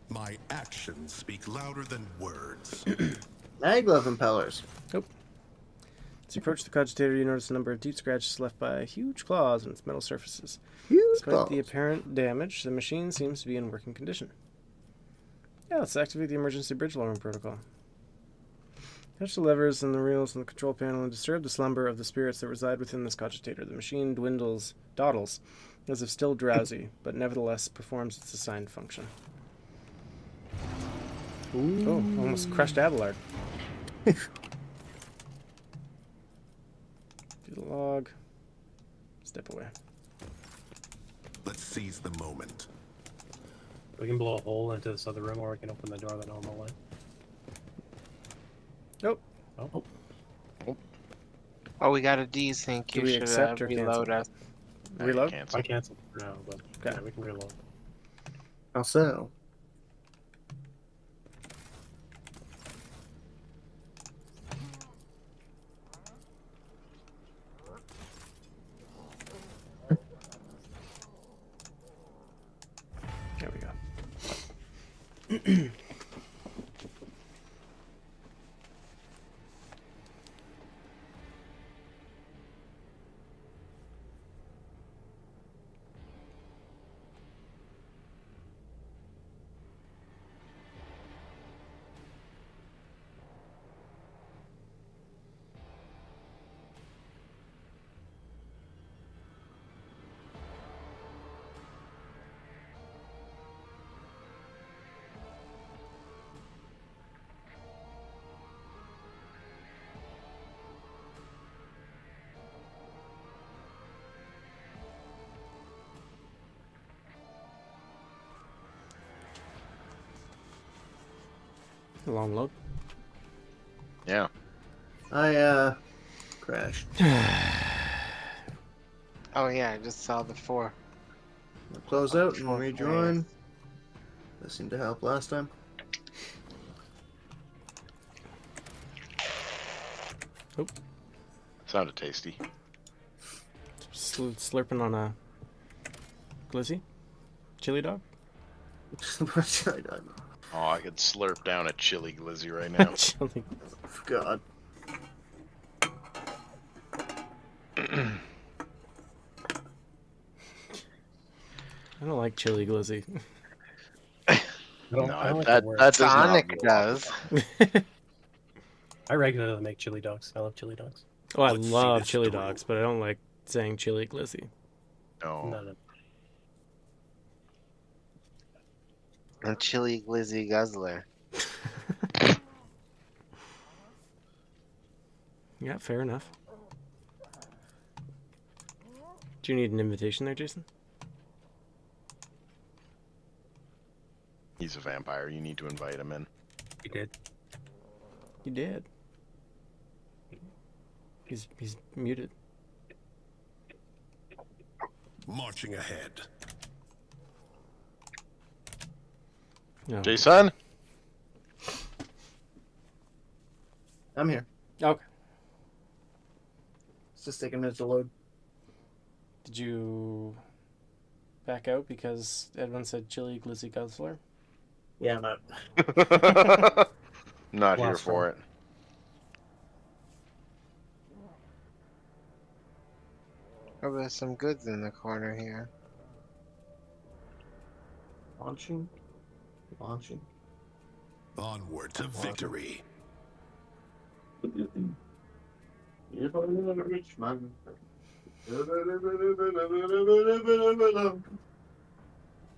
My actions speak louder than words. Maglev impellers. Nope. As you approach the cogitator, you notice a number of deep scratches left by huge claws on its metal surfaces. Huge Despite claws. the apparent damage, the machine seems to be in working condition. Yeah, let's activate the emergency bridge alarm protocol. Touch the levers and the rails on the control panel and disturb the slumber of the spirits that reside within this cogitator. The machine dawdles, as if still drowsy, but nevertheless performs its assigned function. Ooh. Oh, almost crushed Abelard. Do the log. Step away. Let's seize the moment. We can blow a hole into this other room, or we can open the door the normal way. Nope. Oh. Oh, we got a desync. Do You we should accept or reload cancel? us. Reload? I cancel for now, but Okay. yeah, we can reload. Also, There we go. Long load. Yeah. I crashed. Oh yeah, I just saw the 4. I'll close out and Oh, rejoin. That seemed to help last time. Sounded tasty. Slurping on a glizzy? Chili dog? Oh, I could slurp down a chili glizzy right now. Chili. God. I don't like chili glizzy. I don't like the word. that does not Sonic belong. does. I regularly make chili dogs. I love chili dogs. Oh, I Let's see love this chili through. dogs, but I don't like saying chili glizzy. No. No. A chili glizzy guzzler. Yeah, fair enough. Do you need an invitation there, Jason? He's a vampire. You need to invite him in. You did. You did. He's muted. Marching ahead. No. Jason? I'm here. Okay. It's just taking a minute to load. Did you back out because Edwin said chili glizzy guzzler? Yeah, I'm out. Not here Last for round. it. Oh, there's some goods in the corner here. Launching. Launching. Onward to victory.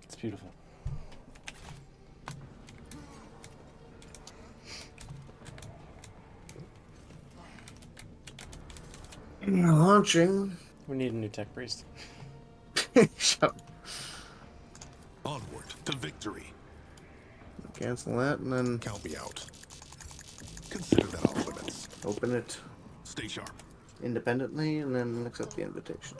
It's beautiful. Launching. We need a new tech priest. Onward to victory. Cancel that and then Count me out. Consider that off limits. open it Stay sharp. independently and then accept the invitation.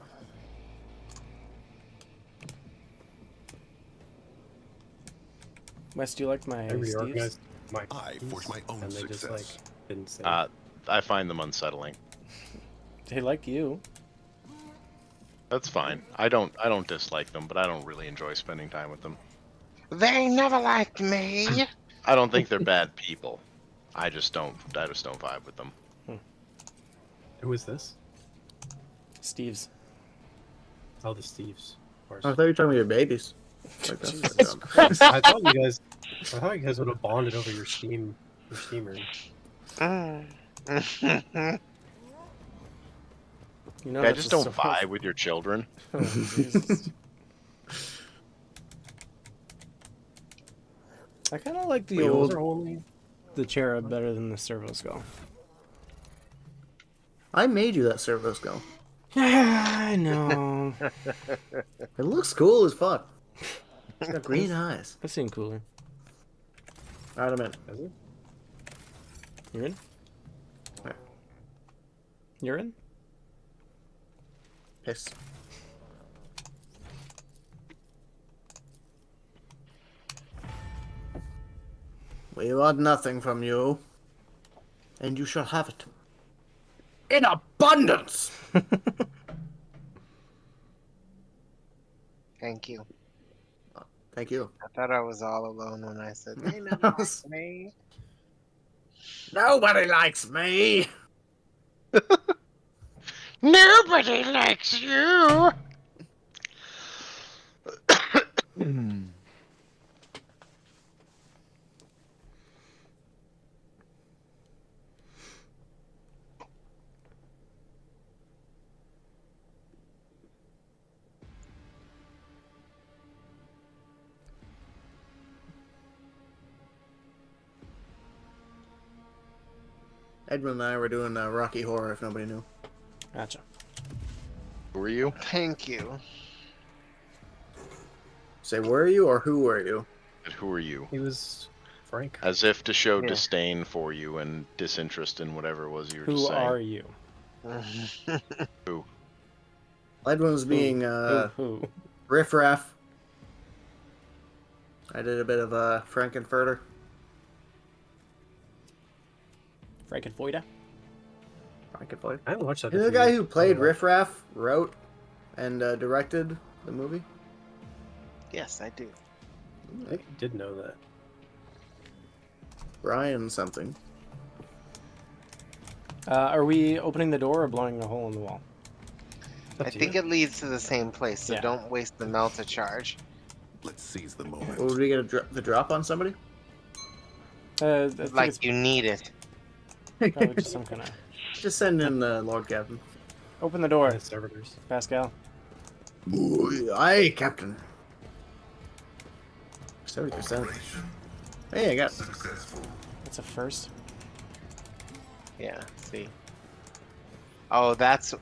Wes, do you like my I Steves? reorganized my I forge my own and they success. just like didn't say. I find them unsettling. They like you. That's fine. I don't dislike them, but I don't really enjoy spending time with them. They never liked me. I don't think they're bad people. I just don't vibe with them. Who is this? Steves. Oh, the Steves. Of course. I thought you were talking about your babies. Like that's Jesus Christ. I thought you guys would have bonded over your steamer. You know, I that's just a don't source. vibe with your children. Oh, Jesus. I kind of like the Wait, old those are only. the cherub better than the servo skull. I made you that servo skull. I know. It looks cool as fuck. It's got green eyes. I've seen cooler. Alright, I'm in. Is it? You're in? Alright. You're in? Piss. We want nothing from you, and you shall have it. In abundance! Thank you. Thank you. I thought I was all alone when I said they never liked me. Nobody likes me! Nobody likes you. Edwin and I were doing Rocky Horror, if nobody knew. Gotcha. Who are you? Thank you. Say, were you or who were you? And who are you? He was Frank. As if to show Yeah. disdain for you and disinterest in whatever it was you were Who just saying. are you? Who? Edwin was being Who? riffraff. I did a bit of Frankenfurter. Frankenfoida? Frankenfurter. I haven't watched that. You know the guy who played Riffraff, wrote, and directed the movie? Yes, I do. I did know that. Brian something. Are we opening the door or blowing a hole in the wall? I think it leads to the same place, so Yeah. don't waste the melta charge. Let's seize the moment. Would we get the drop on somebody? I think Like it's you need it. probably just some kind of... Just send in the Lord Captain. Open the door, The servitors. Pascal. Aye, Captain. 70%. Hey, I got... That's a first. Yeah, see. Oh,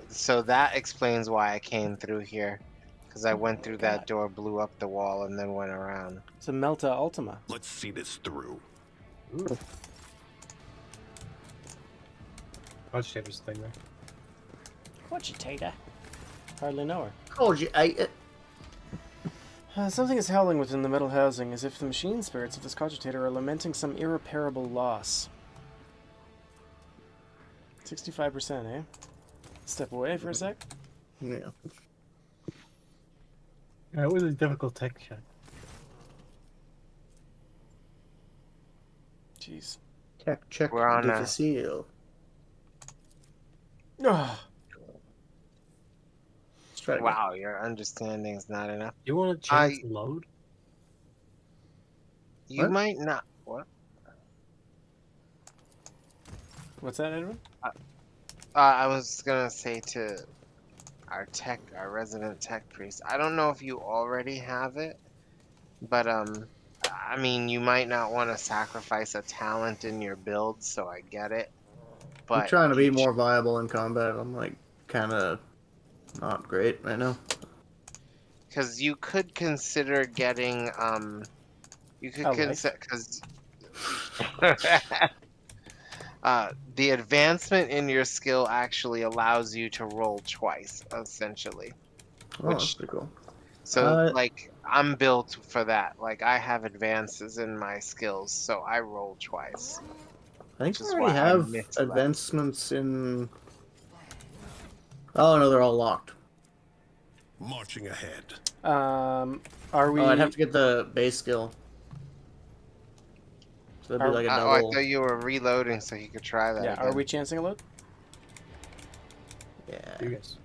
so that explains why I came through here. Because I went through that door, blew up the wall, and then went around. It's a Melta Ultima. Let's see this through. Ooh. Agitator's thing there. Cogitator. Hardly know her. Told you, ate it. Something is howling within the metal housing, as if the machine spirits of this cogitator are lamenting some irreparable loss. 65%, eh? Step away for a sec. Yeah. That was a difficult tech check. Jeez. Check, check, We're on, difficile. Ugh. Let's try it again. Wow, your understanding's not enough. You want to chance load? You What? might not. What? What's that, Edwin? I was gonna say to our resident tech priest. I don't know if you already have it, but I mean, you might not want to sacrifice a talent in your build, so I get it. I'm But trying to be more viable in combat. I'm like kind of not great right now. because you could consider getting you could consider because the advancement in your skill actually allows you to roll twice, essentially. Oh, that's pretty cool. So, like, I'm built for that. Like, I have advances in my skills, so I roll twice. I think I already have advancements in... Oh, no, they're all locked. Marching ahead. Are we... Oh, I'd have to get the base skill. So that'd be like a double... Oh, I thought you were reloading so you could try that. Yeah, again. are we chancing a load? Yeah. You guys.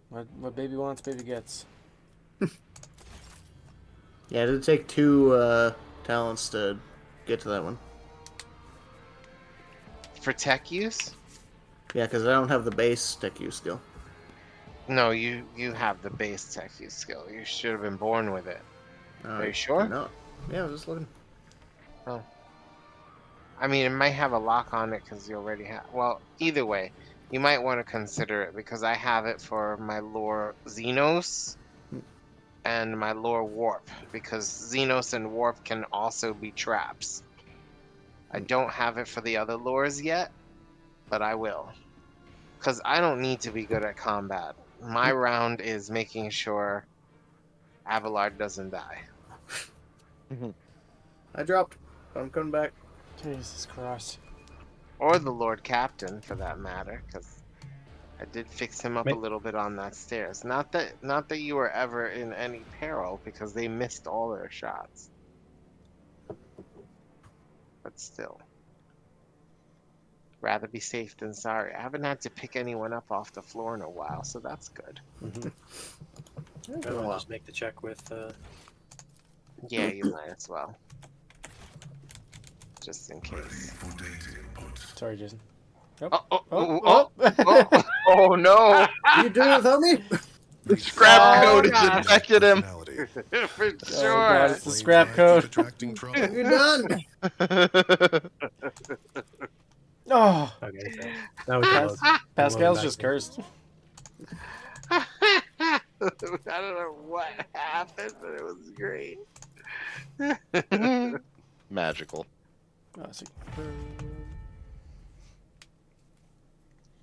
What baby wants, baby gets. Yeah, it'd take 2 talents to get to that one. For tech use? Yeah, because I don't have the base tech use skill. No, you have the base tech use skill. You should have been born with it. Are you sure? No. Yeah, I was just looking. Oh. I mean, it might have a lock on it because you already have... Well, either way, you might want to consider it because I have it for my lore Xenos and my lore Warp because Xenos and Warp can also be traps. I don't have it for the other lores yet, but I will. Because I don't need to be good at combat. My round is making sure Abelard doesn't die. I dropped. I'm coming back. Jesus Christ. Or the Lord Captain, for that matter, because I did fix him up a little bit on that stairs. Not that you were ever in any peril, because they missed all their shots. But still. Rather be safe than sorry. I haven't had to pick anyone up off the floor in a while, so that's good. I'll just make the check with... Yeah, you might as well. Just in case. Sorry, Jason. Oh no! Are you doing it without me? The scrap code has infected him. For Oh sure. God, it's the scrap code. You're done. Oh, Okay, so now we can load. Pascal's just cursed. I don't know what happened, but it was great. Magical. Oh, I see.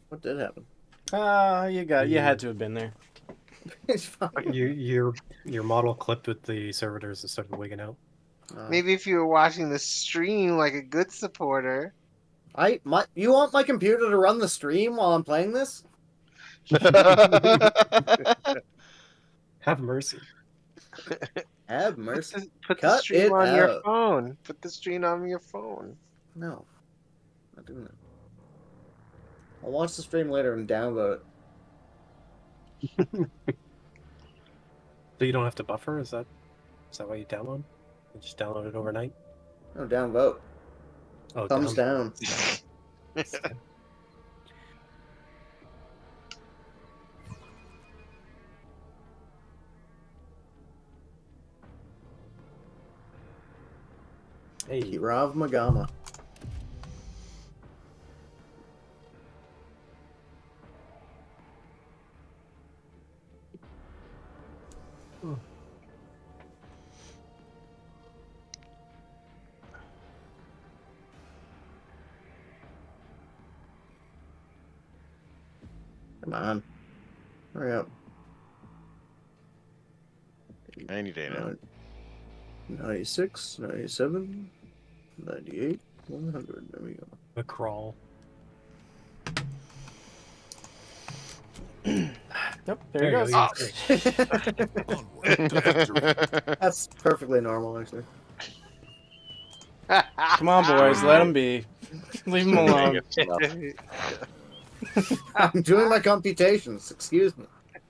What did happen? You had to have been there. It's fine. Your model clipped with the servitors and started wigging out. Maybe if you were watching the stream like a good supporter. You want my computer to run the stream while I'm playing this? Have mercy. Have mercy. Put the Cut stream it on your out. phone. Put the stream on your phone. No. Not doing that. I'll watch the stream later and download it. So you don't have to buffer? Is that why you download? You just download it overnight? No, downvote. Oh, Thumbs down. Hey, Krav Magama. Come on. Hurry up. Any day now. 96, 97, 98, 100. There we go. the crawl. Nope, there he goes. That's perfectly normal, actually. Come on, boys, let him be. Leave him alone. I'm doing my computations. Excuse me.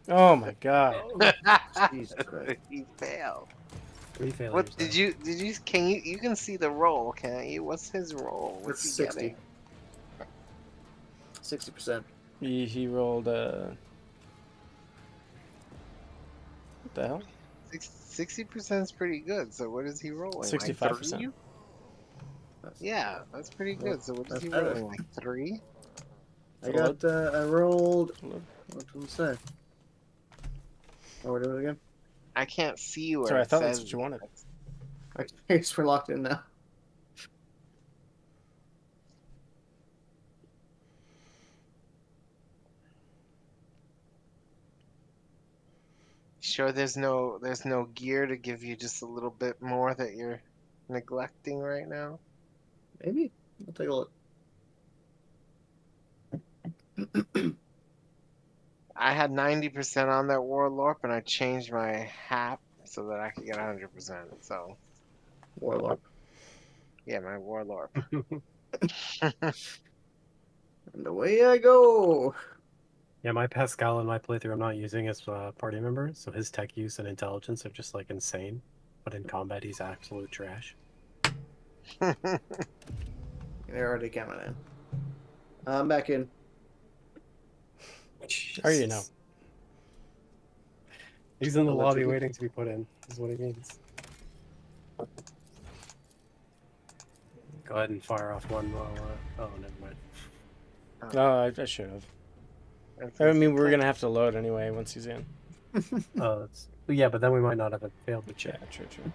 Oh my God. Jesus Christ. He failed. 3 failures. What did you can you can see the roll, can't you? What's his roll? What's It's he 60. getting? 60%. He rolled what the hell? 60% is pretty good. So what is he rolling? 65%. Like 3? Yeah, that's pretty good. So what is That's he better. rolling? Like 3? I rolled. What did it say? Oh, we're doing it again? I can't see where Sorry, I it thought says that's what you wanted. I guess we're locked in now. Sure, there's no gear to give you just a little bit more that you're neglecting right now. Maybe. I'll take a look. I had 90% on that Warlorp, and I changed my hat so that I could get 100%. So, Warlock. yeah, my Warlorp. And away I go. Yeah, my Pascal in my playthrough I'm not using as a party member, so his tech use and intelligence are just like insane. But in combat, he's absolute trash. They're already coming in. I'm back in. Are you now? He's in the lobby Electric. waiting to be put in, is what he means. Go ahead and fire off one while, oh, never mind. Oh, I should have. I mean, we're gonna have to load anyway once he's in. Yeah, but then we might not have failed the check. Yeah, true.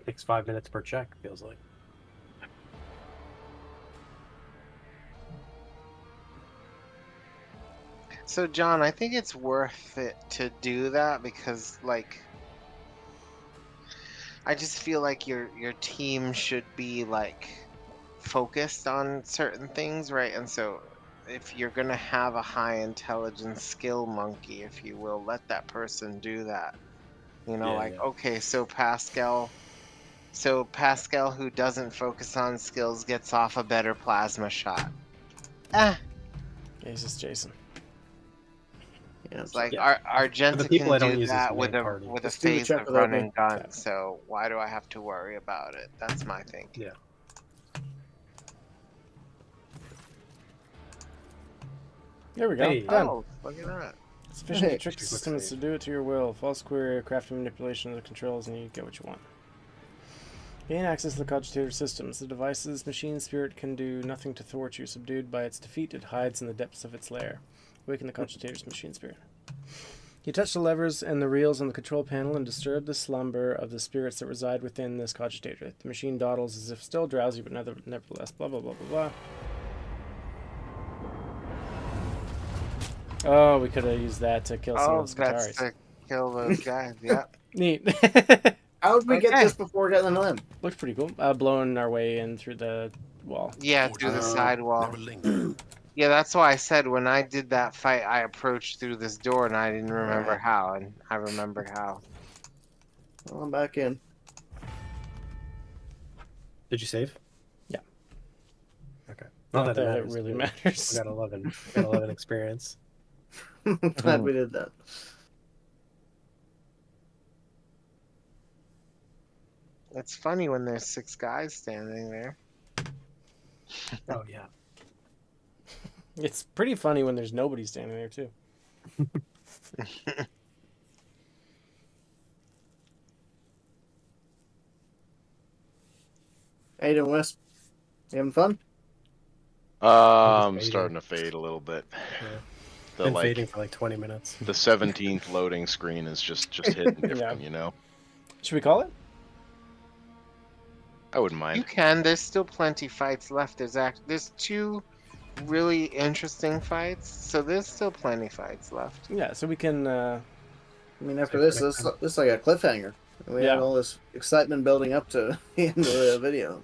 Takes 5 minutes per check, feels like. So, John, I think it's worth it to do that because, like, I just feel like your team should be, like, focused on certain things, right? And so if you're going to have a high intelligence skill monkey, if you will, let that person do that. You know, okay, so Pascal who doesn't focus on skills gets off a better plasma shot. Jesus, Jason. Yeah, it's like Argenta can do that with a phase of run and gun, so why do I have to worry about it? That's my thinking. Yeah. There we go. Hey. Done. Oh, look at that. Sufficient to trick the system is to do it to your will. False query, crafting manipulation of the controls, and you get what you want. Gain access to the cogitator systems. The device's machine spirit can do nothing to thwart you. Subdued by its defeat, it hides in the depths of its lair. Awaken the cogitator's machine spirit. You touch the levers and the reels on the control panel and disturb the slumber of the spirits that reside within this cogitator. The machine dawdles as if still drowsy, but nevertheless, blah, blah, blah, blah, blah. Oh, we could have used that to kill some of those Qataris. That's to kill those guys, yeah. Neat. How did we get this before getting the limb? Looks pretty cool. Blowing our way in through the wall. Yeah, through the side wall. Yeah, that's why I said when I did that fight, I approached through this door and I didn't remember how, and I remembered how. Well, I'm back in. Did you save? Yeah. Okay. Not that it really matters. We got 11. We got 11 experience. Glad we did that. It's funny when there's 6 guys standing there. Oh, yeah. It's pretty funny when there's nobody standing there, too. How you doing, Wes? You having fun? I'm starting to fade a little bit. Yeah. Been fading for like 20 minutes. The 17th loading screen is just hitting different, you know? Should we call it? I wouldn't mind. You can. There's still plenty fights left. There's 2 really interesting fights, so there's still plenty fights left. Yeah, so we can... I mean, after this is like a cliffhanger. We had all this excitement building up to the end of the video.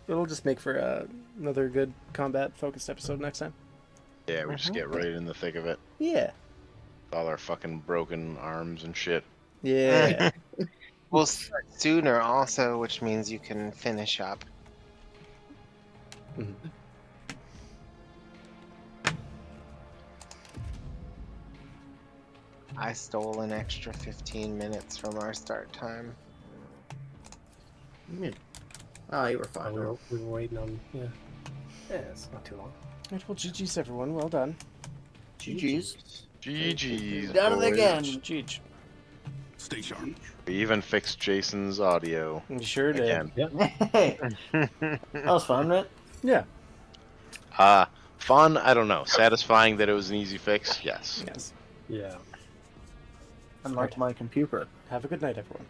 It'll just make for another good combat-focused episode next time. Yeah, we just get right in the thick of it. Yeah. All our fucking broken arms and shit. Yeah. We'll start sooner also, which means you can finish up. I stole an extra 15 minutes from our start time. Ah, you were fine. We were waiting on. Yeah. Yeah, it's not too long. Right, well, GG's everyone. Well done. GG's. GG's. Done it boys. again. GG. Stay sharp. We even fixed Jason's audio. You sure did. Again. Hey, that was fun, right? Yeah. Fun, I don't know. Satisfying that it was an easy fix, yes. Yes. Yeah. Unlike my computer. Have a good night, everyone.